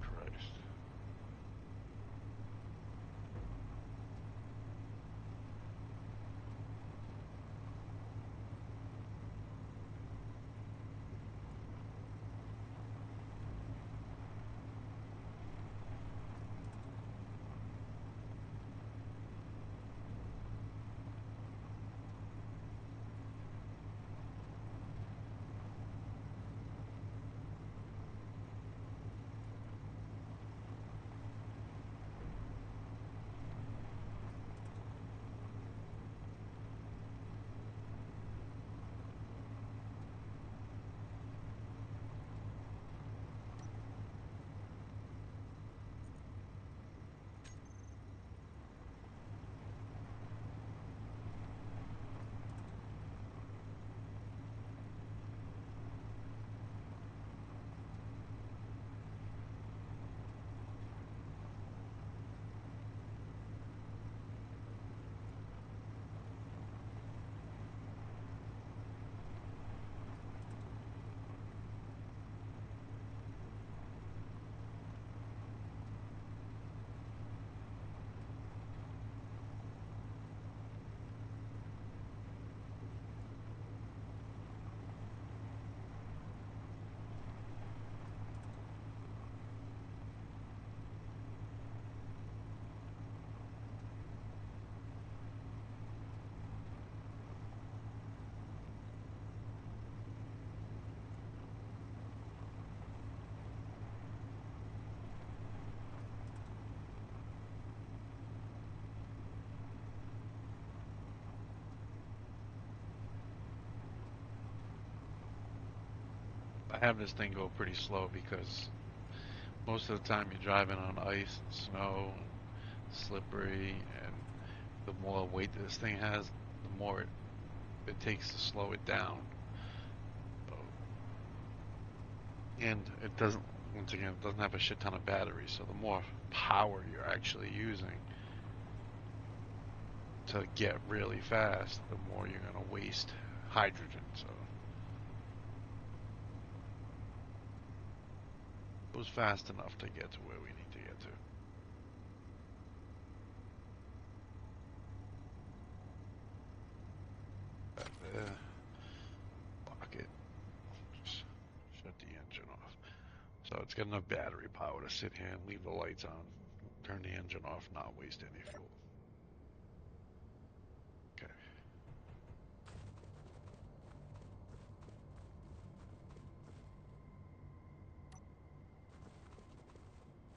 Christ. I have this thing go pretty slow because most of the time you're driving on ice and snow and slippery, and the more weight this thing has, the more it takes to slow it down. So, and it doesn't, once again, it doesn't have a shit ton of battery, so the more power you're actually using to get really fast, the more you're going to waste hydrogen. So it was fast enough to get to where we need to get to. Back there, lock it, just shut the engine off. So it's got enough battery power to sit here and leave the lights on, turn the engine off, not waste any fuel. Okay.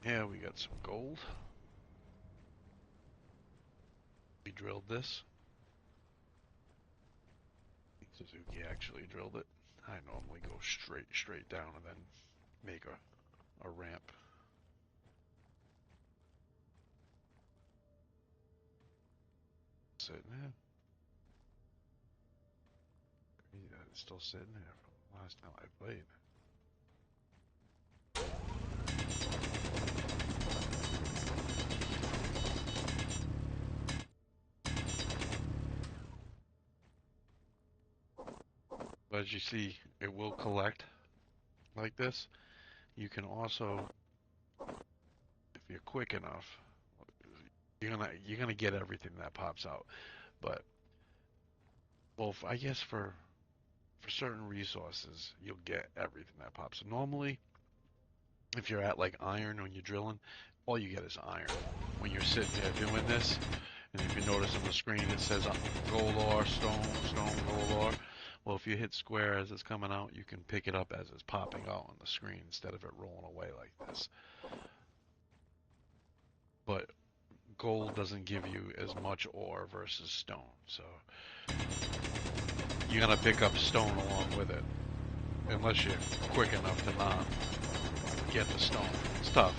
Yeah, we got some gold. We drilled this. Suzuki actually drilled it. I normally go straight down and then make a ramp. Sitting there. Yeah, it's still sitting there from the last time I played. But as you see, it will collect like this. You can also, if you're quick enough, you're gonna get everything that pops out. But well, I guess for certain resources, you'll get everything that pops. Normally, if you're at like iron when you're drilling, all you get is iron. When you're sitting there doing this, and if you notice on the screen it says gold ore, stone, stone, gold ore. Well, if you hit square as it's coming out, you can pick it up as it's popping out on the screen instead of it rolling away like this. But gold doesn't give you as much ore versus stone, so you're gonna pick up stone along with it, unless you're quick enough to not get the stone. It's tough.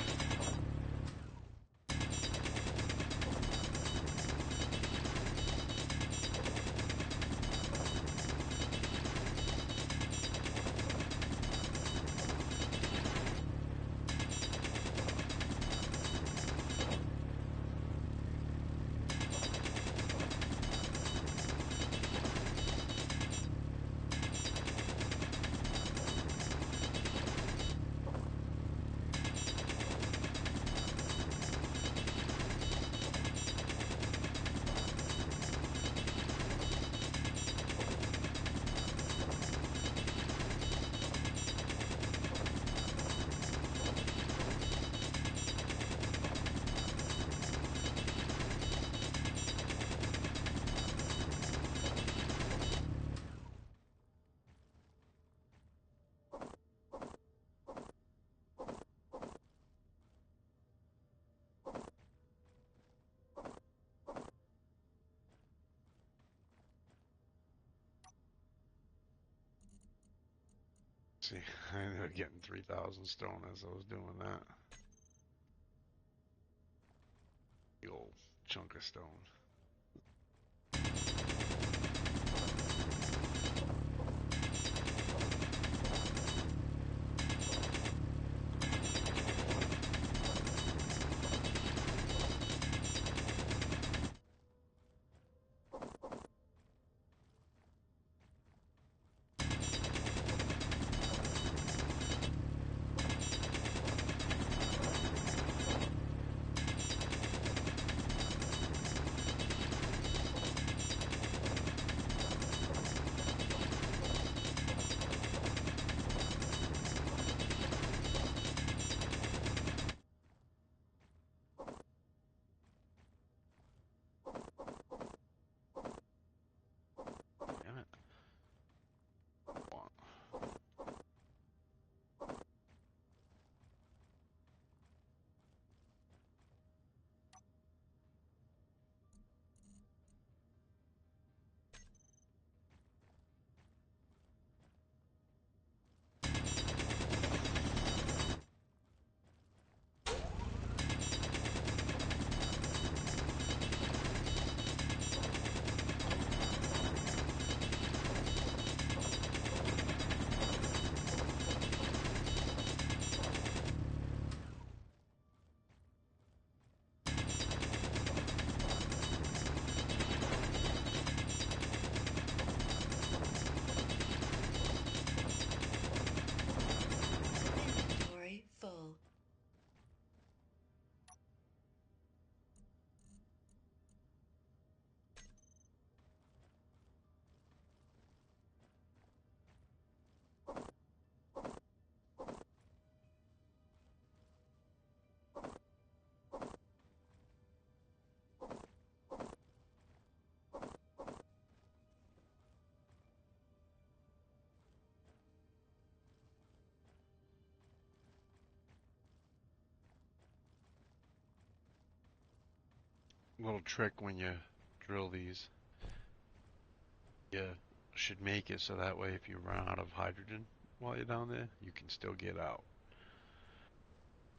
See, I ended up getting 3,000 stone as I was doing that. The old chunk of stone. Damn it. Inventory full. Little trick when you drill these. You should make it so that way if you run out of hydrogen while you're down there, you can still get out.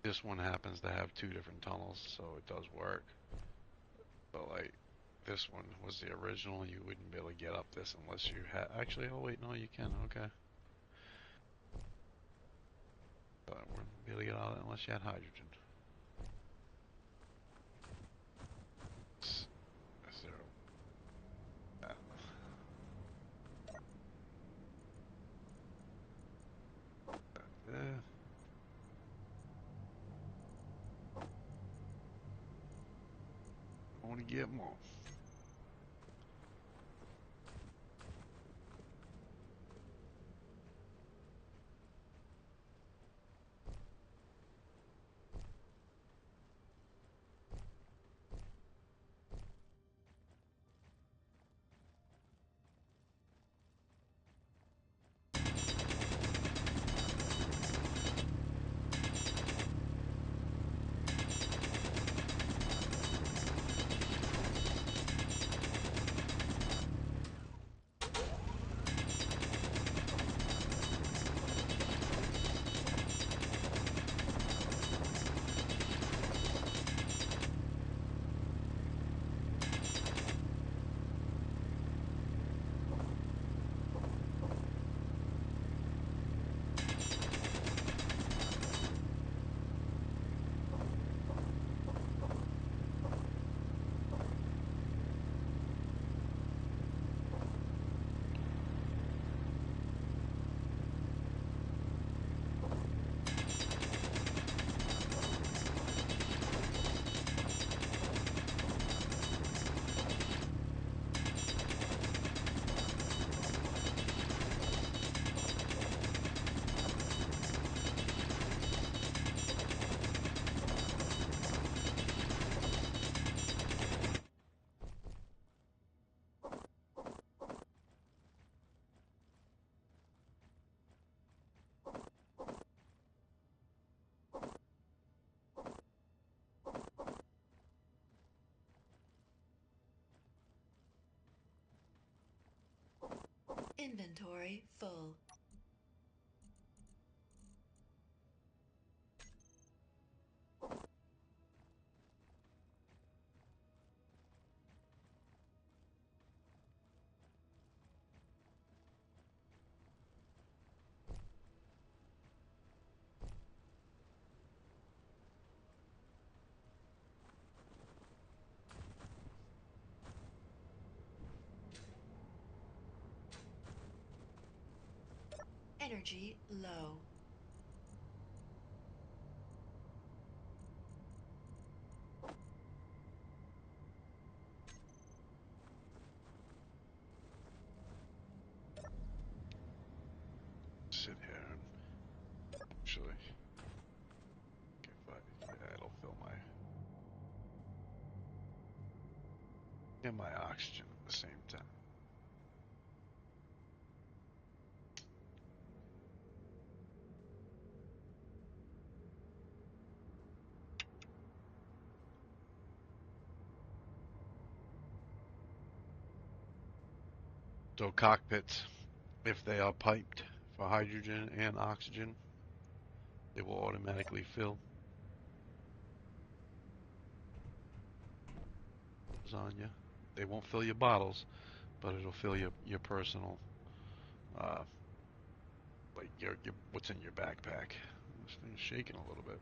This one happens to have two different tunnels, so it does work. But like this one was the original, you wouldn't be able to get up this unless you had. Actually, oh wait, no, you can. Okay, but wouldn't be able to get out unless you had hydrogen. Zero. That. There. to get more. Inventory full. Energy low. Sit here and actually, if I, yeah, it'll fill my and my oxygen at the same time. So cockpits, if they are piped for hydrogen and oxygen, they will automatically fill on you. They won't fill your bottles, but it'll fill your personal, uh, like your what's in your backpack. This thing's shaking a little bit,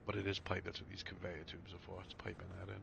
but it is piped. That's what these conveyor tubes are for. It's piping that in.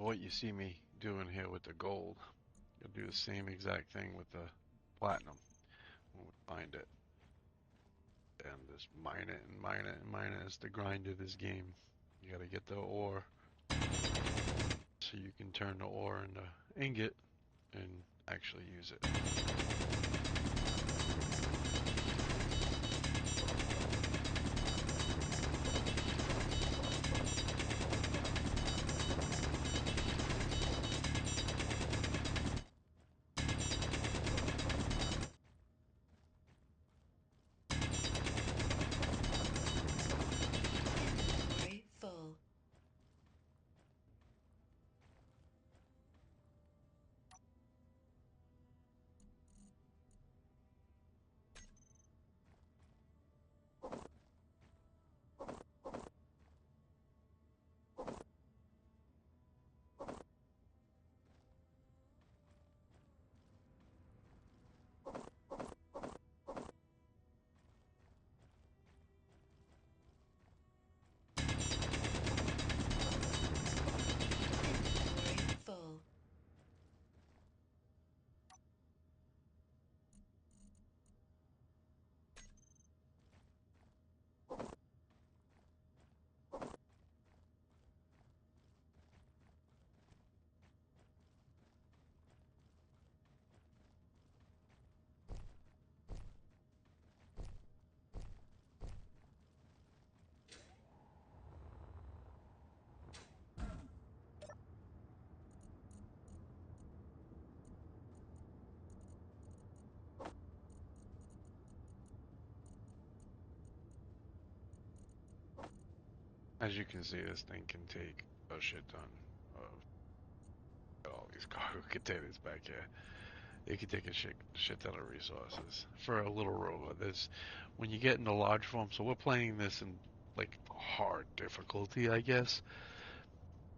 What you see me doing here with the gold, you'll do the same exact thing with the platinum when we find it. And just mine it and mine it and mine it. It's the grind of this game. You gotta get the ore so you can turn the ore into ingot and actually use it. Inventory full. Inventory full. As you can see, this thing can take a shit ton of all these cargo containers back here. It can take a shit ton of resources for a little robot. There's when you get into large form. So we're playing this in like hard difficulty, I guess.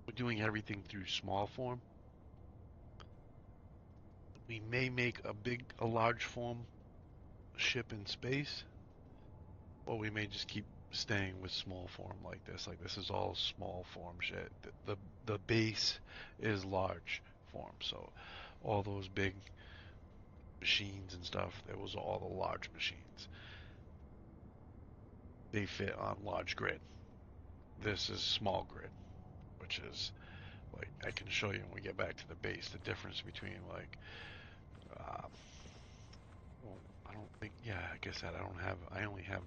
We're doing everything through small form. We may make a large form ship in space, or we may just keep staying with small form like this. Like this is all small form shit. The base is large form, so all those big machines and stuff, that was all the large machines. They fit on large grid. This is small grid, which is like I can show you when we get back to the base the difference between like well, I don't think, yeah, like I said, I only have,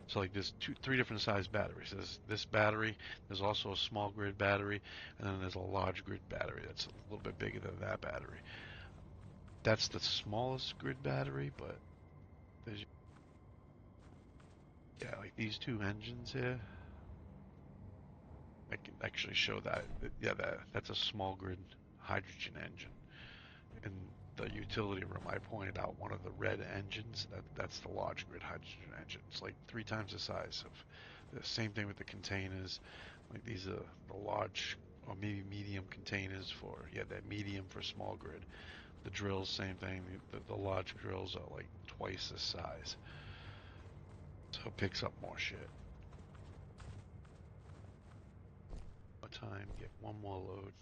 so like there's three different size batteries. There's this battery, there's also a small grid battery, and then there's a large grid battery that's a little bit bigger than that battery. That's the smallest grid battery, but there's, yeah, like these two engines here, I can actually show that, yeah, that's a small grid hydrogen engine. In the utility room, I pointed out one of the red engines. That's the large grid hydrogen engine. It's like 3 times the size of the same thing with the containers. Like these are the large or maybe medium containers for, yeah, they're medium for small grid. The drills, same thing. The large drills are like twice this size, so it picks up more shit. What time? Get one more load.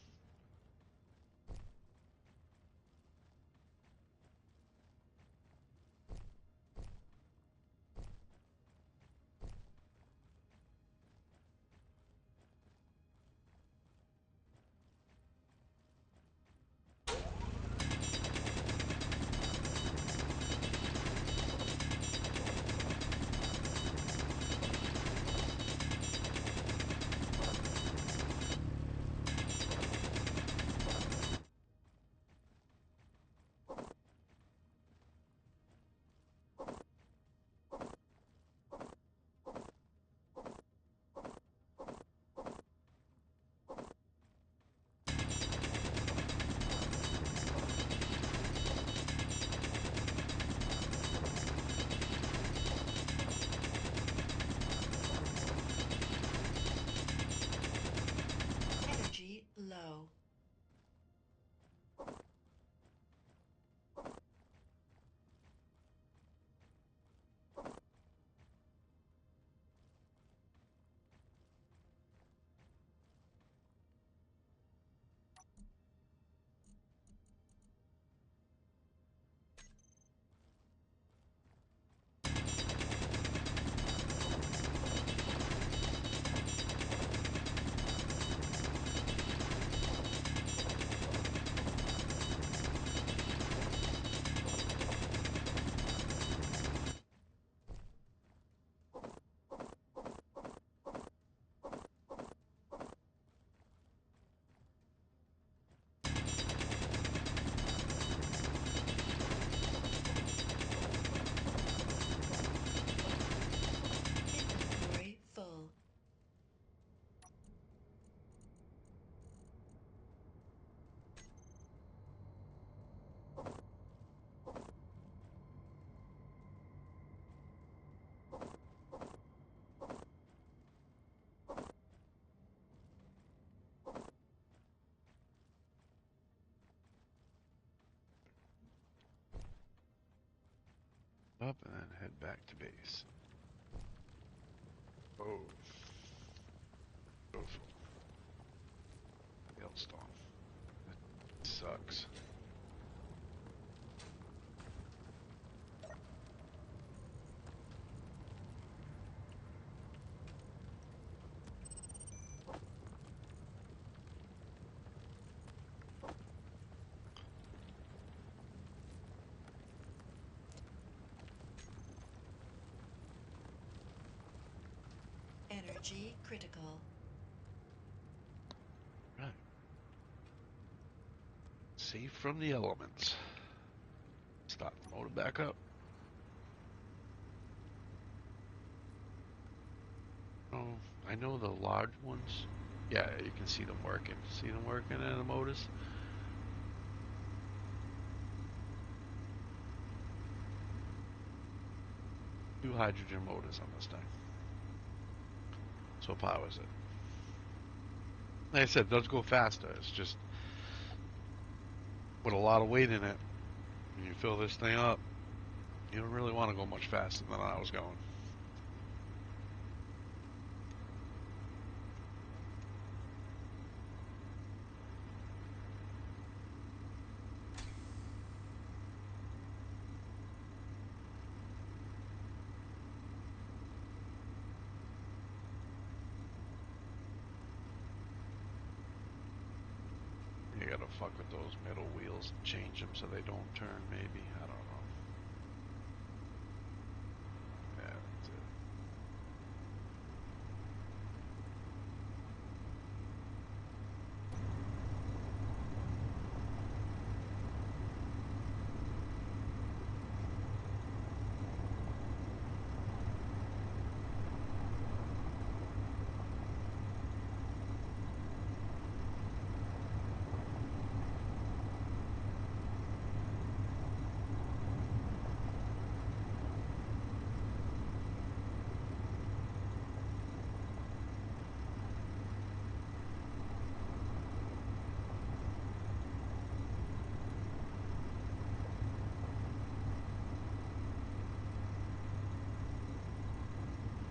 up and then head back to base. Oh. Beautiful. Hailstorm. That sucks. Energy critical. Right. Safe from the elements. Start the motor back up. Oh, I know the large ones. Yeah, you can see them working. See them working in the motors? Two hydrogen motors on this thing. So powers it. Like I said, it does go faster. It's just with a lot of weight in it. When you fill this thing up, you don't really want to go much faster than I was going. You gotta fuck with those middle wheels and change them so they don't turn, maybe. I don't know. Yeah, that's it.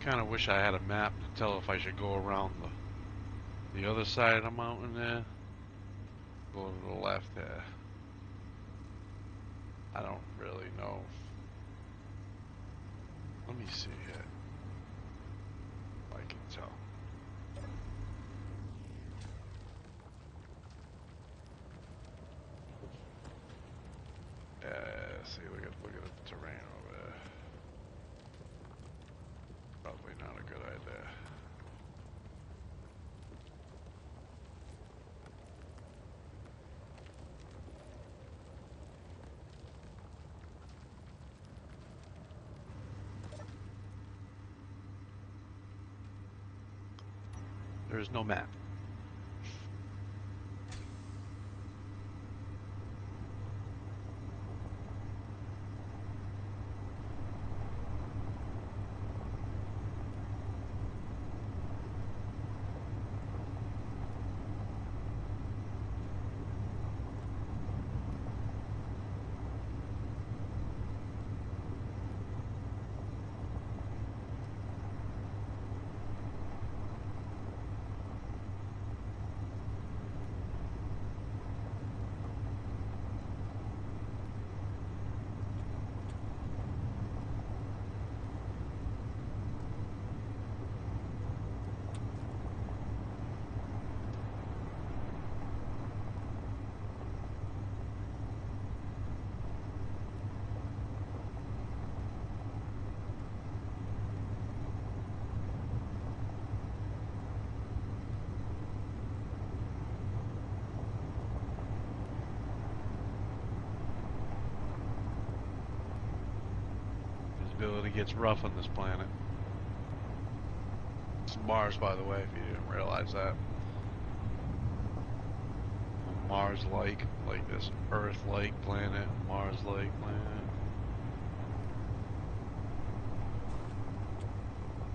Kind of wish I had a map to tell if I should go around the other side of the mountain there. Go to the left there. I don't really know. Let me see here. If I can tell. See, look at the terrain over there. Probably not a good idea. There is no map. Visibility gets rough on this planet. It's Mars, by the way, if you didn't realize that. Mars-like this Earth-like planet, Mars-like planet.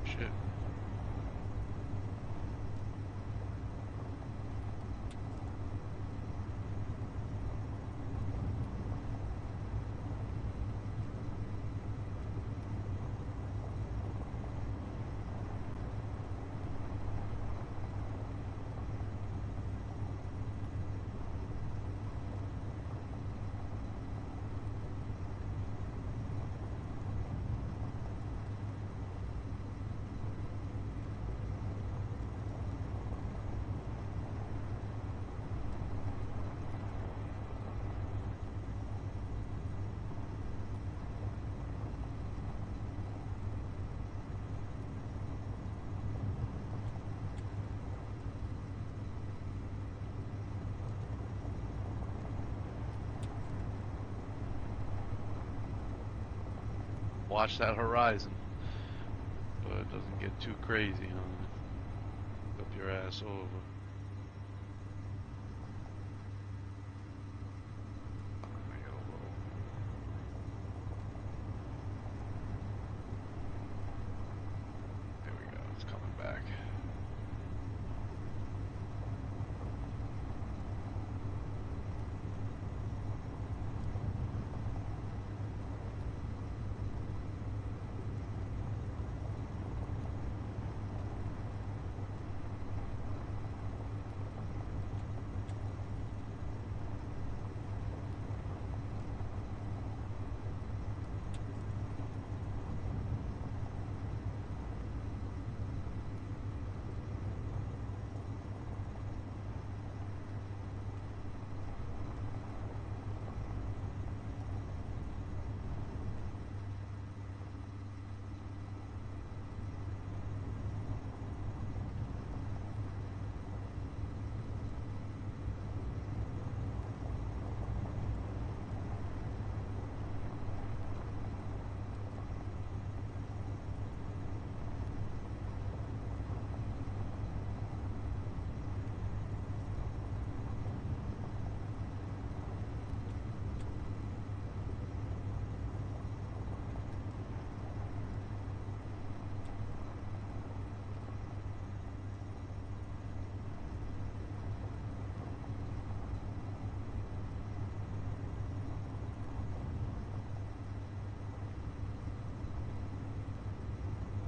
Shit. watch that horizon, so it doesn't get too crazy on you. Flip your ass over. Make it a little. There we go. It's coming back.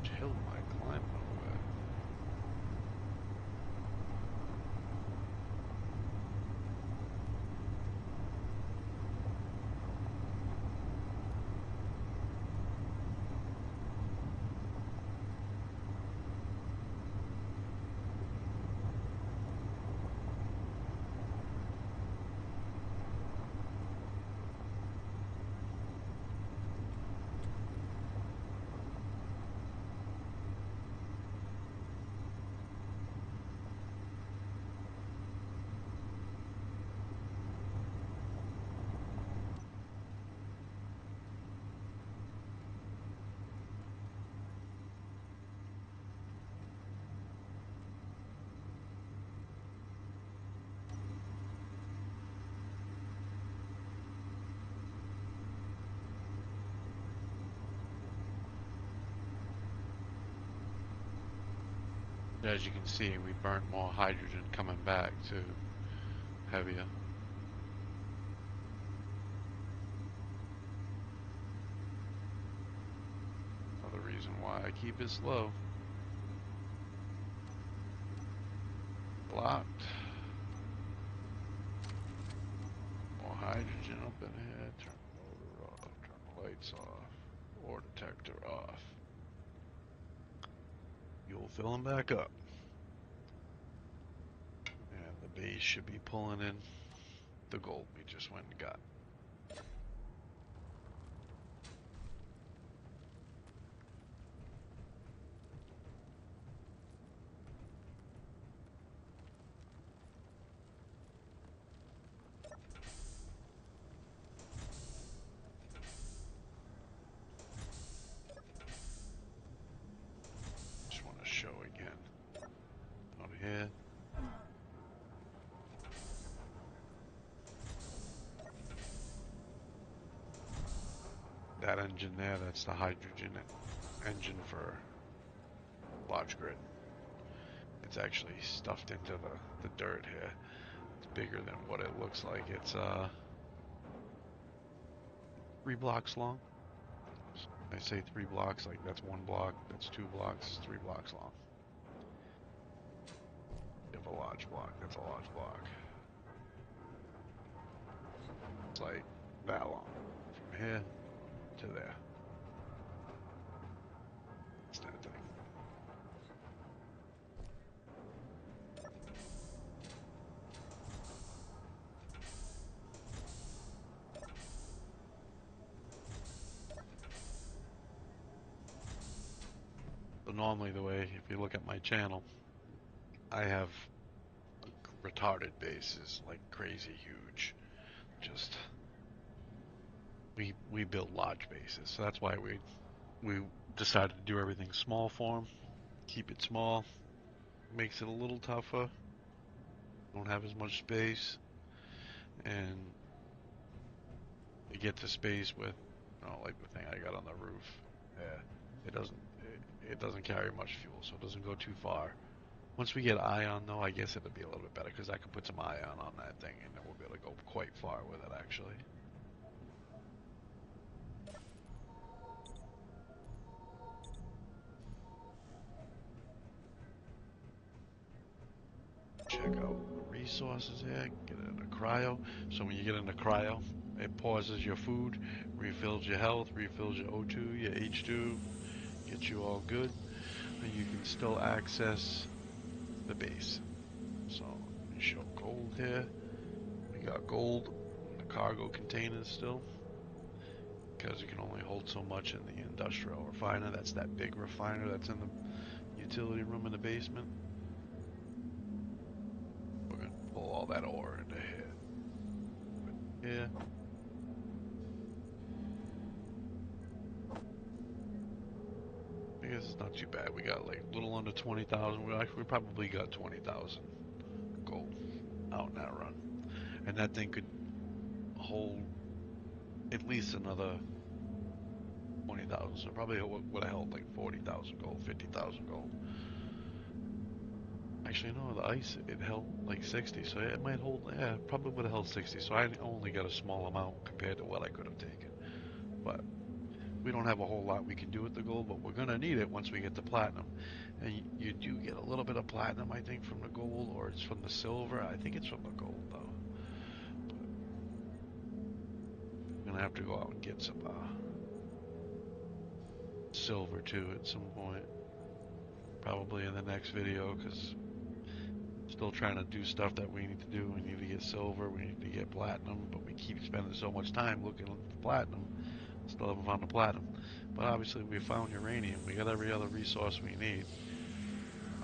Which hill am I climbing over at? As you can see, we burnt more hydrogen coming back too. Heavier. Another reason why I keep it slow. Blocked. More hydrogen up in here. Turn the motor off. Turn the lights off. Ore detector off. Fuel filling back up. And the base should be pulling in the gold we just went and got. Just want to show again. Out here. That engine there, that's the hydrogen engine for large grid. It's actually stuffed into the dirt here. It's bigger than what it looks like. It's 3 blocks long. So I say 3 blocks, like that's 1 block, that's 2 blocks, 3 blocks long. You have a large block, that's a large block. It's like that long. From here to there. It's that thing. So normally the way, if you look at my channel, I have retarded bases, like crazy huge. Just we build large bases, so that's why we we decided to do everything small for him. Keep it small. Makes it a little tougher. Don't have as much space. And you get to space with, like the thing I got on the roof. Yeah, it doesn't carry much fuel, so it doesn't go too far. Once we get ion, though, I guess it'll be a little bit better because I can put some ion on that thing, and then we'll be able to go quite far with it, actually. Check out the resources here. Get it into cryo. So when you get into cryo, it pauses your food, refills your health, refills your O2, your H2, gets you all good, and you can still access the base. So we show gold here. We got gold in the cargo containers still, because you can only hold so much in the industrial refiner. That's that big refiner that's in the utility room in the basement. We're gonna pull all that ore into here. Yeah. I guess it's not too bad. We got like a little under 20,000. We probably got 20,000 gold out in that run, and that thing could hold at least another 20,000. So probably would have held like 40,000 gold, 50,000 gold. Actually, no, the ice, it held like 60, so yeah, it might hold, yeah, probably would have held 60, so I only got a small amount compared to what I could have taken. But we don't have a whole lot we can do with the gold, but we're going to need it once we get to platinum. And you do get a little bit of platinum, I think, from the gold, or it's from the silver. I think it's from the gold, though. But we're going to have to go out and get some silver, too, at some point. Probably in the next video, because still trying to do stuff that we need to do. We need to get silver, we need to get platinum, but we keep spending so much time looking for platinum. Still haven't found the platinum. But obviously we found uranium. We got every other resource we need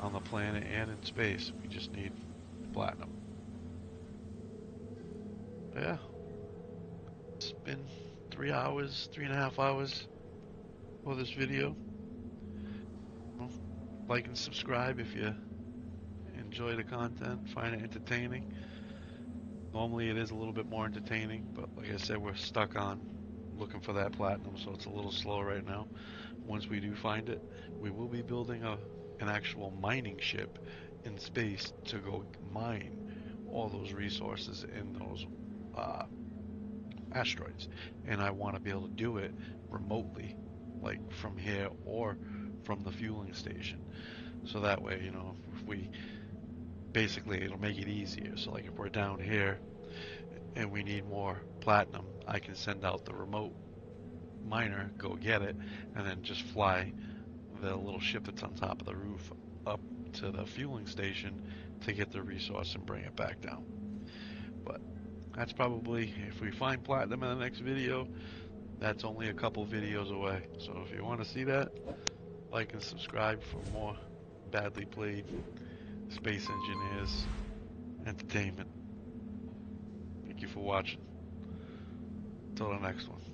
on the planet and in space. We just need platinum. But yeah. It's been 3 hours, 3.5 hours for this video. Well, like and subscribe if you enjoy the content, find it entertaining. Normally it is a little bit more entertaining, but like I said, we're stuck on looking for that platinum, so it's a little slow right now. Once we do find it, we will be building an actual mining ship in space to go mine all those resources in those uh, asteroids. And I want to be able to do it remotely, like from here or from the fueling station. So that way, if we basically, it'll make it easier. So like if we're down here and we need more platinum, I can send out the remote miner, go get it, and then just fly the little ship that's on top of the roof up to the fueling station to get the resource and bring it back down. But that's probably, if we find platinum in the next video, that's only a couple videos away. So if you want to see that, like and subscribe for more badly played space engineers entertainment. Thank you for watching. Till the next one.